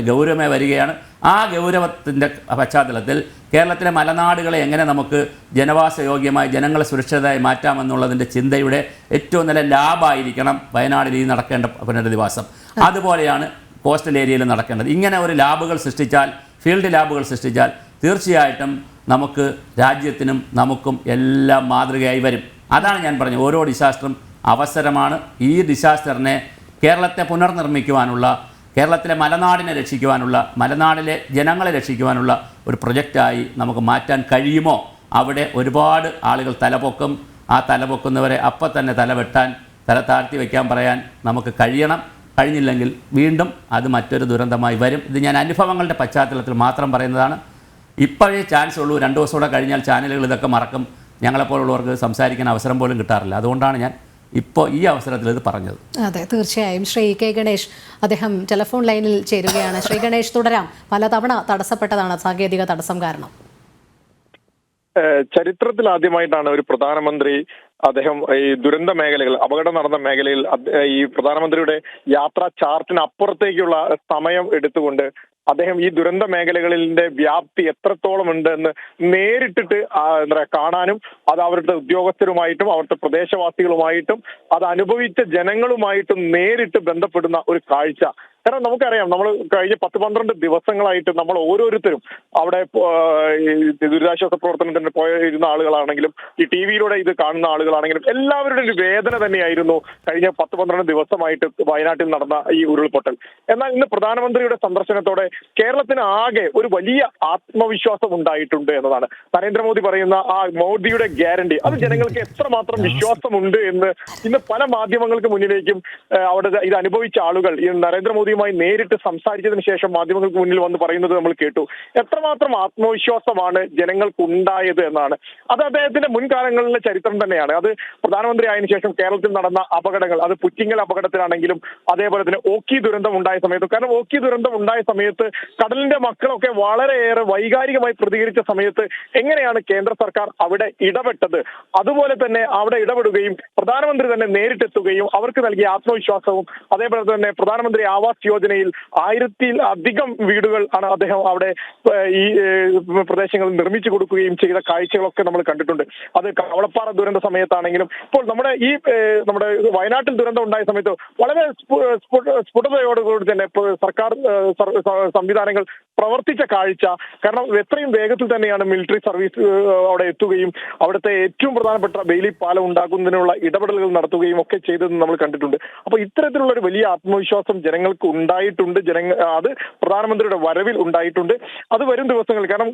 ഗൗരവമായി വരികയാണ്. ആ ഗൗരവത്തിൻ്റെ പശ്ചാത്തലത്തിൽ കേരളത്തിലെ മലനാടുകളെ എങ്ങനെ നമുക്ക് ജനവാസയോഗ്യമായി ജനങ്ങളെ സുരക്ഷിതമായി മാറ്റാമെന്നുള്ളതിൻ്റെ ചിന്തയുടെ ഏറ്റവും നല്ല ലാബായിരിക്കണം വയനാടിൽ ഈ നടക്കേണ്ട പുനരധിവാസം. അതുപോലെയാണ് കോസ്റ്റൽ ഏരിയയിൽ നടക്കേണ്ടത്. ഇങ്ങനെ ഒരു ലാബുകൾ സൃഷ്ടിച്ചാൽ, ഫീൽഡ് ലാബുകൾ സൃഷ്ടിച്ചാൽ തീർച്ചയായിട്ടും നമുക്ക് രാജ്യത്തിനും നമുക്കും എല്ലാം മാതൃകയായി വരും. അതാണ് ഞാൻ പറഞ്ഞത്, ഓരോ ഡിസാസ്റ്ററും അവസരമാണ്. ഈ ഡിസാസ്റ്ററിനെ കേരളത്തെ പുനർനിർമ്മിക്കുവാനുള്ള, കേരളത്തിലെ മലനാടിനെ രക്ഷിക്കുവാനുള്ള, മലനാടിലെ ജനങ്ങളെ രക്ഷിക്കുവാനുള്ള ഒരു പ്രൊജക്റ്റായി നമുക്ക് മാറ്റാൻ കഴിയുമോ? അവിടെ ഒരുപാട് ആളുകൾ തലപൊക്കും. ആ തലപൊക്കുന്നവരെ അപ്പം തന്നെ തല താഴ്ത്തി വയ്ക്കാൻ പറയാൻ നമുക്ക് കഴിയണം. കഴിഞ്ഞില്ലെങ്കിൽ വീണ്ടും അത് മറ്റൊരു ദുരന്തമായി വരും. ഇത് ഞാൻ അനുഭവങ്ങളുടെ പശ്ചാത്തലത്തിൽ മാത്രം പറയുന്നതാണ്. ഇപ്പോഴേ ചാൻസ് ഉള്ളൂ. 2 ദിവസം കൂടെ കഴിഞ്ഞാൽ ചാനലുകൾ ഇതൊക്കെ മറക്കും. ഞങ്ങളെപ്പോലുള്ളവർക്ക് സംസാരിക്കാൻ അവസരം പോലും കിട്ടാറില്ല. അതുകൊണ്ടാണ് ഞാൻ ഇപ്പോൾ ഈ അവസരത്തിൽ ഇത് പറഞ്ഞത്. അതെ, തീർച്ചയായും. ശ്രീ കെ ഗണേഷ് അദ്ദേഹം ടെലിഫോൺ ലൈനിൽ ചേരുകയാണ്. ശ്രീ ഗണേഷ്, തുടരാം. പലതവണ തടസ്സപ്പെട്ടതാണ് സാങ്കേതിക തടസ്സം കാരണം. ചരിത്രത്തിൽ ആദ്യമായിട്ടാണ് ഒരു പ്രധാനമന്ത്രി അദ്ദേഹം ഈ ദുരന്ത മേഖലകൾ, അപകടം നടന്ന മേഖലയിൽ ഈ പ്രധാനമന്ത്രിയുടെ യാത്രാ ചാർട്ടിന് അപ്പുറത്തേക്കുള്ള സമയം എടുത്തുകൊണ്ട് അദ്ദേഹം ഈ ദുരന്ത മേഖലകളിന്റെ വ്യാപ്തി എത്രത്തോളം ഉണ്ട് എന്ന് നേരിട്ടിട്ട് കാണാനും അത് അവരുടെ ഉദ്യോഗസ്ഥരുമായിട്ടും അവിടുത്തെ പ്രദേശവാസികളുമായിട്ടും അത് അനുഭവിച്ച ജനങ്ങളുമായിട്ടും നേരിട്ട് ബന്ധപ്പെടുന്ന ഒരു കാഴ്ച. കാരണം നമുക്കറിയാം, നമ്മൾ കഴിഞ്ഞ 10-12 ദിവസങ്ങളായിട്ട് നമ്മൾ ഓരോരുത്തരും അവിടെ ദുരിതാശ്വാസ പ്രവർത്തനത്തിന് പോയിരുന്ന ആളുകളാണെങ്കിലും ഈ TV-യിലൂടെ ഇത് കാണുന്ന ആളുകളാണെങ്കിലും എല്ലാവരുടെ ഒരു വേദന തന്നെയായിരുന്നു കഴിഞ്ഞ 10-12 ദിവസമായിട്ട് വയനാട്ടിൽ നടന്ന ഈ ഉരുൾപൊട്ടൽ. എന്നാൽ ഇന്ന് പ്രധാനമന്ത്രിയുടെ സന്ദർശനത്തോടെ കേരളത്തിന് ആകെ ഒരു വലിയ ആത്മവിശ്വാസം ഉണ്ടായിട്ടുണ്ട് എന്നതാണ്. നരേന്ദ്രമോദി പറയുന്ന ആ മോദിയുടെ ഗ്യാരണ്ടി, അത് ജനങ്ങൾക്ക് എത്രമാത്രം വിശ്വാസമുണ്ട് എന്ന് ഇന്ന് പല മാധ്യമങ്ങൾക്ക് മുന്നിലേക്കും അവിടെ ഇത് അനുഭവിച്ച ആളുകൾ ഈ നരേന്ദ്രമോദിയുമായി നേരിട്ട് സംസാരിച്ചതിന് ശേഷം മാധ്യമങ്ങൾക്ക് മുന്നിൽ വന്ന് പറയുന്നത് നമ്മൾ കേട്ടു. എത്രമാത്രം ആത്മവിശ്വാസമാണ് ജനങ്ങൾക്ക് ഉണ്ടായത് എന്നാണ്. അത് അദ്ദേഹത്തിന്റെ മുൻകാലങ്ങളിലെ ചരിത്രം തന്നെയാണ്. അത് പ്രധാനമന്ത്രി ആയതിനു ശേഷം കേരളത്തിൽ നടന്ന അപകടങ്ങൾ, അത് പുറ്റിങ്ങൽ അപകടത്തിലാണെങ്കിലും അതേപോലെ തന്നെ ഓഖി ദുരന്തം ഉണ്ടായ സമയത്ത്, കാരണം ഓഖി ദുരന്തം ഉണ്ടായ സമയത്ത് കടലിന്റെ മക്കളൊക്കെ വളരെയേറെ വൈകാരികമായി പ്രതികരിച്ച സമയത്ത് എങ്ങനെയാണ് കേന്ദ്ര സർക്കാർ അവിടെ ഇടപെട്ടത്, അതുപോലെ തന്നെ അവിടെ ഇടപെടുകയും പ്രധാനമന്ത്രി തന്നെ നേരിട്ടെത്തുകയും അവർക്ക് നൽകിയ ആത്മവിശ്വാസവും, അതേപോലെ തന്നെ പ്രധാനമന്ത്രി ആവാസ് യോജനയിൽ 1000-ൽ-അധികം വീടുകൾ ആണ് അദ്ദേഹം അവിടെ ഈ പ്രദേശങ്ങളിൽ നിർമ്മിച്ചു കൊടുക്കുകയും ചെയ്ത കാഴ്ചകളൊക്കെ നമ്മൾ കണ്ടിട്ടുണ്ട്. അത് കവളപ്പാറ ദുരന്ത സമയത്താണെങ്കിലും ഇപ്പോൾ നമ്മുടെ വയനാട്ടിൽ ദുരന്തം ഉണ്ടായ സമയത്ത് വളരെ സ്ഫുടതയോടുകൂടി തന്നെ സർക്കാർ സംവിധാനങ്ങൾ പ്രവർത്തിച്ച കാഴ്ച. കാരണം എത്രയും വേഗത്തിൽ തന്നെയാണ് മിലിറ്ററി സർവീസ് അവിടെ എത്തുകയും അവിടുത്തെ ഏറ്റവും പ്രധാനപ്പെട്ട ബെയിലി പാലം ഉണ്ടാക്കുന്നതിനുള്ള ഇടപെടലുകൾ നടത്തുകയും ഒക്കെ ചെയ്തതെന്ന് നമ്മൾ കണ്ടിട്ടുണ്ട്. അപ്പൊ ഇത്തരത്തിലുള്ള ഒരു വലിയ ആത്മവിശ്വാസം ജനങ്ങൾക്ക് ഉണ്ടായിട്ടുണ്ട്. അത് പ്രധാനമന്ത്രിയുടെ വരവിൽ ഉണ്ടായിട്ടുണ്ട്. അത് വരും ദിവസങ്ങളിൽ, കാരണം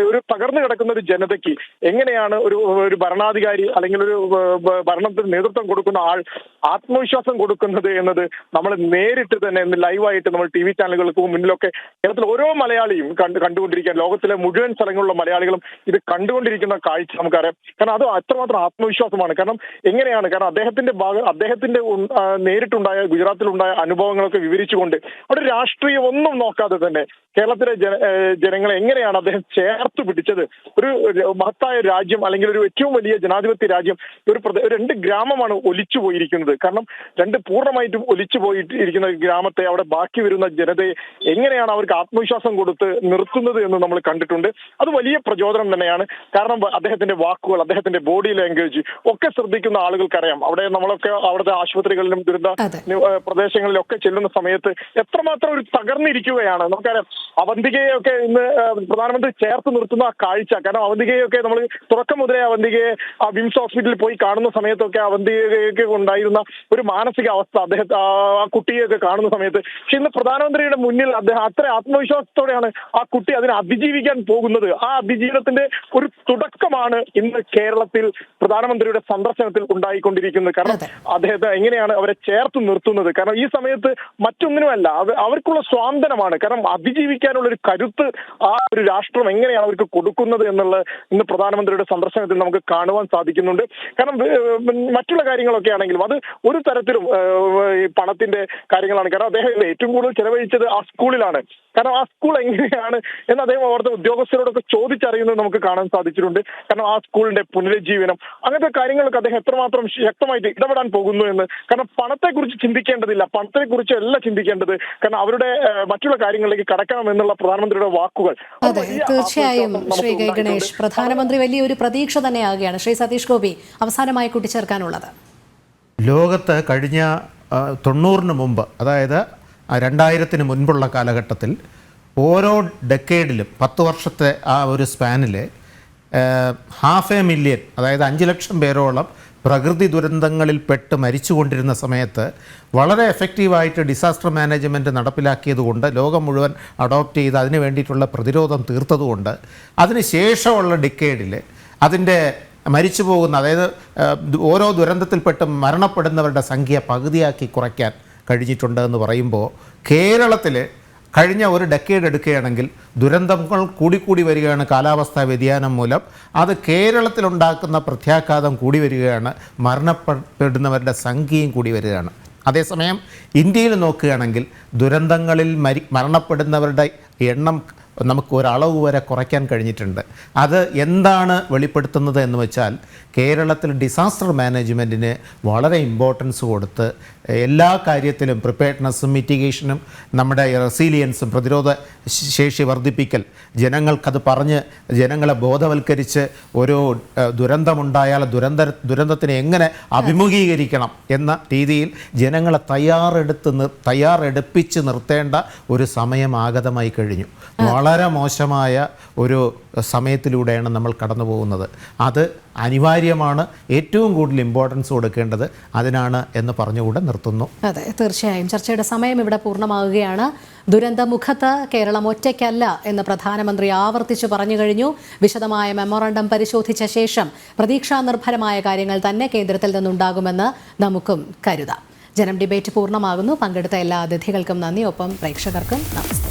ഒരു തകർന്നു കിടക്കുന്ന ഒരു ജനതയ്ക്ക് എങ്ങനെയാണ് ഒരു ഭരണാധികാരി അല്ലെങ്കിൽ ഒരു ഭരണത്തിന് നേതൃത്വം കൊടുക്കുന്ന ആൾ ആത്മവിശ്വാസം കൊടുക്കുന്നത് എന്നത് നമ്മൾ നേരിട്ട് തന്നെ ലൈവായിട്ട് നമ്മൾ TV ചാനലുകൾക്ക് മുന്നിലൊക്കെ കേരളത്തിൽ ഓരോ മലയാളിയും കണ്ടുകൊണ്ടിരിക്കാൻ, ലോകത്തിലെ മുഴുവൻ സ്ഥലങ്ങളിലുള്ള മലയാളികളും ഇത് കണ്ടുകൊണ്ടിരിക്കുന്ന കാഴ്ച നമുക്കറിയാം. കാരണം അത് അത്രമാത്രം ആത്മവിശ്വാസമാണ്. കാരണം എങ്ങനെയാണ്, കാരണം അദ്ദേഹത്തിന്റെ നേരിട്ടുണ്ടായ ഗുജറാത്തിലുണ്ടായ അനുഭവങ്ങളൊക്കെ വിവരിച്ചുകൊണ്ട് അവിടെ രാഷ്ട്രീയം ഒന്നും നോക്കാതെ തന്നെ കേരളത്തിലെ ജനങ്ങളെ എങ്ങനെയാണ് അദ്ദേഹം ചേർത്ത് പിടിച്ചത്. ഒരു മഹത്തായ രാജ്യം അല്ലെങ്കിൽ ഒരു ഏറ്റവും വലിയ ജനാധിപത്യ രാജ്യം, ഒരു 2 ഗ്രാമമാണ് ഒലിച്ചു പോയിരിക്കുന്നത്. കാരണം 2 പൂർണ്ണമായിട്ടും ഒലിച്ചു പോയിരിക്കുന്ന ഗ്രാമത്തെ അവിടെ ബാക്കി വരുന്ന ജനതയെ എങ്ങനെയാണ് അവർക്ക് ആത്മവിശ്വാസം കൊടുത്ത് നിർത്തുന്നത് എന്ന് നമ്മൾ കണ്ടിട്ടുണ്ട്. അത് വലിയ പ്രചോദനം തന്നെയാണ്. കാരണം അദ്ദേഹത്തിന്റെ വാക്കുകൾ, അദ്ദേഹത്തിന്റെ ബോഡി ലാംഗ്വേജ് ഒക്കെ ശ്രദ്ധിക്കുന്ന ആളുകൾക്കറിയാം. അവിടെ നമ്മളൊക്കെ അവിടുത്തെ ആശുപത്രികളിലും ദുരന്ത പ്രദേശങ്ങളിലൊക്കെ ചെല്ലുന്ന സമയത്ത് എത്രമാത്രം ഒരു തകർന്നിരിക്കുകയാണ്. നമുക്കറിയാം അവന്തികയൊക്കെ ഇന്ന് പ്രധാനമന്ത്രി ചേർത്ത് നിർത്തുന്ന ആ കാഴ്ച. കാരണം അവന്തികയൊക്കെ നമ്മൾ തുടക്കം മുതലേ അവന്തികയെ ആ വിംസ് ഹോസ്പിറ്റലിൽ പോയി കാണുന്ന സമയത്തൊക്കെ അവന്തികയൊക്കെ ഉണ്ടായിരുന്ന ഒരു മാനസിക അവസ്ഥ, അദ്ദേഹത്തെ ആ കുട്ടിയൊക്കെ കാണുന്ന സമയത്ത്, പക്ഷെ ഇന്ന് പ്രധാനമന്ത്രിയുടെ മുന്നിൽ അദ്ദേഹം അത്ര ആത്മവിശ്വാസത്തോടെയാണ് ആ കുട്ടി അതിനെ അതിജീവിക്കാൻ പോകുന്നത്. ആ അതിജീവനത്തിന്റെ ഒരു തുടക്കമാണ് ഇന്ന് കേരളത്തിൽ പ്രധാനമന്ത്രിയുടെ സന്ദർശനത്തിൽ ഉണ്ടായിക്കൊണ്ടിരിക്കുന്നത്. കാരണം അദ്ദേഹത്തെ എങ്ങനെയാണ് അവരെ ചേർത്ത് നിർത്തുന്നത്. കാരണം ഈ സമയത്ത് മറ്റൊന്നിനുമല്ല, അവർക്കുള്ള സ്വാതന്ത്ര്യമാണ്. കാരണം അതിജീവിക്കാനുള്ള ഒരു കരുത്ത് ആ ഒരു രാഷ്ട്രം എങ്ങനെയാണ് അവർക്ക് കൊടുക്കുന്നത് എന്നുള്ളത് ഇന്ന് പ്രധാനമന്ത്രിയുടെ സന്ദർശനത്തിൽ നമുക്ക് കാണുവാൻ സാധിക്കുന്നുണ്ട്. കാരണം മറ്റുള്ള കാര്യങ്ങളൊക്കെ ആണെങ്കിലും അത് ഒരു തരത്തിലും പണത്തിന്റെ കാര്യങ്ങളാണ്. കാരണം അദ്ദേഹം ഏറ്റവും കൂടുതൽ ചെലവഴിച്ചത് ആ സ്കൂളിലാണ്. കാരണം ആ സ്കൂൾ എങ്ങനെയാണ് എന്ന് അദ്ദേഹം അവിടുത്തെ ഉദ്യോഗസ്ഥരോടൊക്കെ ചോദിച്ചറിയുന്നത് നമുക്ക് കാണാൻ സാധിച്ചിട്ടുണ്ട്. കാരണം ആ സ്കൂളിന്റെ പുനരുജ്ജീവനം അങ്ങനത്തെ കാര്യങ്ങളൊക്കെ അദ്ദേഹം എത്രമാത്രം ശക്തമായിട്ട് ഇടപെടാൻ പോകുന്നു എന്ന്. കാരണം പണത്തെക്കുറിച്ച് ചിന്തിക്കേണ്ടതില്ല, പണത്തെക്കുറിച്ച് അല്ല ചിന്തിക്കേണ്ടത്. കാരണം അവരുടെ മറ്റുള്ള കാര്യങ്ങളിലേക്ക് കടക്കണം എന്നുള്ള പ്രധാനമന്ത്രിയുടെ വാക്കുകൾ. അതെ, തീർച്ചയായും ശ്രീ കെ ഗണേഷ്, പ്രധാനമന്ത്രി വലിയൊരു പ്രതീക്ഷ തന്നെയാകുകയാണ്. ശ്രീ സതീഷ് ഗോപി, അവസാനമായി കൂട്ടിച്ചേർക്കാനുള്ളത്. ലോകത്ത് കഴിഞ്ഞ 90-ന് മുമ്പ്, അതായത് 2000-ന് മുൻപുള്ള കാലഘട്ടത്തിൽ ഓരോ ഡെക്കേഡിലും 10 വർഷത്തെ ആ ഒരു സ്പാനിൽ 500,000, അതായത് 5 ലക്ഷം പേരോളം പ്രകൃതി ദുരന്തങ്ങളിൽപ്പെട്ട് മരിച്ചുകൊണ്ടിരുന്ന സമയത്ത് വളരെ എഫക്റ്റീവായിട്ട് ഡിസാസ്റ്റർ മാനേജ്മെൻറ്റ് നടപ്പിലാക്കിയതുകൊണ്ട്, ലോകം മുഴുവൻ അഡോപ്റ്റ് ചെയ്ത് അതിന് വേണ്ടിയിട്ടുള്ള പ്രതിരോധം തീർത്തതുകൊണ്ട് അതിന് ശേഷമുള്ള ഡിക്കേഡിൽ അതിൻ്റെ മരിച്ചു പോകുന്ന, അതായത് ഓരോ ദുരന്തത്തിൽപ്പെട്ട് മരണപ്പെടുന്നവരുടെ സംഖ്യ പകുതിയാക്കി കുറയ്ക്കാൻ കഴിഞ്ഞിട്ടുണ്ട് എന്ന് പറയുമ്പോൾ, കേരളത്തിൽ കഴിഞ്ഞ ഒരു ഡെക്കേഡ് എടുക്കുകയാണെങ്കിൽ ദുരന്തങ്ങൾ കൂടിക്കൂടി വരികയാണ്. കാലാവസ്ഥാ വ്യതിയാനം മൂലം അത് കേരളത്തിലുണ്ടാക്കുന്ന പ്രത്യാഘാതം കൂടി വരികയാണ്, മരണപ്പെടുന്നവരുടെ സംഖ്യയും കൂടി വരികയാണ്. അതേസമയം ഇന്ത്യയിൽ നോക്കുകയാണെങ്കിൽ ദുരന്തങ്ങളിൽ മരണപ്പെടുന്നവരുടെ എണ്ണം നമുക്ക് ഒരളവ് വരെ കുറയ്ക്കാൻ കഴിഞ്ഞിട്ടുണ്ട്. അത് എന്താണ് വെളിപ്പെടുത്തുന്നത് എന്ന് വെച്ചാൽ, കേരളത്തിൽ ഡിസാസ്റ്റർ മാനേജ്മെൻറ്റിന് വളരെ ഇമ്പോർട്ടൻസ് കൊടുത്ത് എല്ലാ കാര്യത്തിലും പ്രിപ്പയർഡ്നെസ്സും മിറ്റിഗേഷനും നമ്മുടെ റെസീലിയൻസും പ്രതിരോധ ശേഷി വർദ്ധിപ്പിക്കൽ, ജനങ്ങൾക്കത് പറഞ്ഞ് ജനങ്ങളെ ബോധവൽക്കരിച്ച് ഒരു ദുരന്തമുണ്ടായാൽ ദുരന്തത്തിനെ എങ്ങനെ അഭിമുഖീകരിക്കണം എന്ന രീതിയിൽ ജനങ്ങളെ തയ്യാറെടുപ്പിച്ച് നിർത്തേണ്ട ഒരു സമയം ആഗതമായി കഴിഞ്ഞു. വളരെ മോശമായ ഒരു സമയത്തിലൂടെയാണ് നമ്മൾ കടന്നു പോകുന്നത്. അത് അനിവാര്യമാണ്. ഏറ്റവും കൂടുതൽ ഇമ്പോർട്ടൻസ് കൊടുക്കേണ്ടത് അതിനാണ് എന്ന് പറഞ്ഞുകൂടെ നിർത്തുന്നു. അതെ, തീർച്ചയായും ചർച്ചയുടെ സമയം ഇവിടെ പൂർണ്ണമാവുകയാണ്. ദുരന്തമുഖത്ത് കേരളം ഒറ്റയ്ക്കല്ല എന്ന് പ്രധാനമന്ത്രി ആവർത്തിച്ചു പറഞ്ഞു കഴിഞ്ഞു. വിശദമായ മെമ്മോറണ്ടം പരിശോധിച്ച ശേഷം പ്രതീക്ഷാ നിർഭരമായ കാര്യങ്ങൾ തന്നെ കേന്ദ്രത്തിൽ നിന്നുണ്ടാകുമെന്ന് നമുക്കും കരുതാം. ജനം ഡിബേറ്റ് പൂർണ്ണമാകുന്നു. പങ്കെടുത്ത എല്ലാ അതിഥികൾക്കും നന്ദി. ഒപ്പം പ്രേക്ഷകർക്കും നമസ്കാരം.